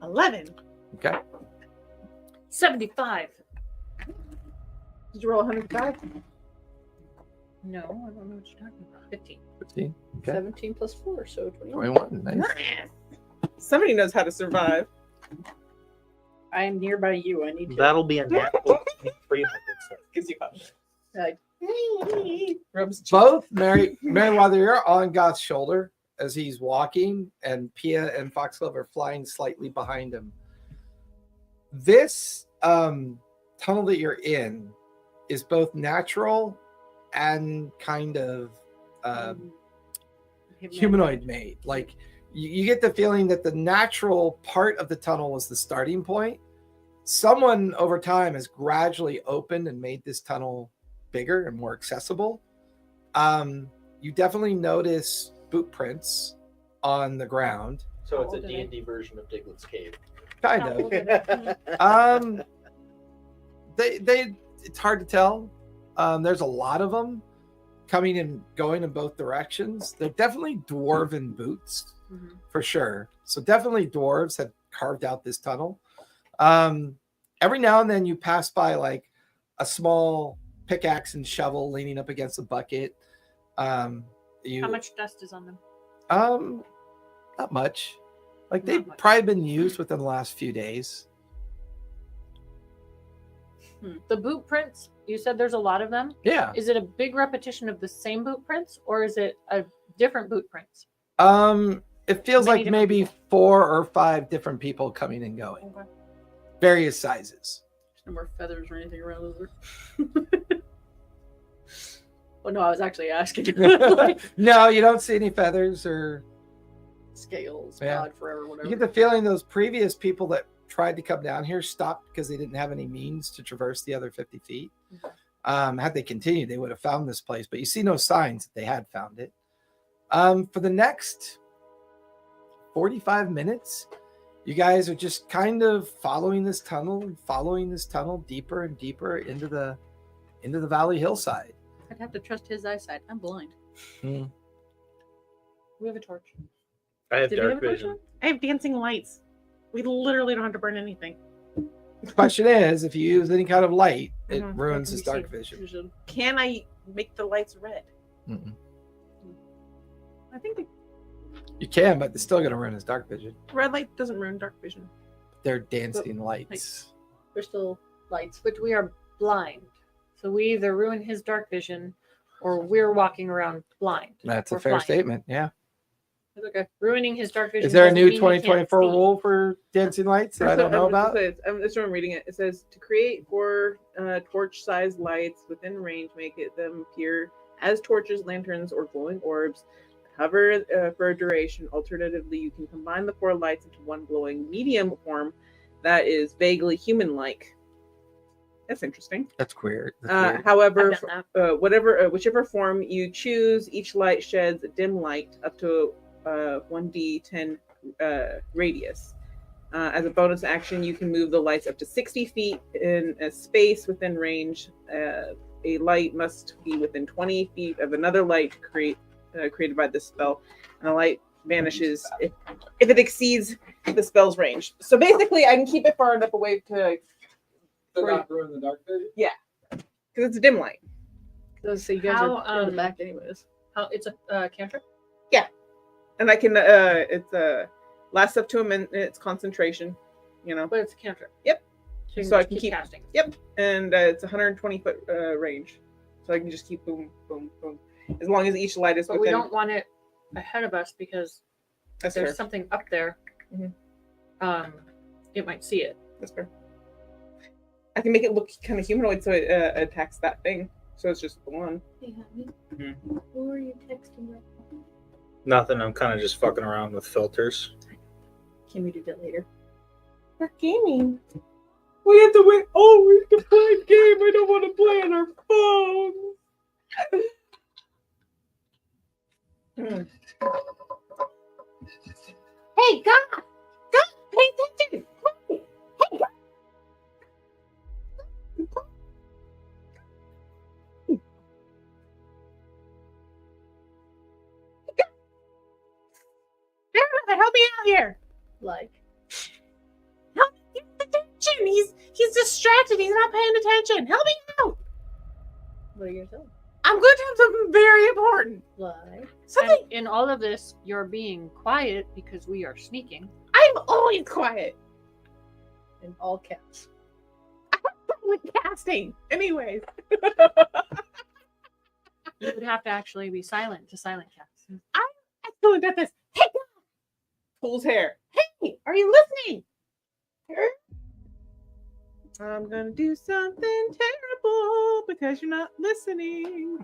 11. Okay. 75. Did you roll 105? No, I don't know what you're talking about. 15. 15. Okay. 17 plus 4, so 21. 21. Nice. Somebody knows how to survive. I am nearby you. I need to. That'll be a natural 300. Because you got I- rubs cheeks. Both Merryweather, you're on Goth's shoulder as he's walking, and Pia and Foxglove are flying slightly behind him. This tunnel that you're in is both natural and kind of humanoid made. Like you get the feeling that the natural part of the tunnel was the starting point. Someone over time has gradually opened and made this tunnel bigger and more accessible. You definitely notice boot prints on the ground. So it's a How old are they? D&D version of Diglett's Cave. Kind How of. old are they? They it's hard to tell. There's a lot of them coming and going in both directions. They're definitely dwarven boots Mhm. for sure. So definitely dwarves have carved out this tunnel. Every now and then you pass by like a small pickaxe and shovel leaning up against a bucket. How much dust is on them? Not much. Like Not they've much. probably been used within the last few days. The boot prints, you said there's a lot of them. Yeah. Is it a big repetition of the same boot prints, or is it a different boot prints? It feels Many like different maybe people. 4 or 5 different people coming and going, Okay. various sizes. There's no more feathers or anything around, is there? Well, no, I was actually asking. Like, No, you don't see any feathers, or scales, Yeah. God, forever, whatever. you get the feeling those previous people that tried to come down here stopped because they didn't have any means to traverse the other 50 feet. Had they continued, they would have found this place, but you see no signs that they had found it. For the next 45 minutes, you guys are just kind of following this tunnel deeper and deeper into the valley hillside. I'd have to trust his eyesight. I'm blind. We have a torch. I have Did you have dark a vision. question? I have dancing lights. We literally don't have to burn anything. The question is, if you use any kind of light, it Mhm. ruins Can his we dark see vision. Can I make the lights red? Mm-mm. I think You can, but it's still going to ruin his dark vision. the red light doesn't ruin dark vision. They're dancing lights. There's still lights. But we are blind. So we either ruin his dark vision or we're walking around blind. That's We're a fair flying. statement. Yeah. Okay. Ruining his dark vision. Is there a doesn't new mean he can't 2024 see. rule for dancing lights that I don't know about? That's what I'm reading it. It says to create 4 torch-sized lights within range, make them appear as torches, lanterns, or glowing orbs. Hover for a duration. Alternatively, you can combine the 4 lights into one glowing medium form that is vaguely human-like. That's interesting. That's weird. That's weird. However, I've done whichever form you choose, each light sheds a dim light up to 1d10 radius. As a bonus action, you can move the lights up to 60 feet in a space within range. A light must be within 20 feet of another light created by this spell, and the light vanishes if it exceeds the spell's range. So basically, I can keep it far enough away to not ruin the dark vision? because it's a dim light. So you guys How, are in the back anyways. How it's a cantrip? And I can it's lasts up to a minute. It's concentration, But it's a cantrip. Yep. So, So I I can can keep- casting. Yep, and it's 120 foot range, so I can just keep boom, boom, boom, as long as each light is But we within. don't want it ahead of us because That's there's fair. something up there. Mhm. It might see it. That's fair. I can make it look kind of humanoid, so it attacks that thing. So it's just the one. Hey, honey. Mhm. Who are you texting right now? Nothing. I'm kind of just fucking around with filters. Can we do that later? We're gaming. We have to wait always to play a game. I don't want to play on our phone. Hey, God! God! Pay attention! Hey, God! Help me out here! Like, Help me get attention! He's distracted. He's not paying attention. Help me out! what are you gonna tell him? I'm going to have something very important. Like, Something. And in all of this, you're being quiet because we are sneaking. I'm always quiet. in all caps. With casting. Anyways. You would have to actually be silent to silent cast. Excellent at this. Hey, God! Pulls hair. Hey, are you listening? I'm gonna do something terrible because you're not listening.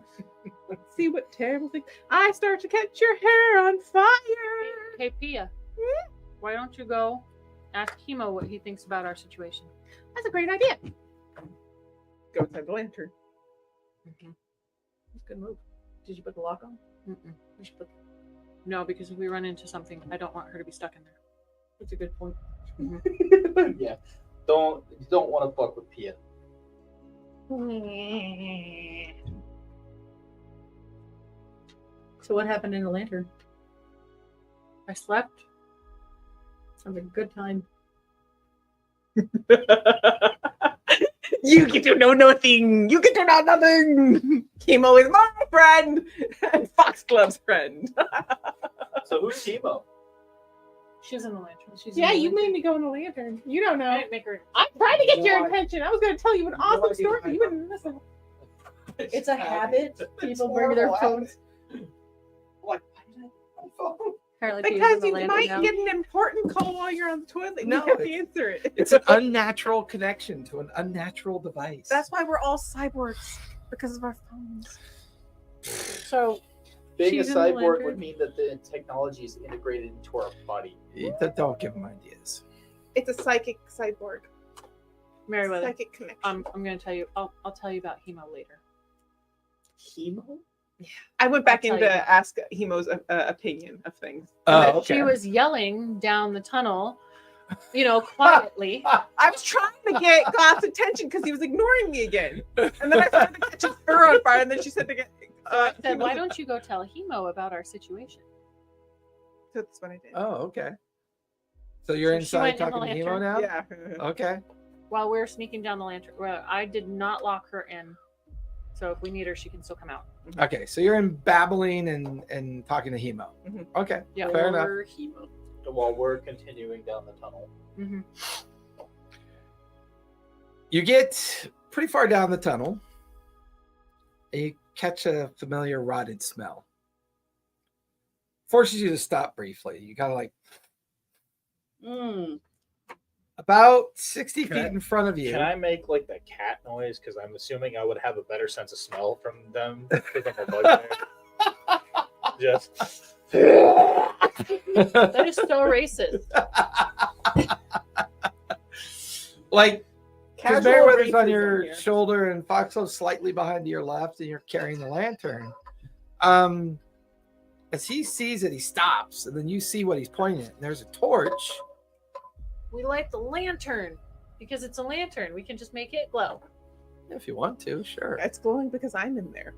Let's see what terrible thing. I start to catch your hair on fire. Hey, Pia, why don't you go ask Hemo what he thinks about our situation? That's a great idea. Go inside the lantern. That's a good move. Did you put the lock on? Mm-mm. You should put. No, because if we run into something, I don't want her to be stuck in there. That's a good point. Yeah. You don't want to fuck with Pia. So what happened in the lantern? I slept. Sounds like a good time. You get to know nothing. You get to know nothing. Chemo is my friend and Foxglove's friend. So who's Timo? She's in the lantern. She's Yeah, in the you made lantern. me go in the lantern. You don't I know. didn't make her. I'm trying to get your No, attention. I was going to tell you an No awesome idea story. why You wouldn't listen. It's a habit. People bring horrible their habit. phones. Like, why did I on phone? Apparently, Pia's Because in you the lantern might now. get an important call while you're on the toilet. And No, you have to it's- answer it. It's an unnatural connection to an unnatural device. That's why we're all cyborgs, because of our phones. So Being a She's in the cyborg lantern. would mean that the technology is integrated into our body. Don't give him ideas. It's a psychic cyborg. Meriwether, Psychic connection. I'm going to tell you. I'll tell you about Hemo later. Hemo? I went back I'll in tell to you. ask Himo's opinion of things. Oh, okay. She was yelling down the tunnel, quietly. I was trying to get Glass's attention because he was ignoring me again. And then I started catching her on fire, and then she said to get. I said, Himo's- why don't you go tell Himo about our situation? That's what I did. Oh, okay. So you're So she inside went in the talking to Hemo lantern. now? Yeah. Okay. While we're sneaking down the lantern, well, I did not lock her in. So if we need her, she can still come out. Okay. So you're in babbling and talking to Hemo. Mhm. Okay. Yeah. Fair enough. Or Hemo. While we're continuing down the tunnel. Mm-hmm. You get pretty far down the tunnel. And you catch a familiar rotted smell. Forces you to stop briefly. You kind of like Mm. about 60 Can feet I- in front of you. Can I make like the cat noise? Because I'm assuming I would have a better sense of smell from them because I'm a bugbear. Just That is so racist. Like, because Casual Meriwether's on racism your here. shoulder and Foxho's slightly behind your left, and you're carrying the lantern. As he sees it, he stops, and then you see what he's pointing at. And there's a torch. We light the lantern because it's a lantern. We can just make it glow. If you want to, sure. It's glowing because I'm in there.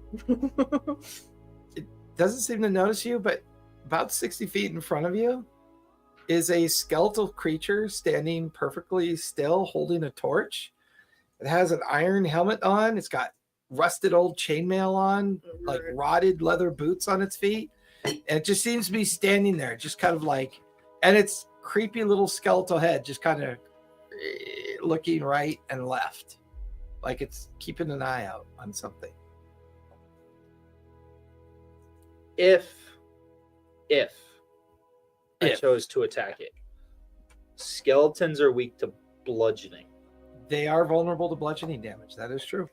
Doesn't seem to notice you, but about 60 feet in front of you is a skeletal creature standing perfectly still, holding a torch. It has an iron helmet on. It's got rusted old chainmail on, like rotted leather boots on its feet. And it just seems to be standing there, just kind of like, and its creepy little skeletal head just kind of looking right and left, like it's keeping an eye out on something. if I If. chose to attack it, skeletons are weak to bludgeoning. They are vulnerable to bludgeoning damage. That is true.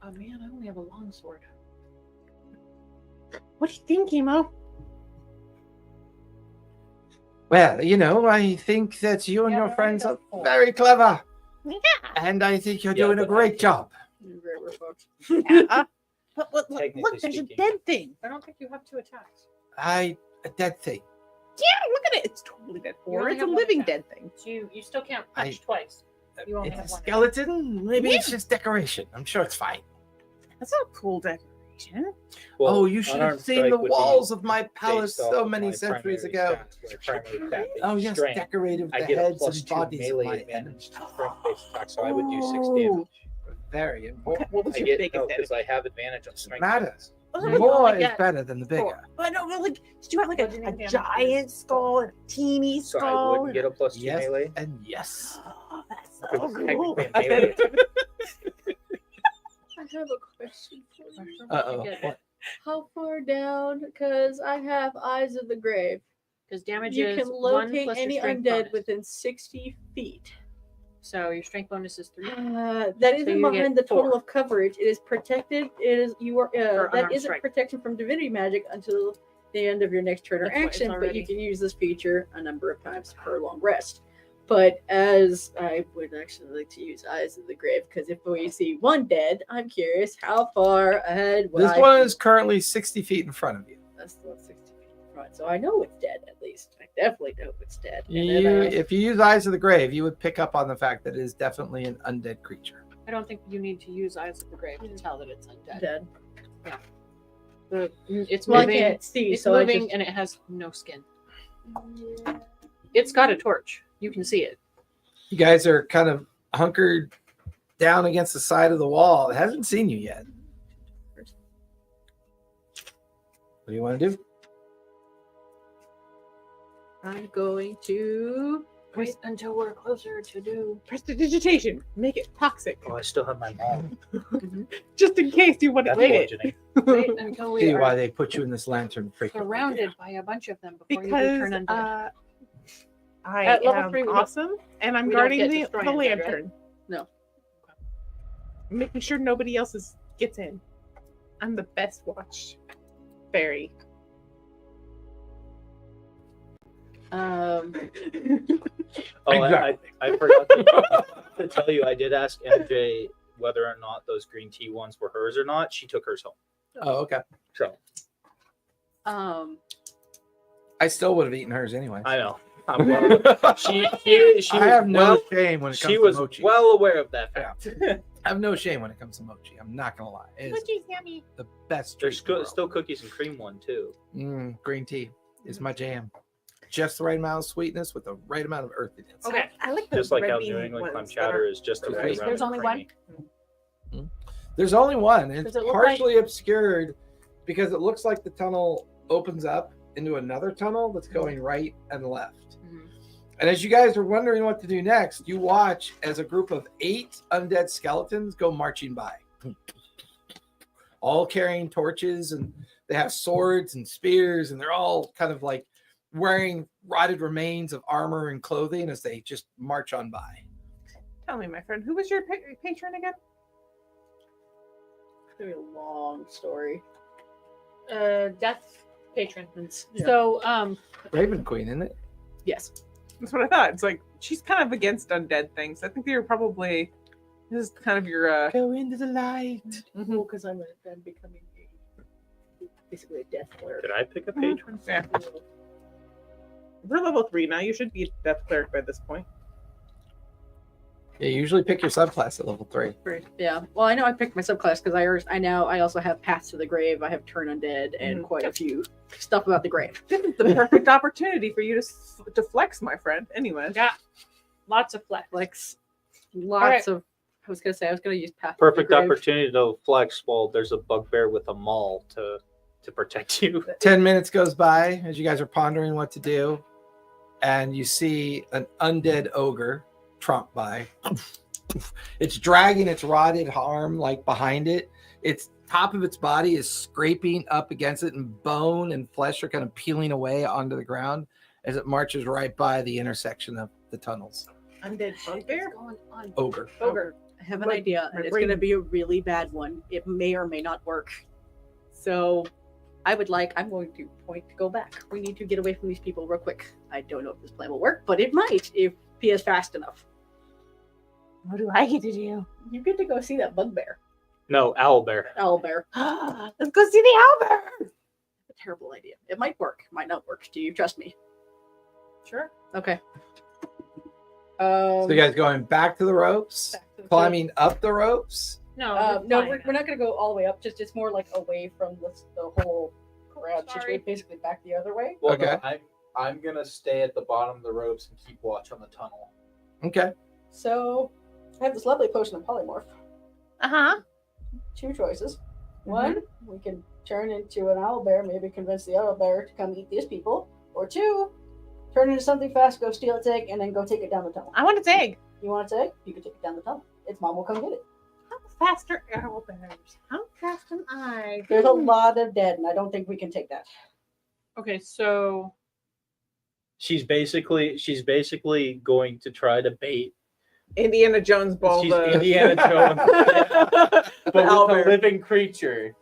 Oh man, I only have a long sword. What do you think, Himo? Well, I think that you and Yeah, your but friends I are got very clever. Yeah. And I think you're Yeah, doing a but great job. But look, Technically there's a speaking. dead thing. I don't think you have two attacks. A dead thing. Yeah, look at it. It's totally dead. You Or only it's a have one living attack. dead thing. So you still can't punch twice. You only It's a have one skeleton. Maybe it's just decoration. I'm sure it's fine. That's a cool decoration. Well, Oh, you should have unarmed seen strike the would be walls of my palace based off so of many my centuries primary ago. stats, my primary stat being Oh, yes, strength. decorated with I the get a heads plus and 2 bodies of my melee advantage enemies. to strength-based attack, so I would do 6 Oh. damage. Very important. What was I your get biggest because damage? I have advantage on Doesn't strength. matter. checks. Oh, you More only is get better than the bigger. four. But no, like, did you have like Bludgeoning a damage giant is- skull and a teeny So I skull? wouldn't get a plus 2 Yes, melee. and yes. Oh, that's Because so it's cool. technically a I melee bet it- I have a question for you. Uh-oh. Because How far down? Because I have Eyes of the Grave. damage You is can 1 locate plus your any strength undead bonus. within 60 feet. So your strength bonus is 3. That So isn't you behind get the total 4. of coverage. It is protected. It is you are that unarmed isn't strike. protection from divinity magic until the end of your next turn or That's what it's action. But already. you can use this feature a number of times for a long rest. But as I would actually like to use Eyes of the Grave, because if we see one dead, I'm curious how far ahead. Would This I one be? is currently 60 feet in front of you. That's still 60 feet in front, so I know it's dead at least. I definitely know it's dead. And You, then, if you use Eyes of the Grave, you would pick up on the fact that it is definitely an undead creature. I don't think you need to use Eyes of the Grave to tell that it's undead. dead. It's Well, I moving. can't see, It's so moving and it has no skin. It's got a torch. You can see it. You guys are kind of hunkered down against the side of the wall. It hasn't seen you yet. What do you want to do? I'm going to. Wait until we're closer to do. Prestidigitation. Make it toxic. Oh, I still have my mom. Just in case you want to That's hit it. bludgeoning. Wait until we See why are they put you in this lantern frequently. surrounded by a bunch of them before you Because turn undead. I At level am 3, we don't- awesome, and I'm we don't guarding get the destroy undead, right? lantern. No. Making sure nobody else gets in. I'm the best watch fairy. Oh, Exactly. I forgot to tell you, I did ask MJ whether or not those green tea ones were hers or not. She took hers home. Oh, okay. So I still would have eaten hers anyway. I know. I'm well, she I have was no well, shame when it comes she to was mochi. well aware of that fact. I have no shame when it comes to mochi. I'm not gonna lie. It is Mochi's yummy. the best There's treat in the world. still cookies and cream one too. Green tea is my jam. Just the right amount of sweetness with the right amount of earthiness. Okay. I like the Just like red how bean New England clam ones that chowder are- is just the There's- right amount there's of only creamy. There's only one. It's Does it look partially obscured because it looks like the tunnel opens up into another tunnel that's going right and left. Mhm. And as you guys are wondering what to do next, you watch as a group of 8 undead skeletons go marching by, all carrying torches, and they have swords and spears, and they're all kind of like wearing rotted remains of armor and clothing as they just march on by. Tell me, my friend, who was your patron again? It's gonna be a long story. Death patron. Yeah. So, Raven Queen, isn't it? Yes. That's what I thought. It's like she's kind of against undead things. I think you're probably this is kind of your Go into the light. Well, because I'm becoming basically a death cleric. Did I pick a patron? Yeah. We're level 3 now. You should be a death cleric by this point. Yeah, you usually pick your subclass at level 3. Yeah. Well, I know I picked my subclass because I also have Paths to the Grave. I have Turn Undead and quite a few stuff about the grave. This is the perfect opportunity for you to flex, my friend. Anyway. yeah, lots of flex. Lots of. I was gonna use Path. Perfect to the Grave. opportunity to flex while there's a bugbear with a maul to protect you. 10 minutes goes by as you guys are pondering what to do, and you see an undead ogre tromp by. It's dragging its rotted arm like behind it. Its top of its body is scraping up against it, and bone and flesh are kind of peeling away onto the ground as it marches right by the intersection of the tunnels. Undead bugbear? What's going on? Ogre. Ogre. I have an My- idea, my and it's brain- going to be a really bad one. It may or may not work. So, I'm going to point to go back. We need to get away from these people real quick. I don't know if this plan will work, but it might if P is fast enough. What do I get to do? You get to go see that bugbear, No, owlbear. owlbear. Let's go see the owlbear. A terrible idea. It might work, might not work. Do you trust me? Sure. Okay. So you guys going back to the ropes, climbing up the ropes? No, No, we're not going to go all the way up. Just it's more like away from the whole crowd Sorry. situation. Basically, back the other way. Well, Okay. no, I'm gonna stay at the bottom of the ropes and keep watch on the tunnel. Okay. So, I have this lovely potion of polymorph. Uh-huh. 2 choices. One, we can turn into an owlbear, maybe convince the owlbear to come eat these people. Or 2, turn into something fast, go steal its egg, and then go take it down the tunnel. I want its egg. You want its egg? You can take it down the tunnel. Its mom will come get it. How fast are owlbears? How fast am I? There's a lot of dead, and I don't think we can take that. Okay, so She's basically going to try to bait. Indiana Jones ball. She's the... Indiana Jones, but with a Owlbear. living creature.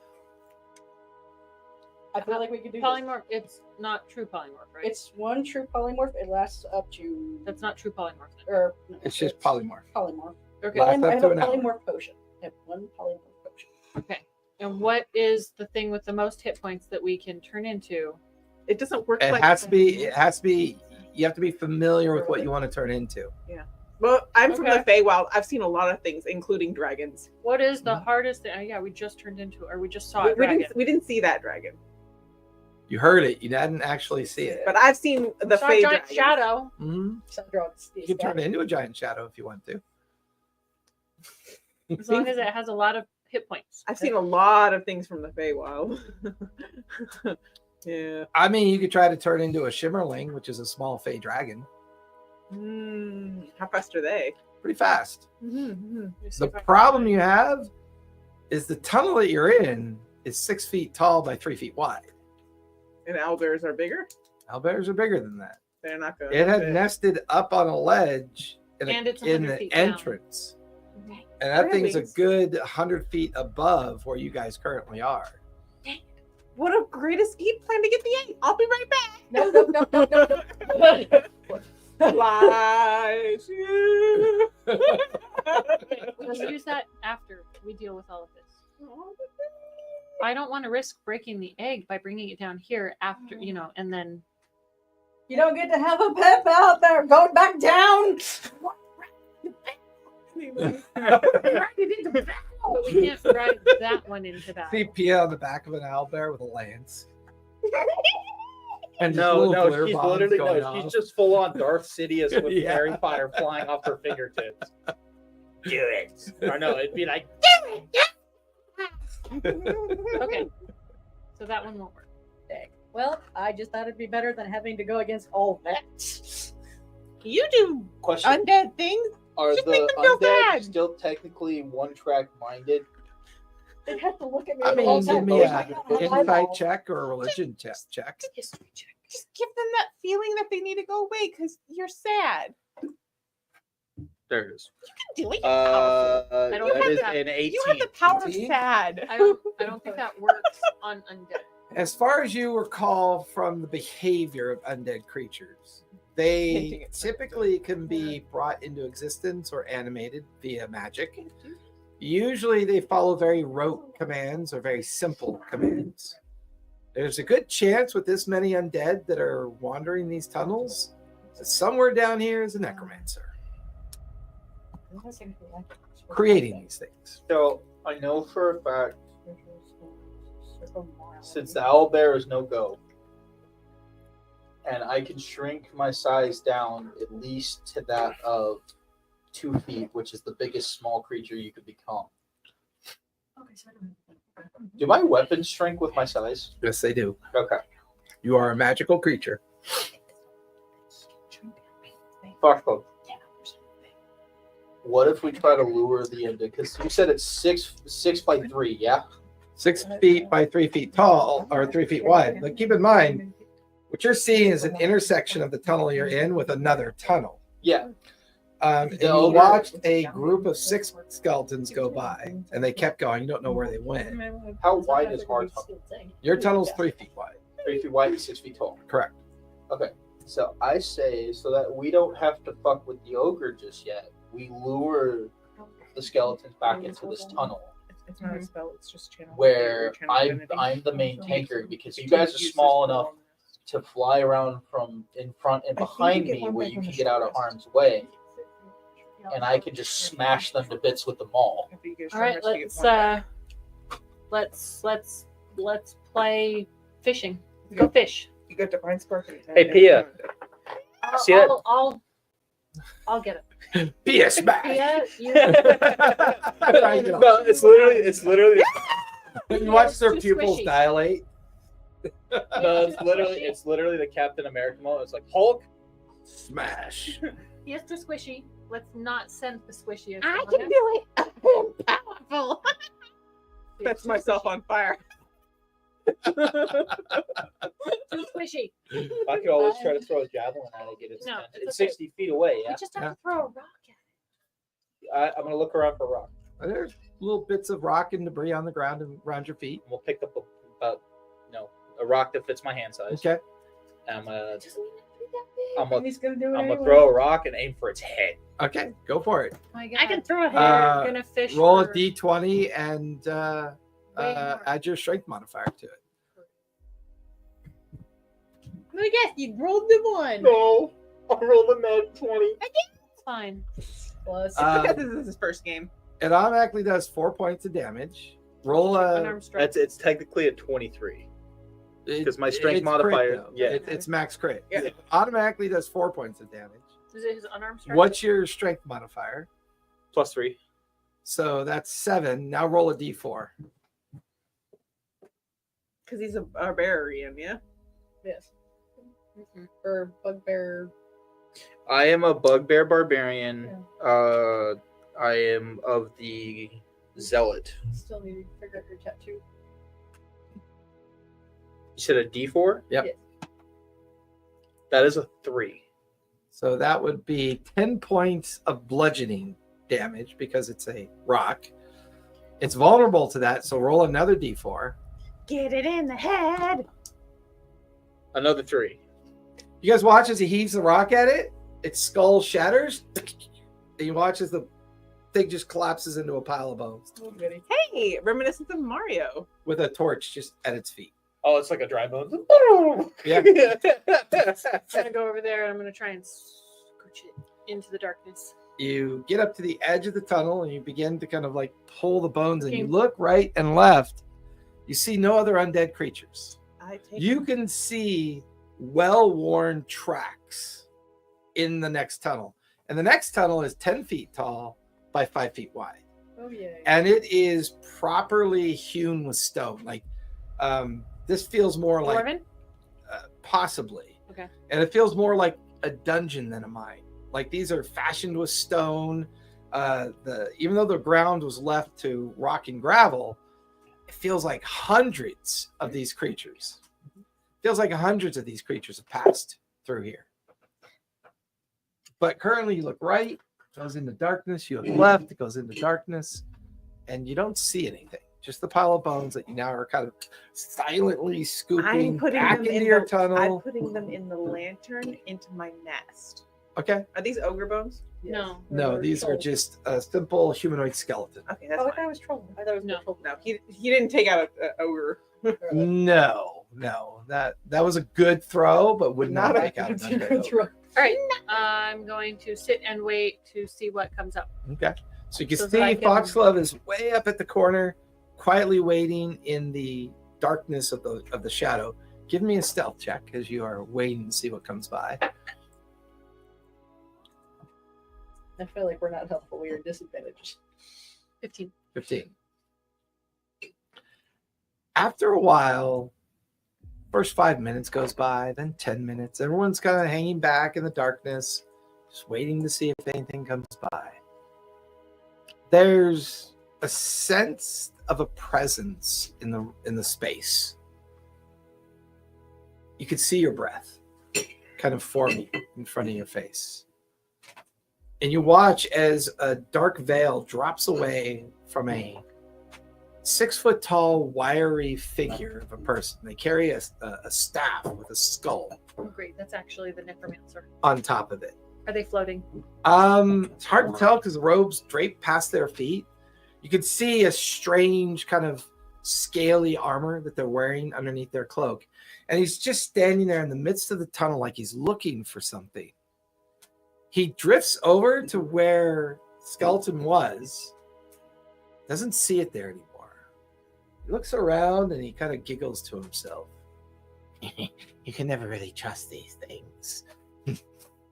I feel like we could do this. polymorph. It's not true polymorph, right? It's 1 true polymorph. It lasts up to. That's not true polymorph. Then. Or, no, It's just polymorph. polymorph. Okay. Lasts I up have to a an hour. polymorph potion. I have 1 polymorph potion. Okay. And what is the thing with the most hit points that we can turn into? It doesn't work. It like has to be. You have to be familiar with what you want to turn into. Well, I'm from the Okay. Feywild. I've seen a lot of things, including dragons. What is the Mhm. hardest thing? Yeah, we just turned into, or we just saw We, it. we didn't see that dragon, You heard it. You didn't actually see it. but I've seen the saw Fey a giant dragon. shadow. Mhm. You can turn into a giant shadow if you want to. As long as it has a lot of hit points. I've seen a lot of things from the Feywild. Yeah. I mean, you could try to turn into a shimmerling, which is a small fey dragon. How fast are they? Pretty fast. Mm-hmm. The problem you have is the tunnel that you're in is 6 feet tall by 3 feet wide. And owlbears are bigger. Owlbears are bigger than that. They're not going. It had nested up on a ledge And it's in 100 the feet down. entrance. And that Really? thing's a good 100 feet above where you guys currently are. What a great escape plan to get the egg! I'll be right back. No. Flies you. Let's use that after I don't want to risk breaking the egg by bringing it down here after, and then You don't get to have a pep out there going back down. but we can't drag that one into that. See Pia on the back of an owlbear with a lance. And just No, little no, glitter she's bombs literally going she's off. just full on Darth Sidious with Yeah. fairy fire flying off her fingertips. Do it. Or no, it'd be like, Okay. So that one won't work. Dang. Well, I just thought it'd be better than having to go against all that. You do Question: undead things. Are just the make them feel undead bad. still technically one-track minded? They'd have to look at me. I the whole mean, give time. me Oh an my God, insight eyeball. check or a religion check. History check. Just give them that feeling that they need to go away because you're sad. there it is. You can do it. You're powerful. I don't That is have an 18. You have the power of 18? sad. I don't think that works on undead. As far as you recall from the behavior of undead creatures, Hinting they at typically can be brought into existence or animated via magic. Usually they follow very rote commands or very simple commands. There's a good chance with this many undead that are wandering these tunnels that somewhere down here is a necromancer creating these things. So I know for a fact, since the owlbear is no go, and I can shrink my size down at least to that of 2 feet, which is the biggest small creature you could become. Do my weapons shrink with my size? Yes, they do. Okay. You are a magical creature. Foxglove. What if we try to lure the end? Because you said it's six by 3, yeah? 6 feet by 3 feet tall or 3 feet wide. But keep in mind, what you're seeing is an intersection of the tunnel you're in with another tunnel. Yeah. And you watched a group of 6 skeletons go by, and they kept going. You don't know where they went. How wide is our tunnel? Your tunnel's 3 feet wide. 3 feet wide and 6 feet tall. Correct. Okay. So I say, so that we don't have to fuck with the ogre just yet, we lure the skeletons back into this tunnel It's not a spell. It's just channel. where channel divinity. I'm the main tanker, because you guys are small enough to fly around from in front and behind me where you can get out of harm's way, and I can just smash them to bits with the maul. All right, let's play fishing. Go fish. You got divine spark. Hey, Pia. See that? I'll get it. Be a smash. Yeah, you. No, it's literally. You watch their Too pupils squishy. dilate. No, it's literally the Captain America mode. It's like Hulk. Smash. He is too squishy. Let's not send the squishiest. I on can him. do it. I'm powerful. He's That's too myself squishy. on fire. Too squishy. I could always try to throw a javelin at it. Get its No, attention. it's It's okay. 60 feet away. We Yeah. just have Yeah. to throw a rock at it. I'm gonna look around for a rock. There's little bits of rock and debris on the ground and around your feet. And we'll pick up a rock that fits my hand size. Okay. And I'm gonna Just leave it be that big. I'm gonna He's gonna do it. I'm gonna anyway. throw a rock and aim for its head. Okay. Go for it. My God. I can throw a hair. We're gonna fish. Roll a for- d20 and more. add your strength modifier to it. Let me guess. You rolled the one. No, I rolled a net 20. It's fine. Plus, Uh, This is his first game. It automatically does 4 points of damage. Roll a. Unarmed strike. It's technically a 23. it- 'cause my strength it's modifier- though. yeah. It's max crit. Yeah. It automatically does 4 points of damage. Is it his unarmed strike? What's your strength modifier? +3. So that's 7. Now roll a d4. Because he's a barbarian, yeah? yes. Mhm. Or bugbear. I am a bugbear barbarian. I am of the zealot. Still need to figure out your tattoo. You said a D4? Yep. Yes. That is a 3. So that would be 10 points of bludgeoning damage because it's a rock. It's vulnerable to that, so roll another d4. Get it in the head. Another 3. You guys watch as he heaves the rock at it, its skull shatters, and you watch as the thing just collapses into a pile of bones Hey, reminiscent of Mario. with a torch just at its feet. Oh, it's like a dry bone. Yeah. I'm gonna go over there and I'm gonna try and scooch it into the darkness. You get up to the edge of the tunnel and you begin to kind of like pull the bones, and you Okay. look right and left. You see no other undead creatures. I take You can see well-worn tracks in the next tunnel. And the next tunnel is 10 feet tall by 5 feet wide. Oh yeah. And it is properly hewn with stone. Like, this feels more like Dwarven? possibly. Okay. And it feels more like a dungeon than a mine. Like, these are fashioned with stone. Even though the ground was left to rock and gravel, it feels like hundreds of these creatures. Feels like hundreds of these creatures have passed through here. But currently, you look right, it goes into darkness. You look left, it goes into darkness, and you don't see anything. Just the pile of bones that you now are kind of silently scooping I'm putting back them into in your I'm tunnel. putting them in the lantern into my nest. Okay. Are these ogre bones? No. No, these are just a simple humanoid skeleton. Okay, that's Oh, I fine. thought it was troll. I thought it was No. troll. No, he didn't take out an ogre. No. That was a good throw, but would not Not a take out an Good undead throw. All right. I'm going to sit and wait to see what comes up. Okay. So you can So see that I can- Foxglove is way up at the corner, quietly waiting in the darkness of the shadow. Give me a stealth check as you are waiting to see what comes by. I feel like we're not helpful. We are disadvantaged. 15. 15. After a while, first 5 minutes goes by, then 10 minutes. Everyone's kind of hanging back in the darkness, just waiting to see if anything comes by. There's a sense of a presence in the space. You can see your breath kind of forming in front of your face. And you watch as a dark veil drops away from a 6 foot tall, wiry figure of a person. They carry a staff with a skull Oh, great. That's actually the necromancer. on top of it. Are they floating? It's hard to tell because the robes drape past their feet. You can see a strange kind of scaly armor that they're wearing underneath their cloak. And he's just standing there in the midst of the tunnel like he's looking for something. He drifts over to where Skeleton was, doesn't see it there anymore. He looks around and he kind of giggles to himself. You can never really trust these things.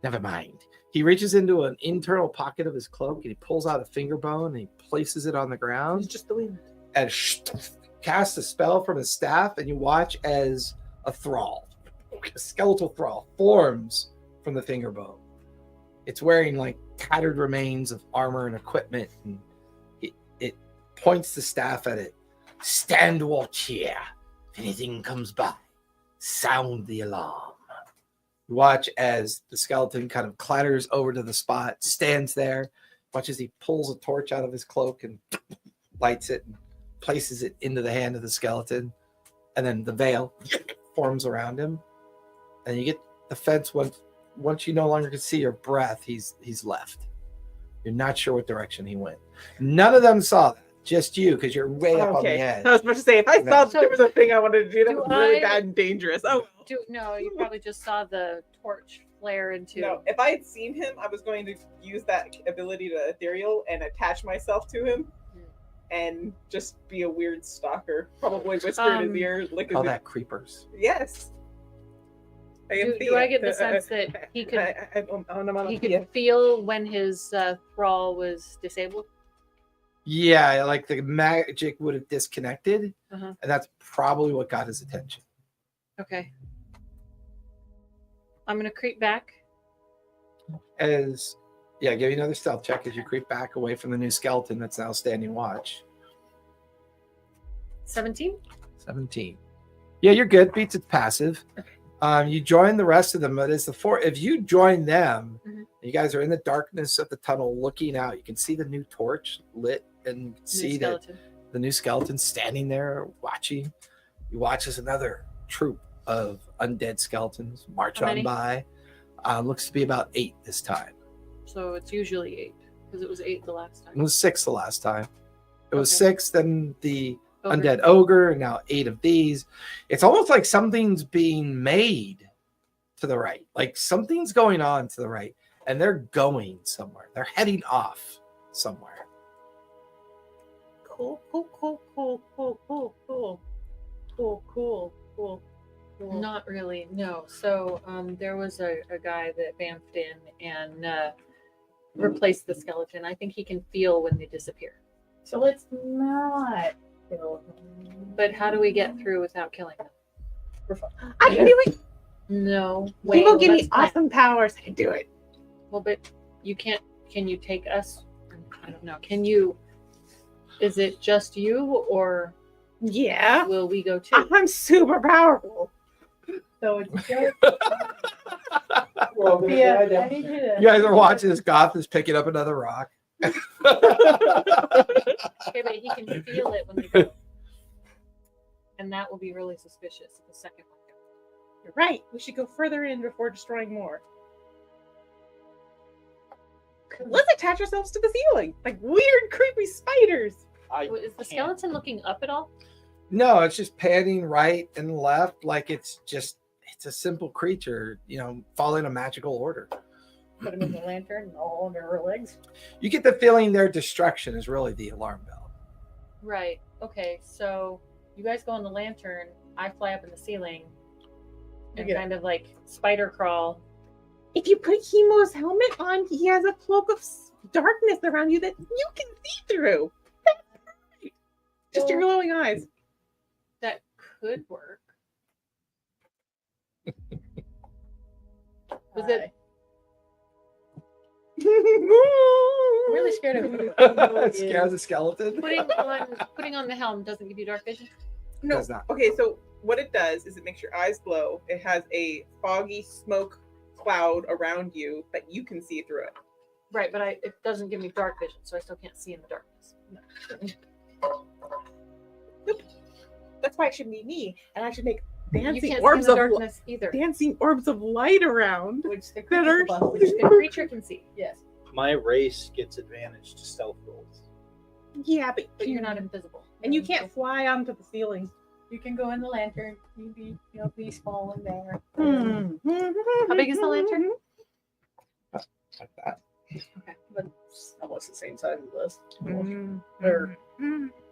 Never mind. He reaches into an internal pocket of his cloak and he pulls out a finger bone and he places it on the ground It's just the wind. and casts a spell from his staff, and you watch as a thrall, a skeletal thrall, forms from the finger bone. It's wearing like tattered remains of armor and equipment, and it points the staff at it. Stand watch here. If anything comes by, sound the alarm. You watch as the skeleton kind of clatters over to the spot, stands there, watch as he pulls a torch out of his cloak and lights it and places it into the hand of the skeleton. And then the veil forms around him. And you get the fence once you no longer can see your breath, he's left. You're not sure what direction he went. None of them saw that. Just you, because you're way up on the edge. I was about to say, if I No. saw that there was a thing I wanted to do, that Do was really I- bad and dangerous. Oh, No, you probably just saw the torch flare into. no. If I had seen him, I was going to use that ability to ethereal and attach myself to him and just be a weird stalker. Probably whisper in his ear, lick his All ear. that creepers. Yes. Do I get the sense that he could he could feel when his thrall was disabled? Yeah, like the magic would have disconnected. Uh-huh. And that's probably what got his attention. Okay. I'm gonna creep back. Give you another stealth check as you creep back away from the new skeleton that's now standing watch. 17. 17. Yeah, you're good. Beats its passive. You join the rest of them, but as if you join them, Mhm. you guys are in the darkness of the tunnel looking out. You can see the new torch lit and you can see that skeleton. the new skeleton standing there watching. You watch as another troop of undead skeletons march How on many? by. Looks to be about 8 this time. So it's usually 8. Because it was 8 the last It time. was 6 the last time. It was Okay. 6, then the Ogre. undead ogre, and now 8 of these. It's almost like something's being made to the right. Like something's going on to the right, and they're going somewhere. They're heading off somewhere. Cool, cool, cool, cool, cool, cool, cool, cool, cool, cool, cool. Not really, no. So there was a guy that bamfed in and replaced the skeleton. I think he can feel when they disappear. So let's not kill him. But how do we get through without killing them? We're fine. I can do it. No. People give me let's plan. awesome powers. I can do it. Well, but you can't. Can you take us? I don't know. Can you? Is it just you, or Yeah. will we go too? I'm super powerful. So it's just Well, yeah. I need you to. You guys are watching this. Goth is picking up another rock. Okay, but he can feel it when they go, and that will be really suspicious if the second one goes. You're right. We should go further in before destroying more. Let's attach ourselves to the ceiling like weird, creepy spiders. Is the skeleton looking up at all? No, it's just panning right and left, like it's a simple creature, following a magical order. Put him in the lantern and all under her legs. You get the feeling their destruction is really the alarm bell. Right. Okay. So you guys go on the lantern. I fly up in the ceiling and Okay. kind of like spider crawl. If you put Hemo's helmet on, he has a cloak of darkness around you that you can see through. That's right. Just your glowing eyes. That could work. Was it? I'm really scared of him. It scares a skeleton. Putting on the helm doesn't give you dark vision. No. Does not. Okay, so what it does is it makes your eyes glow. It has a foggy smoke cloud around you, but you can see through it. Right, but it doesn't give me dark vision, so I still can't see in the darkness. Nope. That's why it should be me, and I should make You dancing can't see in orbs the of darkness either. dancing orbs of light around. Which the That are creature above, which Which the creature can see. yes. My race gets advantage to stealth rolls. Yeah, but But you're not invisible. and you can't fly onto the ceiling. You can go in the lantern. You be small in there. How big is the lantern? Like that. But it's almost the same size as this. Mm. Or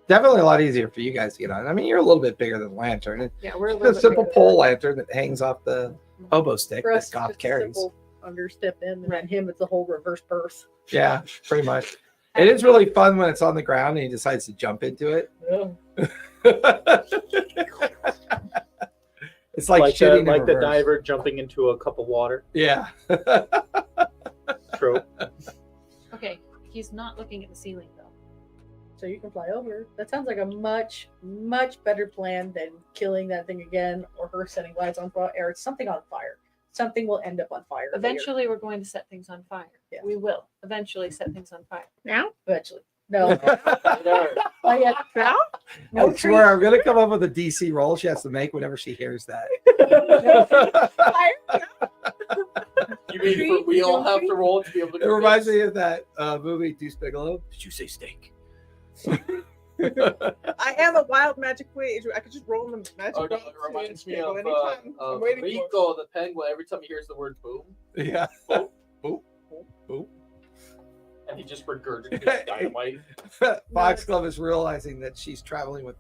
Definitely a lot easier for you guys to get on. I mean, you're a little bit bigger than the lantern. Yeah, we're a It's little a bit simple bigger. pole lantern that hangs off the oboe stick for that us, Goth it's a carries. simple understep in, and then him, it's the whole reverse birth. Yeah, pretty much. It is really fun when it's on the ground and he decides to jump into it. It's like shitting in the reverse. diver jumping into a cup of water. Yeah. Trope. Okay, he's not looking at the ceiling though. So you can fly over. That sounds like a much, much better plan than killing that thing again, or her setting lights on fire, or something on fire. Something will end up on fire. later. Eventually, we're going to set things on fire. Yeah. We will eventually set things on fire. Now? Eventually. No. There. Not yet. Now? No I swear I'm going to come up with a DC roll she has to make whenever she hears that. You mean we all have to roll to be able to? It reminds me of that movie, Deuce Bigelow. Did you say steak? I am a wild magic witch. I could just roll in the magic. Oh no, box it reminds me and go of anytime. I'm waiting for it. Rico the penguin. Every time he hears the word boom, Yeah. and he just regurgitates dynamite. Foxglove is realizing that she's traveling with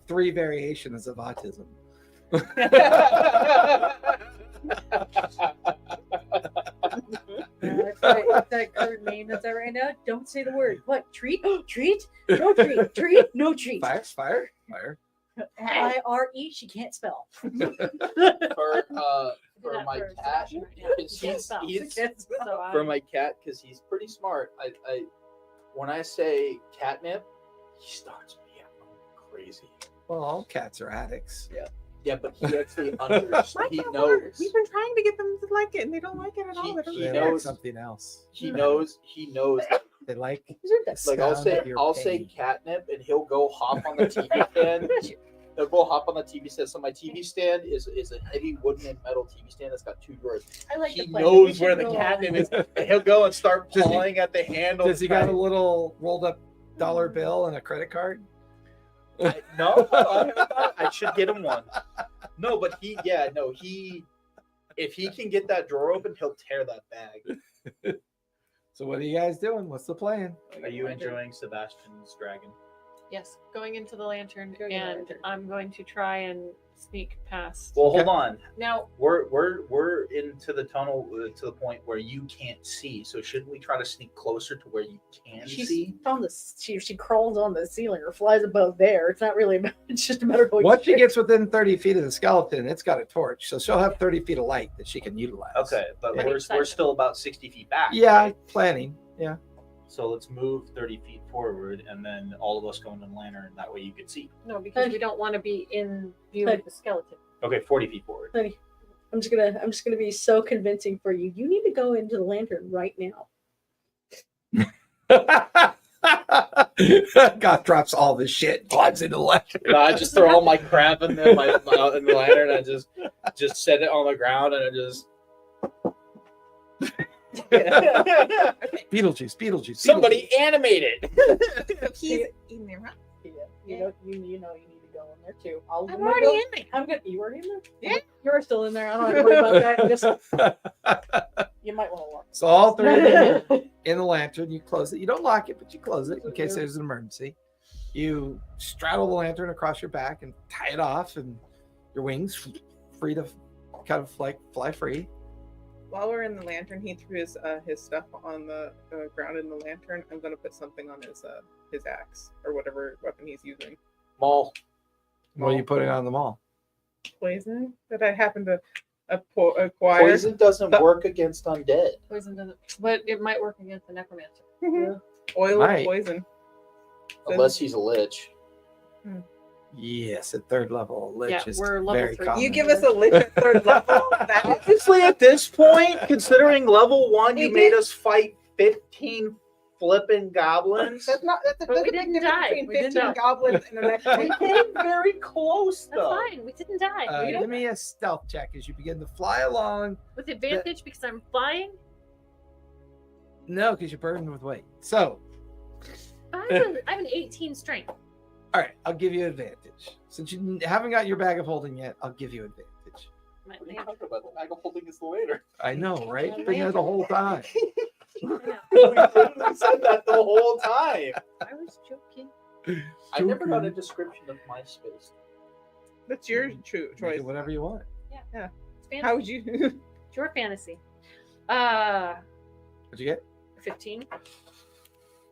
3 variations of autism. That's that current name that's out right now. Don't say the word. What? Treat? Treat? No treat. Treat? No treat. Fire. IRE, she can't spell. For that my for cat, Sebastian right now. because Can't spell. he's So for my cat because he's pretty smart. I when I say catnip, he starts me crazy. Well, all cats are addicts. Yeah, but he actually understands. Why He can't it work? knows. We've been trying to get them to like it, and they don't like it at all. They don't He They care. like knows- something else. He knows. They like Like I'll sound say of your I'll say pain. catnip, and he'll go hop on the TV stand They'll go hop on the TV stand. So my TV stand is a heavy wooden and metal TV stand that's got 2 drawers. I like He the plan. We knows should where the go catnip on. is. And he'll go and start Does he- pawing at the handle. Does he got a little rolled up dollar bill and a credit card? No, I should get him one. No, but if he can get that drawer open, he'll tear that bag. So what are you guys doing? What's the plan? Are you enjoying Sebastian's dragon? Yes, going into the lantern, Go to the and lantern. I'm going to try and sneak past. Well, Okay. hold on. Now, We're into the tunnel to the point where you can't see. So shouldn't we try to sneak closer to where you can She's see? on the she crawls on the ceiling or flies above there. It's not really about, it's just a matter of going Once she straight. gets within 30 feet of the skeleton, it's got a torch, so she'll have 30 feet of light that she can utilize. Okay, but Yeah. we're still about 60 feet back. Yeah, right? planning. Yeah. So let's move 30 feet forward, and then all of us go into the lantern. That way you can see. no, because we don't want to be in view But- of the skeleton. Okay, 40 feet forward. Honey, I'm just gonna be so convincing for you. You need to go into the lantern right now. God drops all this shit, climbs into the lantern. No, I just throw all my crap in there, in the lantern. I just set it on the ground, and I just Beetlejuice. somebody animate it. He's in there, huh? Yeah, you know you need to go in there too. I'm gonna already go- in there. I'm good. You already in there? Yeah. You're still in there. I don't have to worry about that. Just you might want to lock. So all three of you in the lantern, you close it. You don't lock it, but you close it in case there's an emergency. You straddle the lantern across your back and tie it off, and your wings free to kind of like fly free. While we're in the lantern, he threw his stuff on the ground in the lantern. I'm gonna put something on his axe or whatever weapon he's using. Maul. What are you putting on the mall? Poison that I happen to acquire. Poison doesn't work against undead. Poison doesn't, but it might work against the necromancer. Mhm. Oil Might. of poison. Unless he's a lich. Yes, at third level, lich Yeah, is we're level very 3. common. You give us a lich at third level. That is Obviously, at this point, considering level 1, you We made did- us fight 15 flipping goblins. that's not that's a But we big didn't difference die. between We didn't 15 die. goblins and an extra. We came very close, That's though. fine. We didn't die. We Give don't, me a stealth check as you begin to fly along. with advantage because I'm flying. No, because you're burdened with weight. So, I have an 18 strength. all right, I'll give you advantage. Since you haven't got your bag of holding yet, I'll give you advantage. My What are you man. talking about? The bag of holding is the later. I know, right? Been there the whole time. We literally said that the whole time. I was joking. I never got a description of my space. That's your true You choice. do whatever you want. It's fantasy. How would you? It's your fantasy. What'd you get? 15.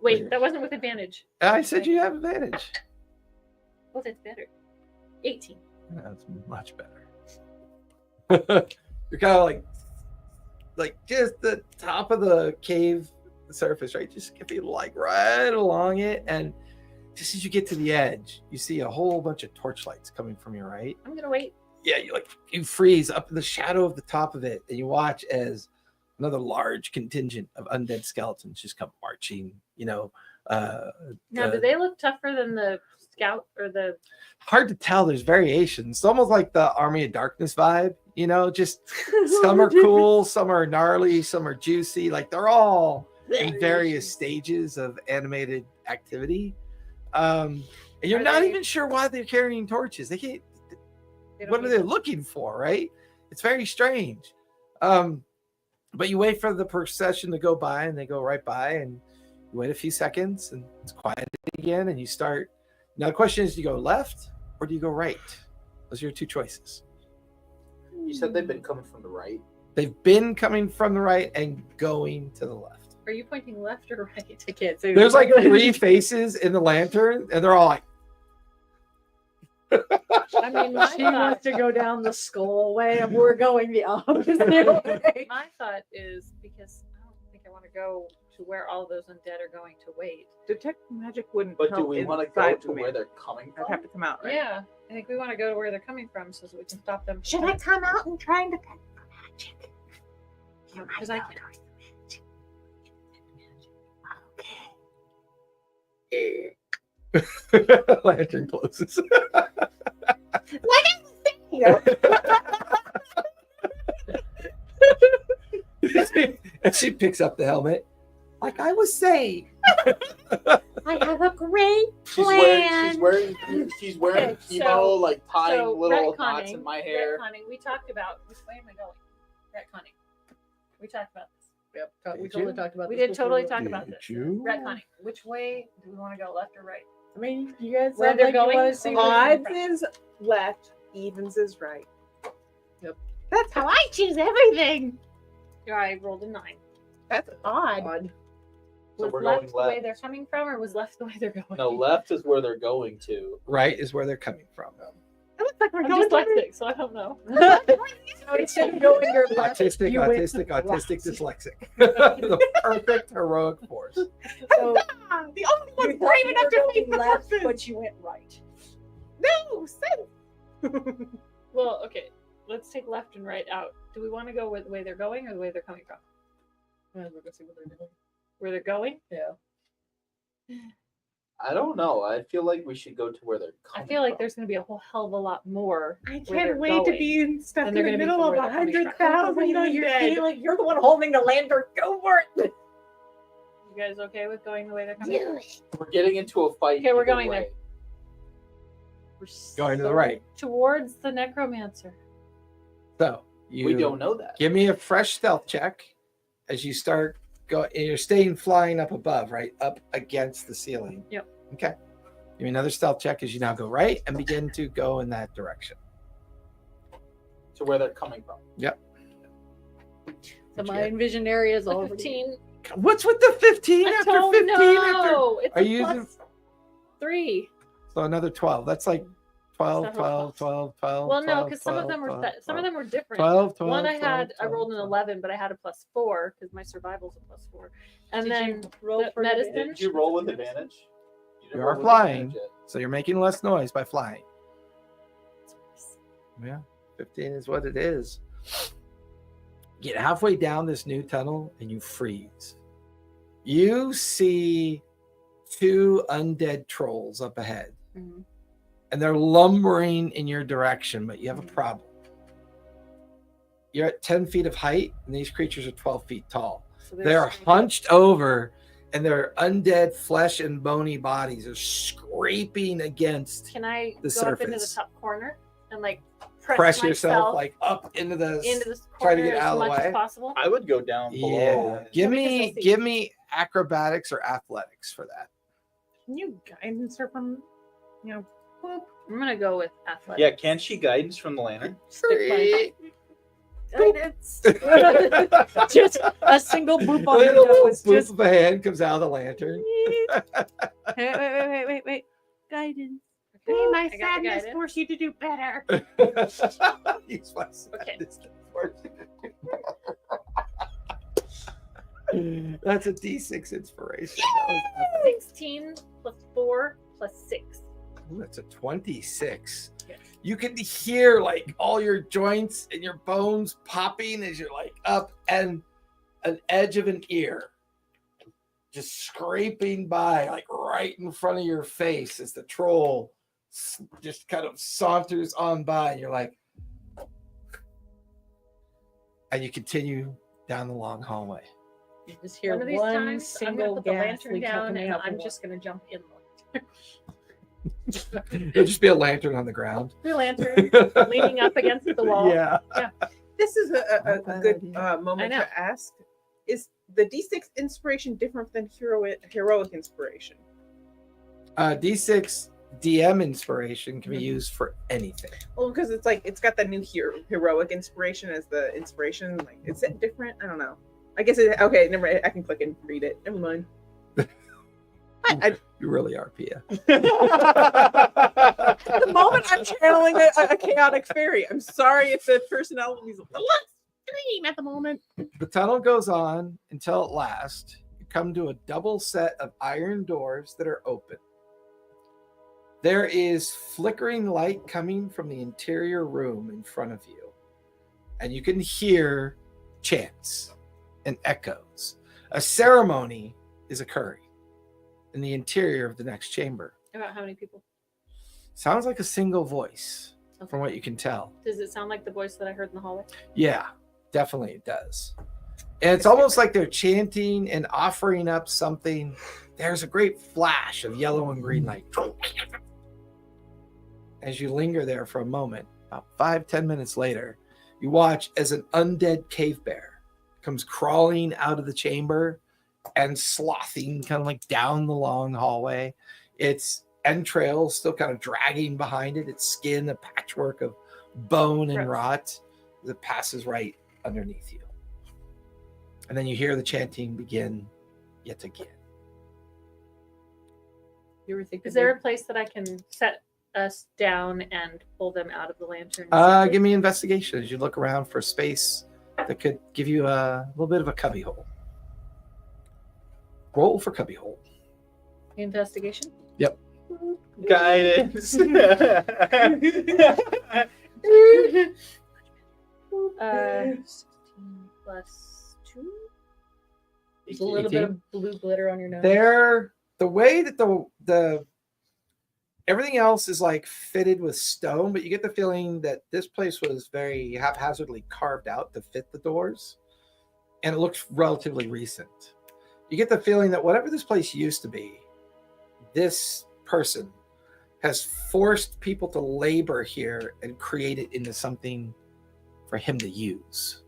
Wait, that wasn't with advantage. I said you have advantage. Oh, that's better. 18. That's much better. You're kind of like just the top of the cave surface, right? Just skipping like right along it, and just as you get to the edge, you see a whole bunch of torchlights coming from your right. I'm gonna wait. Yeah, you freeze up in the shadow of the top of it, and you watch as another large contingent of undead skeletons just come marching. Now, do they look tougher than the scout or the? hard to tell. There's variations. It's almost like the Army of Darkness vibe, just some are cool, some are gnarly, some are juicy. Like they're all in various stages of animated activity. And you're Are not they- even sure why they're carrying torches. They can't. They don't What are need they to- looking for, right? It's very strange. But you wait for the procession to go by, and they go right by, and you wait a few seconds, and it's quiet again, and you start. Now the question is, do you go left or do you go right? Those are your two choices. You said they've been coming from the right. They've been coming from the right and going to the left. Are you pointing left or right? I can't say. There's like 3 faces in the lantern, and they're all like, I mean, my She thought, wants to go down the skull way, and we're going the opposite way. my thought is because I don't think I want to go to where all those undead are going to wait. Detect magic wouldn't But do help we want to go inside to the where man. they're coming I'd from? have to come out, right? Yeah, I think we want to go to where they're coming from so that we can stop them. Should I come out and try and detect the magic? You might Because I know can- towards the magic. Okay. lantern closes. And she picks up the helmet. Like I was saying. I have a great She's plan. wearing Okay, chemo, so- like tying so little retconning- knots in my hair. Retconning, we talked about which way am I going? Retconning. We talked about this. Yep, we Did totally you? talked about We this did totally before. talk about this. you? Retconning. Which way do we want to go, left or right? I mean, you guys Where sound they're like you going, wanna see or what- Odds is left, evens is right. Yep. That's How I choose everything. I rolled a 9. That's odd. Odd. So Was we're left going the way left. they're coming from, or was left the way they're going? No, left is where they're going to. Right is where they're coming from. It looks like we're I'm going dyslexic, so I don't know. So instead of going your left, Autistic, you went autistic, dyslexic. The perfect heroic force. So the only you one thought brave you enough were to make going the left, left. but you went right. No sense. Well, okay. Let's take left and right out. Do we want to go with the way they're going or the way they're coming from? We're gonna see what they're doing. Where they're going? Yeah. I don't know. I feel like we should go to where they're I coming feel like from. there's going to be a whole hell of a lot more. I where they're can't wait to going. be stuck And in they're the gonna be middle of from where they're coming from. 100,000 You know, you're undead. feeling you're the one holding the lantern. Go for it. You guys okay with going the way they're coming? Do it. We're getting into a fight. Okay, we're either going way. there. We're Going to the so right. Towards the necromancer. So We you don't know that. give me a fresh stealth check as you start going. You're staying flying up above, right? Up against the ceiling. Yep. Okay. Give me another stealth check as you now go right and begin to go in that direction. To where they're coming from. So my envision area is The already 15. What's with the 15 I after don't 15 after? know. It's Are a you plus using- 3. So another 12. That's like 12, Several 12, 12s. 12, 12. Well, no, 12, because some of 12, them were 12, some of them were different. 12, 12, One I 12, had, I rolled an 12. 11, but I had a plus 4 because my survival's a plus 4. And Did then you roll the for medicine- Did you roll with advantage? didn't You roll are with flying. advantage yet. So you're making less noise by flying. Yeah, 15 is what it is. Get halfway down this new tunnel and you freeze. You see 2 undead trolls up ahead, Mhm. and they're lumbering in your direction, but you have a problem. You're at 10 feet of height, and these creatures are 12 feet tall. So They're scraping- hunched over, and their undead flesh and bony bodies are scraping against. Can I the go up into the surface. top corner and like Press yourself myself like up into the. into this try to corner get out as of the much way? as possible? I would go down below. Yeah, give So because me you'll see. give me acrobatics or athletics for that. Can you guidance her from, boop? I'm gonna go with athletics. Yeah, can she guidance from the lantern? Stick my guidance. Just a single boop on your Little nose. boop Just of a hand comes out of the lantern. wait. Guidance. May I my got the sadness guidance. force you to do better. Use my sadness to force you. That's a D6 inspiration. That was 16 plus 4 plus 6. Ooh, that's a 26. Yes. You can hear like all your joints and your bones popping as you're like up, and an edge of an ear just scraping by, like right in front of your face as the troll just kind of saunters on by, and you're like, and you continue down the long hallway. You just hear One of these one times, I'm gonna single put the lantern ghastly down coming and out I'm the just gonna jump in the There'll just be a lantern on the ground. The lantern leaning up against the wall. Yeah. This is a Not bad good idea. moment I know. to ask: is the D6 inspiration different than heroic inspiration? D6 DM inspiration can be used for anything. Well, because it's like it's got the new heroic inspiration as the inspiration. Like, is it different? I don't know. I guess okay. Never mind. I can click and read it. Never mind. You really are, Pia. At the moment, I'm channeling a chaotic fairy. I'm sorry if the personality is a little extreme at the moment. The tunnel goes on until at last you come to a double set of iron doors that are open. There is flickering light coming from the interior room in front of you, and you can hear chants and echoes. A ceremony is occurring in the interior of the next chamber. About how many people? Sounds like a single voice. from what you can tell. Does it sound like the voice that I heard in the hallway? Yeah, definitely it does. And it's almost like they're chanting and offering up something. There's a great flash of yellow and green light. As you linger there for a moment, about 5-10 minutes later, you watch as an undead cave bear comes crawling out of the chamber and slothing kind of like down the long hallway. Its entrails still kind of dragging behind it, its skin a patchwork of bone and rot that passes right underneath you. And then you hear the chanting begin yet again. You were thinking Is there a place that I can set us down and pull them out of the lantern? Give me investigation as you look around for space that could give you a little bit of a cubbyhole. Roll for cubbyhole. Investigation? Yep. Guidance. 16 plus 2. There's a little bit of blue glitter on your nose. The way that the everything else is like fitted with stone, but you get the feeling that this place was very haphazardly carved out to fit the doors, and it looks relatively recent. You get the feeling that whatever this place used to be, this person has forced people to labor here and create it into something for him to use.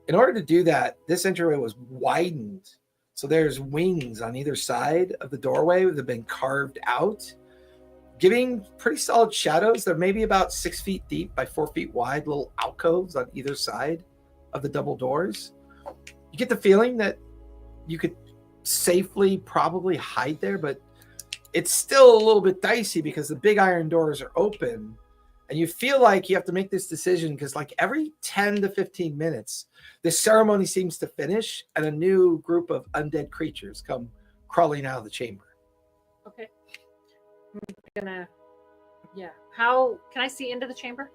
In order to do that, this entryway was widened. So there's wings on either side of the doorway that have been carved out, giving pretty solid shadows. They're maybe about 6 feet deep by 4 feet wide, little alcoves on either side of the double doors. You get the feeling that you could safely probably hide there, but it's still a little bit dicey because the big iron doors are open, and you feel like you have to make this decision because like every 10 to 15 minutes, this ceremony seems to finish and a new group of undead creatures come crawling out of the chamber. Okay. I'm gonna, How can I see into the chamber?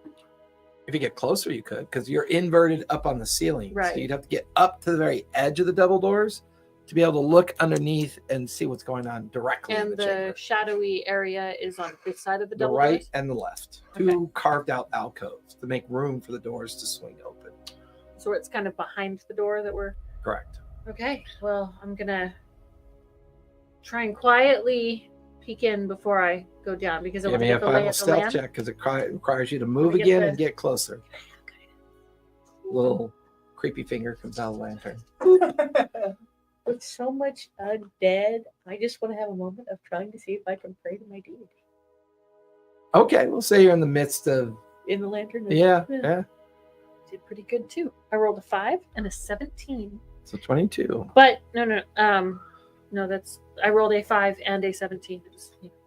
If you get closer, you could, because you're inverted up on the ceiling. Right. So you'd have to get up to the very edge of the double doors to be able to look underneath and see what's going on directly in And the the chamber. shadowy area is on this side of the The double right doors? and the left. Okay. Two carved out alcoves to make room for the doors to swing open. So it's kind of behind the door that we're... Correct. Okay, well, I'm gonna try and quietly peek in before I go down because I Give want to me a get the lay final of the stealth land. check because it requires you to move me get again the- and get closer. Little creepy finger comes out of the lantern. With so much undead, I just want to have a moment of trying to see if I can pray to my deity. Okay, we'll say you're in the midst of. In the lantern? Yeah. Did pretty good too. I rolled a 5 and a 17. So 22. But no, that's I rolled a 5 and a 17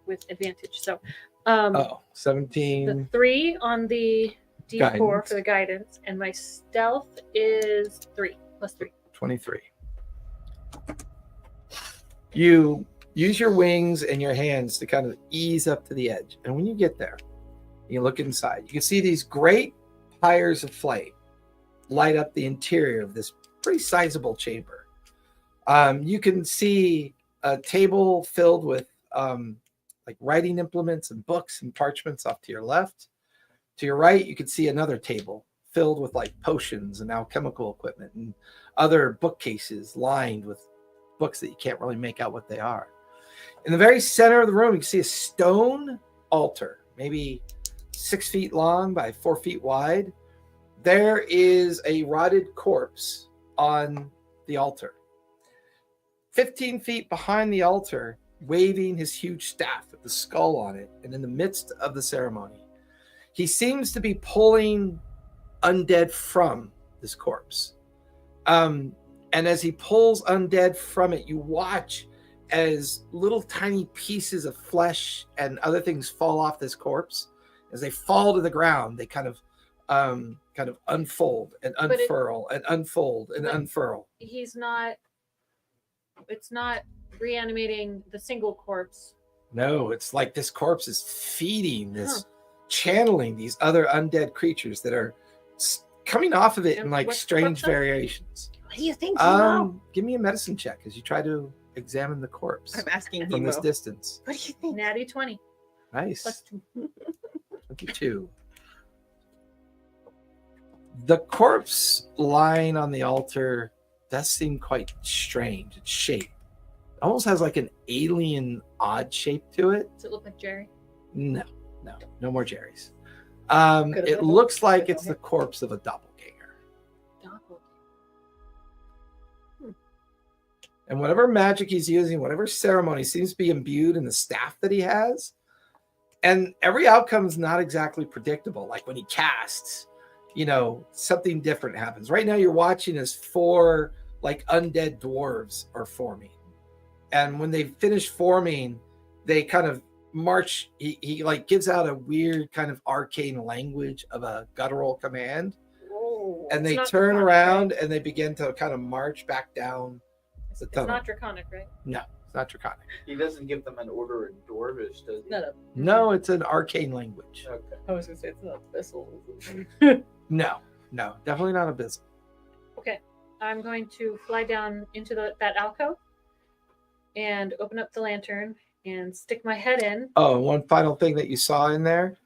with advantage. So, the 17. 3 on the D4 Guidance. for the guidance, and my stealth is 3 plus 3. 23. You use your wings and your hands to kind of ease up to the edge. And when you get there, you look inside, you can see these great pyres of flame light up the interior of this pretty sizable chamber. You can see a table filled with like writing implements and books and parchments off to your left. To your right, you can see another table filled with like potions and alchemical equipment and other bookcases lined with books that you can't really make out what they are. In the very center of the room, you can see a stone altar, maybe 6 feet long by 4 feet wide. There is a rotted corpse on the altar. 15 feet behind the altar, waving his huge staff with the skull on it, and in the midst of the ceremony, he seems to be pulling undead from this corpse. And as he pulls undead from it, you watch as little tiny pieces of flesh and other things fall off this corpse. As they fall to the ground, they kind of unfold and unfurl and unfold and unfurl. It's not reanimating the single corpse. No, it's like this corpse is feeding this, channeling these other undead creatures that are coming off of it in And like what's the strange corpse of? variations. What do you think? What Give me a medicine check as you try to examine the corpse I'm asking from this Hemo. distance. do you think? Natty 20 Nice. plus 2. 22. The corpse lying on the altar does seem quite strange. Its shape almost has like an alien odd shape to it. Does it look like Jerry? No more Jerry's. Could've It been. looks like Could've it's been. the corpse of a doppelganger. And whatever magic he's using, whatever ceremony seems to be imbued in the staff that he has. And every outcome is not exactly predictable. Like when he casts, something different happens. Right now you're watching as 4 like undead dwarves are forming. And when they finish forming, they kind of march. He like gives out a weird kind of arcane language of a guttural command. Whoa, And they it's not turn draconic, around right? and they begin to kind of march back down the It's tunnel. not draconic, right? No, it's not draconic. He doesn't give them an order in Dwarvish, does he? No, it's an arcane language. Okay. I was gonna say it's not vessel. No, definitely not abyssal. Okay, I'm going to fly down into that alcove and open up the lantern and stick my head in. Oh, and one final thing that you saw in there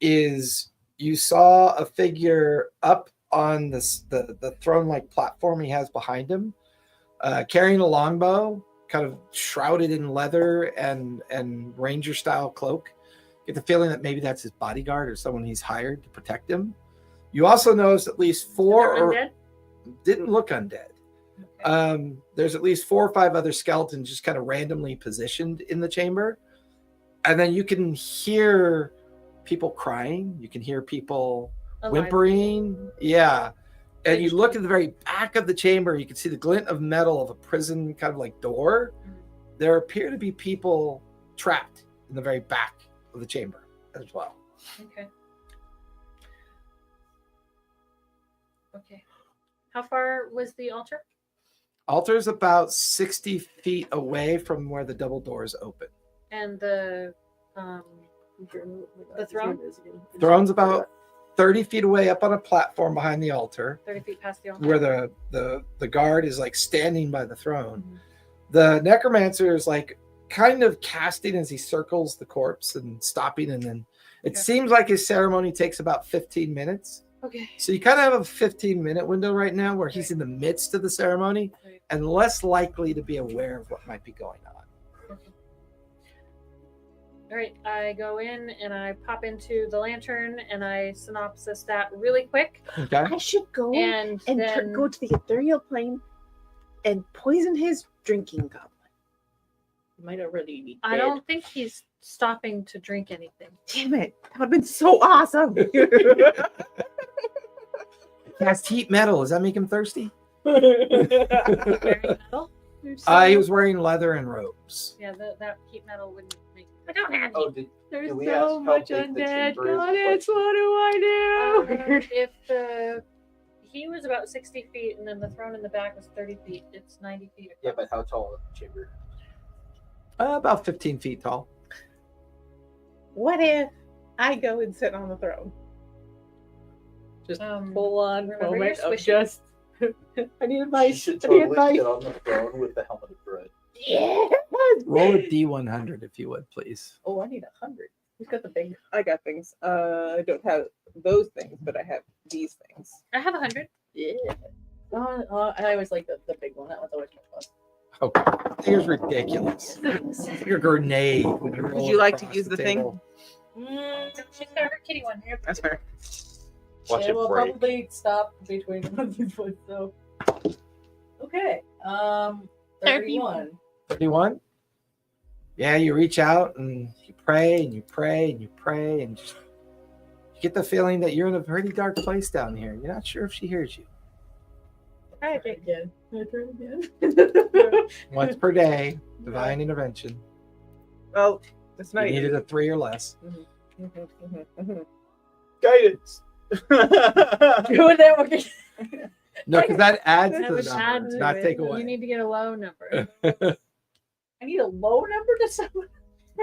is you saw a figure up on the throne-like platform he has behind him, carrying a longbow, kind of shrouded in leather and ranger-style cloak. Get the feeling that maybe that's his bodyguard or someone he's hired to protect him. You also noticed at least 4 They're or undead? didn't look undead. There's at least 4 or 5 other skeletons just kind of randomly positioned in the chamber. And then you can hear people crying. You can hear people Alive. whimpering. Yeah. And you look at the very back of the chamber, you can see the glint of metal of a prison kind of like door. There appear to be people trapped in the very back of the chamber as well. Okay. Okay. How far was the altar? Altar is about 60 feet away from where the double doors open. And the throne? Throne's about 30 feet away up on a platform behind the altar, 30 feet past the altar. where the guard is like standing by the throne. The necromancer is like kind of casting as he circles the corpse and stopping, and then it seems like his ceremony takes about 15 minutes. Okay. So you kind of have a 15-minute window right now where he's in the midst of the ceremony and less likely to be aware of what might be going on. All right, I go in and I pop into the lantern and I synopsis that really quick. Okay. I should go And then go to the ethereal plane and poison his drinking goblet. Might already be dead. I don't think he's stopping to drink anything. Damn it. That would have been so awesome. Cast heat metal. Does that make him thirsty? Wearing metal? He was wearing leather and robes. Yeah, that heat metal wouldn't make. I don't have Oh, did There's we so ask how much big the undead chamber is? goddess. What do I do? If he was about 60 feet and then the throne in the back was 30 feet, it's 90 feet. Yeah, across. but how tall is the chamber? About 15 feet tall. What if I go and sit on the throne? Just Um, full on remember moment your of squishy. just. I need You advice. should I need totally advice. sit on the throne with the helmet of bread. Yeah. Roll a D100 if you would, please. Oh, I need 100. Who's got the big? I got things. I don't have those things, but I have these things. I have 100. Yeah. I always like the big one. That one's always my fun. Okay. I think it's ridiculous. It's like a grenade. When you roll you like to across use the thing? table. She's got her kitty one here. That's fair. Watch Yeah, it we'll break. probably stop between these ones. So. Okay. 31. 31? Yeah, you reach out and you pray and you pray and you pray and just you get the feeling that you're in a pretty dark place down here. You're not sure if she hears you. Try it again. Try it again. Once per day, divine intervention. Well, it's You not needed a 3 or less. Guidance. Doing that. Okay. No, because that adds That to would the add number, to not it. take You away. need to get a low number. I need a low number to someone.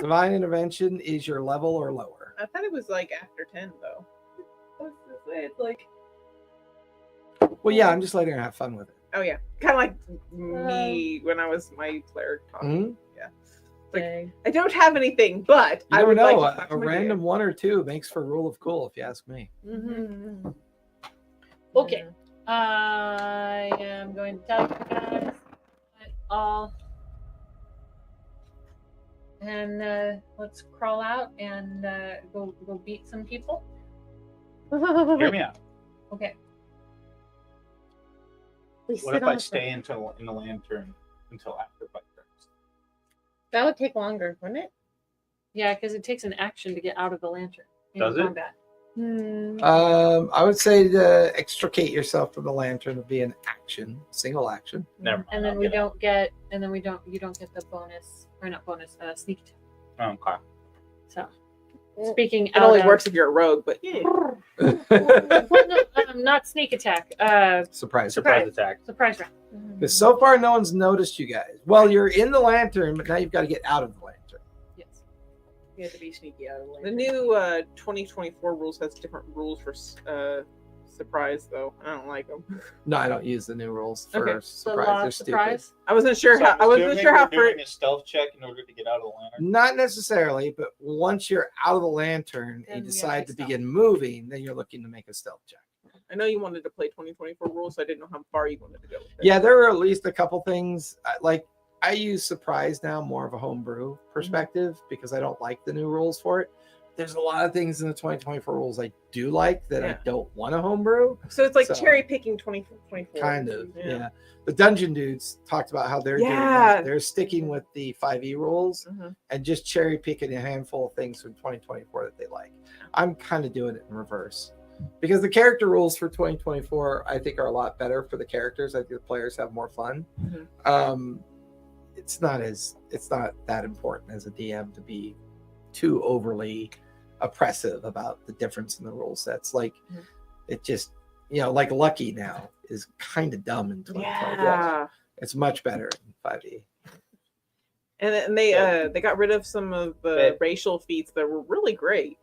Divine intervention is your level or lower. I thought it was like after 10, though. I was gonna say, it's like. Well, yeah, I'm just letting her have fun with it. Oh, yeah. Kind of like me when I was my player talking. Mhm. Like, Dang. I don't have anything, but You I never would know. like to talk a to my random 1 or 2 makes for rule of cool, if you ask me. DM. Okay. I am going to tell you guys all. And let's crawl out and go beat some people. Hear me out. Okay. What if I stay in the lantern until after fight turns? That would take longer, wouldn't it? Yeah, because it takes an action to get out of the lantern in Does it? combat. I would say to extricate yourself from the lantern would be an action, single action. Never mind. And then I'll we get don't get, and then you don't get the bonus, or not bonus, sneak attack. it. Okay. So, speaking It out only of, works if you're a rogue, but yeah. well, no, not sneak attack. Surprise. Surprise attack. Surprise round. Because so far, no one's noticed you guys. Well, you're in the lantern, but now you've got to get out of the lantern. Yes. You have to be sneaky out of the The lane. new 2024 rules has different rules for surprise, though. I don't like them. No, I don't use the new rules for Okay. The surprise. law They're of stupid. surprise. I wasn't sure So how. I'm I wasn't assuming sure how. we're doing a stealth check in order to get out of the lantern. Not necessarily, but once you're out of the lantern Then and we you gotta decide make to stealth. begin moving, then you're looking to make a stealth check. I know you wanted to play 2024 rules, so I didn't know how far you wanted to go with it. Yeah, there are at least a couple things. Like I use surprise now more of a homebrew perspective because I don't like the new rules for it. There's a lot of things in the 2024 rules I do like that I Yeah. don't want to homebrew. So it's like So- cherry picking 2024. Kind of, yeah. The dungeon dudes talked about how they're doing Yeah. that. They're sticking with the 5e rules Mhm. and just cherry picking a handful of things from 2024 that they like. I'm kind of doing it in reverse because the character rules for 2024 I think are a lot better for the characters. I think the players have more fun. Mhm. It's not that important as a DM to be too overly oppressive about the difference in the rule sets. Like Mhm. it just, like Lucky now is kind of dumb in 2024. Yeah. It's much better in 5e. And then they got rid of some of the racial feats that were really great.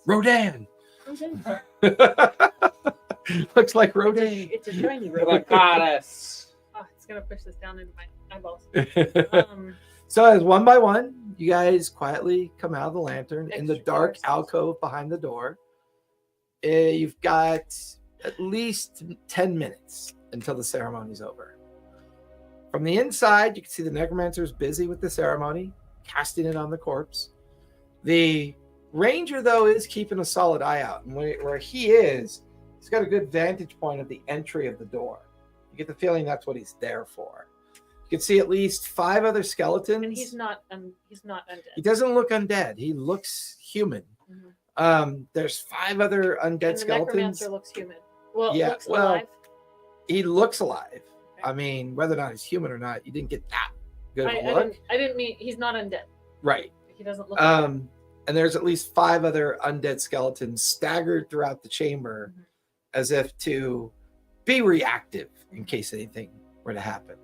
Rodan. Looks like Rodan. It's a shiny The road. goddess. Oh, it's gonna push this down into my eyeballs. So as one by one, you guys quietly come out of the lantern in the Extra dark forces. alcove behind the door. You've got at least 10 minutes until the ceremony's over. From the inside, you can see the necromancer's busy with the ceremony, casting it on the corpse. The ranger, though, is keeping a solid eye out. And where he is, he's got a good vantage point of the entry of the door. You get the feeling that's what he's there for. You can see at least 5 other skeletons. And he's not undead. He doesn't look undead. He looks human. Mhm. There's 5 other undead And the skeletons. necromancer looks human. Well, Yeah, looks well, alive. He looks alive. Okay. I mean, whether or not he's human or not, you didn't get that good of a I look. didn't mean he's not undead. Right. He doesn't look. like And there's at least 5 other undead skeletons staggered throughout the chamber Mhm. as if to be reactive in case anything were to happen.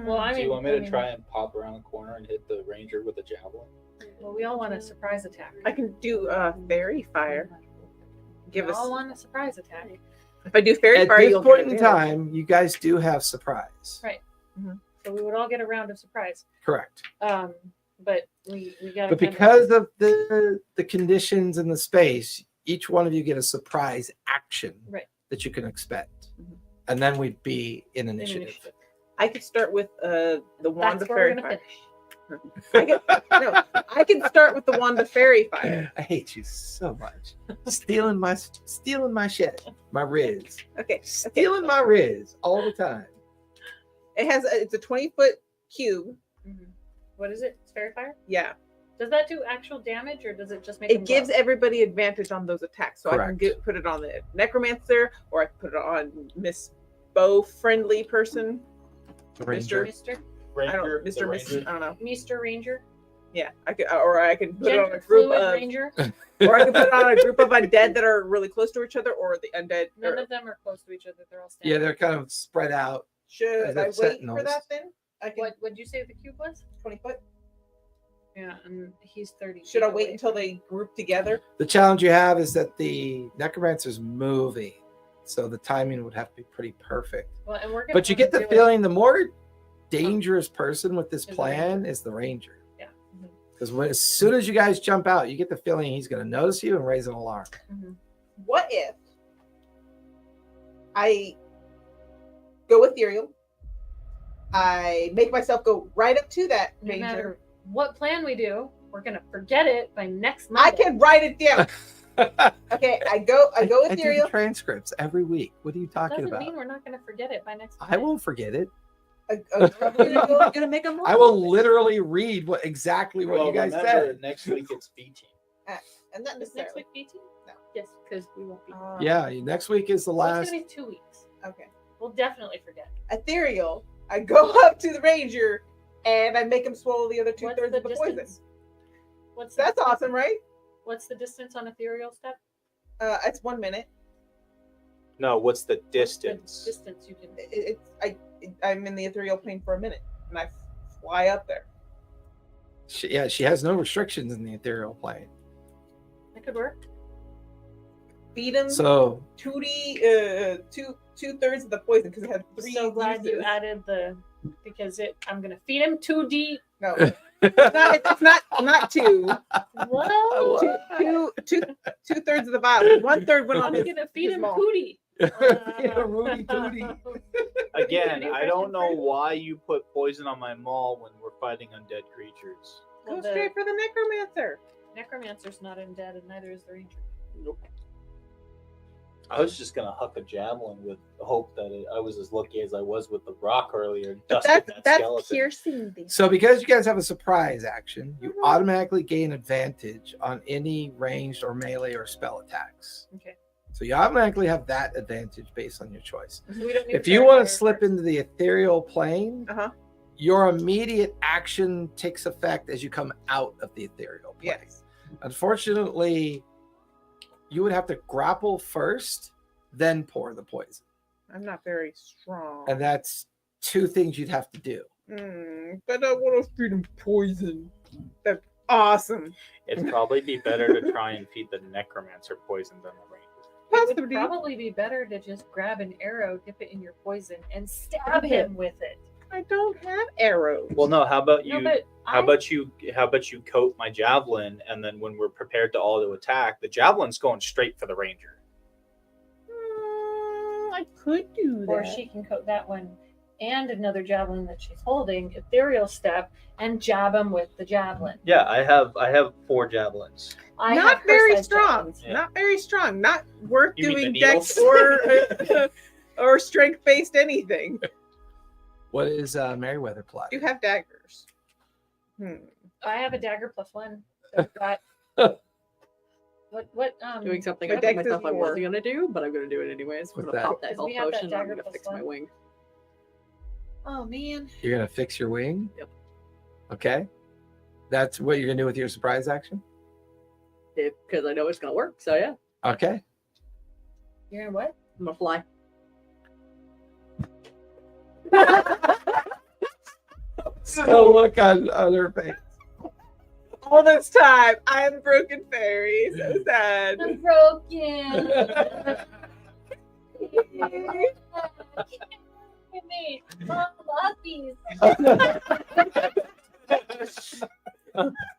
Well, I Do mean, you want me I to mean, try and pop around the corner and hit the ranger with a javelin? Well, we all want a surprise attack. I can do fairy fire. Give we us. all want a surprise attack. If I do fairy At fire, this you'll point get in advantage. time, you guys do have surprise. Right. So we would all get a round of surprise. Correct. But we got. But because of the conditions in the space, each one of you get a surprise action Right. that you can expect. Mhm. And then we'd be in initiative. I could start with the wand that's of where we're fairy gonna fire. finish. I can start with the wand of fairy fire. I hate you so much. stealing my shit, my riz. Okay. Stealing my riz all the time. It's a 20-foot cube. Mhm. What is it? It's fairy fire. Yeah. Does that do actual damage, or does it just make? It them gives glow? everybody advantage on those attacks. So I Correct. can put it on the necromancer, or I can put it on Miss Bow friendly person. The ranger. Mister I don't Ranger, Mr. the Miss. ranger. I don't know. Mr. Ranger, Yeah, I could, or I can put it on a gender group fluid of, Ranger. or I can put it on a group of undead that are really close to each other, or the undead. None Or, of them are close to each other. They're all standing. Yeah, they're kind of spread out. should as I if wait sentinels. for that then? I can What would you say the cube was? 20 foot. Yeah, and he's 30. Should I feet wait away until from- they group together? The challenge you have is that the necromancer's moving. So the timing would have to be pretty perfect. Well, and we're gonna But you get the do it- feeling the more dangerous person with this Is the plan is the ranger. Yeah. Because as soon as you guys jump out, you get the feeling he's going to notice you and raise an alarm. Mhm. what if I go ethereal? I make myself go right up to that No ranger. matter what plan we do, we're gonna forget it by next Monday. I can write it down. Okay, I go I do the ethereal. transcripts every week. What are you talking Doesn't about? mean we're not gonna forget it by next. I won't forget it. You're gonna make them. I will literally read exactly what Well, you guys remember, said. next week it's B team. And not Is next necessarily. week B team? No. Yes, because we won't be. Yeah, next week is the Well, last. it's gonna be 2 weeks. Okay. We'll definitely forget. Ethereal. I go up to the ranger and I make him swallow the other What's 2/3 of the poison. distance? What's the That's distance? awesome, right? What's the distance on ethereal step? It's 1 minute. No, what's the What's the distance? distance you can. I'm in the ethereal plane for a minute and I fly up there. She has no restrictions in the ethereal plane. That could work. Feed him So 2d 2/3 of the poison because it had 3 So glad you uses. added because I'm gonna feed him 2D. No, it's not 2. Whoa! 2/3 of the vial. 1/3 went on I'm his. gonna feed his him mall. Pootie. Rudy Tooty. Again, I don't know why you put poison on my maul when we're fighting undead creatures. Go straight for the necromancer. Necromancer's not undead, and neither is the ranger. I was just gonna huck a javelin with the hope that I was as lucky as I was with the rock earlier. And But dusted that that's skeleton. piercing the. So because you guys have a surprise action, you automatically gain advantage on any ranged or melee or spell attacks. Okay. So you automatically have that advantage based on your choice. So we don't need If to you start want to there slip first. into the ethereal plane, Uh-huh. your immediate action takes effect as you come out of the ethereal plane. Yes. Unfortunately, you would have to grapple first, then pour the poison. I'm not very strong. And that's 2 things you'd have to do. But I want to feed him poison. That's awesome. It'd probably be better to try and feed the necromancer poison than the ranger. It would probably be better to just grab an arrow, dip it in your poison, and stab him with it. I don't have arrows. Well, no. How about you? No, but How about you coat my javelin, and then when we're prepared to all to attack, the javelin's going straight for the ranger. I could do that. or she can coat that one and another javelin that she's holding, ethereal step, and jab him with the javelin. Yeah, I have 4 javelins. I Not have very her-sized strong. javelins. Yeah. Not very strong. Not worth You mean doing the dex needles? or strength based anything. What is Merryweather plot? You have daggers. I have a dagger +1. So that, what Doing something My I dex told is myself I 4. wasn't gonna do, but I'm gonna do it anyways. I'm What's gonna that? pop that Because health we have that potion. And I'm dagger gonna fix +1. my wing. Oh man. You're gonna fix your wing? Yep. Okay. That's what you're gonna do with your surprise action? Because I know it's gonna work. So yeah, Okay. You're gonna what? I'm gonna fly. So look on her face. All this time, I'm broken fairy. So sad. I'm broken. Me. Mom, puppies. I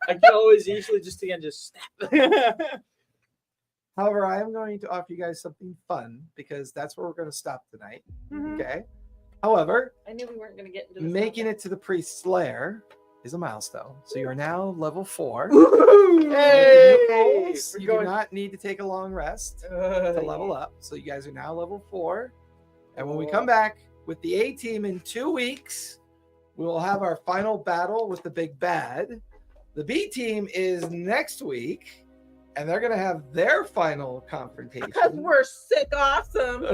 can always easily just snap. However, I am going to offer you guys something fun because that's where we're going to stop tonight. Okay. However, I knew we weren't gonna get into this. making it to the priest's lair is a milestone. So you are now level 4. Hey! You do not need to take a long rest to level up. So you guys are now level 4. And when we come back with the A team in 2 weeks, we will have our final battle with the big bad. The B team is next week, and they're going to have their final confrontation. Because we're sick awesome.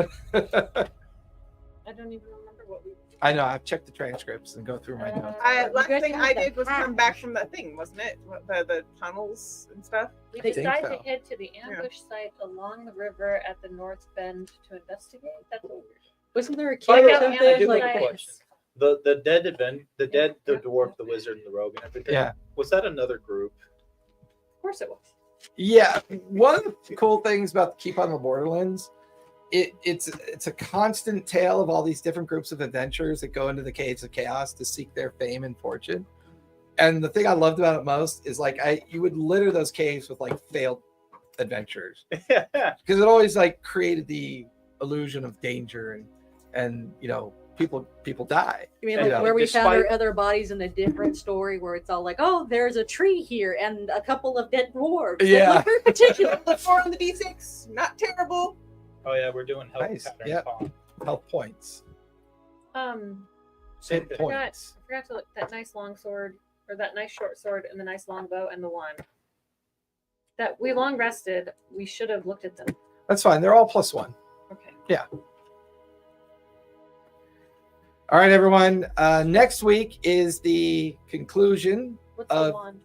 I don't even remember what we. I know. I've checked the transcripts and go through my notes. Last guys thing have I the did was hat. come back from the thing, wasn't it? The tunnels and stuff. We think decided so. to head to the ambush site along the river at the north bend to investigate. That's what we were doing. Wasn't there a By kid the or way, something? I do have Like, a question. The dead event, the dead, the dwarf, the wizard, and the rogue, and everything. Yeah. Was that another group? Of course it was. Yeah, one of the cool things about Keep on the Borderlands, it's a constant tale of all these different groups of adventurers that go into the caves of chaos to seek their fame and fortune. And the thing I loved about it most is like you would litter those caves with like failed adventurers Yeah. because it always like created the illusion of danger and you know people die. You mean You like know, where we found despite- our other bodies in a different story where it's all like, oh, there's a tree here and a couple of dead dwarves. Like, Yeah. look very particular. The 4 on the D6, not terrible. Oh yeah, we're doing health Nice, patterns. yep. Huh? Health points. Same Hit thing. points. I forgot to look that nice long sword, or that nice short sword, and the nice long bow, and the one that we long rested. We should have looked at them. That's fine. They're all +1. Okay. All right, everyone. Next week is the conclusion. What's the one?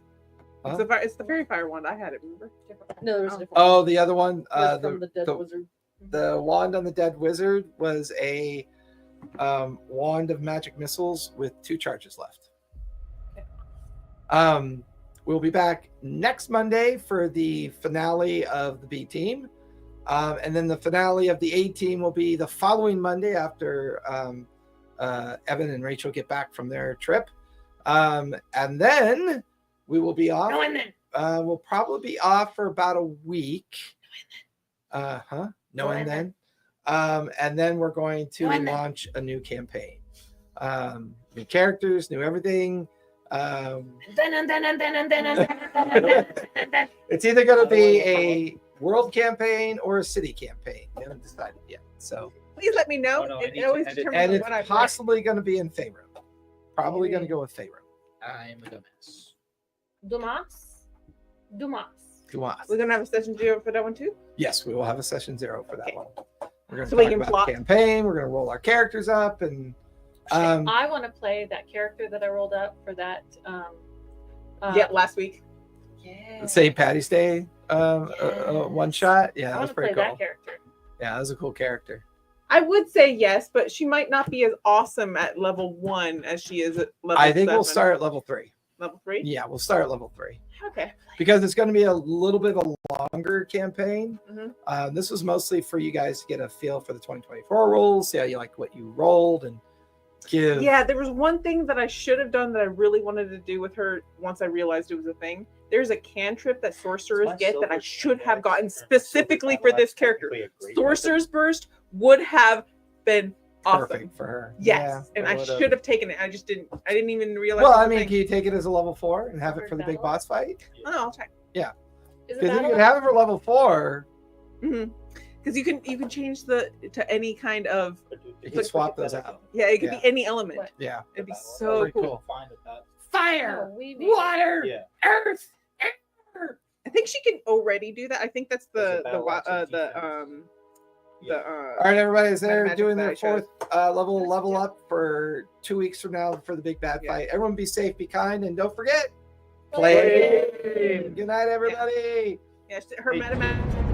Huh? It's the fairy fire one. I had it, remember? No, there's a different Oh, the other one. one. From the dead wizard. The wand on the dead wizard was a wand of magic missiles with 2 charges left. We'll be back next Monday for the finale of the B team. And then the finale of the A team will be the following Monday after Evan and Rachel get back from their trip. And then we will be off. No, and then. We'll probably be off for about a week. No, and then. And then we're going to launch a new campaign. New characters, new everything. It's either going to be a world campaign or a city campaign. We haven't decided yet. So, Please let me know. Oh, no, I need It to always edit. determines and it's what I play. possibly going to be in Faerun. Probably going to go with Faerun. I'm a dumbass. Dumas. We're gonna have a session 0 for that one too. Yes, we will have a session 0 for that Okay. one. We're going to So we talk can about plot. the campaign. We're going to roll our characters up and I want to play that character that I rolled up for that. Yeah, last week. Yeah. St. Patty's Day one shot. Yeah, I that want was to play pretty cool. that character. Yeah, that was a cool character. I would say yes, but she might not be as awesome at level 1 as she is at level I think we'll 7. start at level 3. Level 3. Yeah, we'll start at level 3 Okay. because it's going to be a little bit of a longer campaign. Mhm. This was mostly for you guys to get a feel for the 2024 rules, see how you like what you rolled, and give. Yeah, there was one thing that I should have done that I really wanted to do with her once I realized it was a thing. There's a cantrip that sorcerers get that I should have gotten specifically for this character. Sorcerer's Burst would have been awesome. Perfect for her. Yes, and it I would've. should have taken it. I just didn't. I didn't even realize. Well, it was I a mean, thing. can you take it as a level 4 and have it for the big Battle? boss fight? Oh, I'll check. Is it Because you battle? can have it for level 4. Because you can change to any kind of You can swap those out. yeah. It could Yeah. be any element. What? Yeah. It'd be Very so Very cool. cool. Fine with that. Fire, Oh, we made water, Yeah. earth, air. I think she can already do that. I think that's There's a the battle axe of defense. All right, everybody, is there Magic doing their that I showed. 4th level up for 2 weeks from now for the big bad Yeah. fight? Everyone be safe, be kind, and don't forget, Play. play. Good night, everybody. Yes, her Hey. mathematics.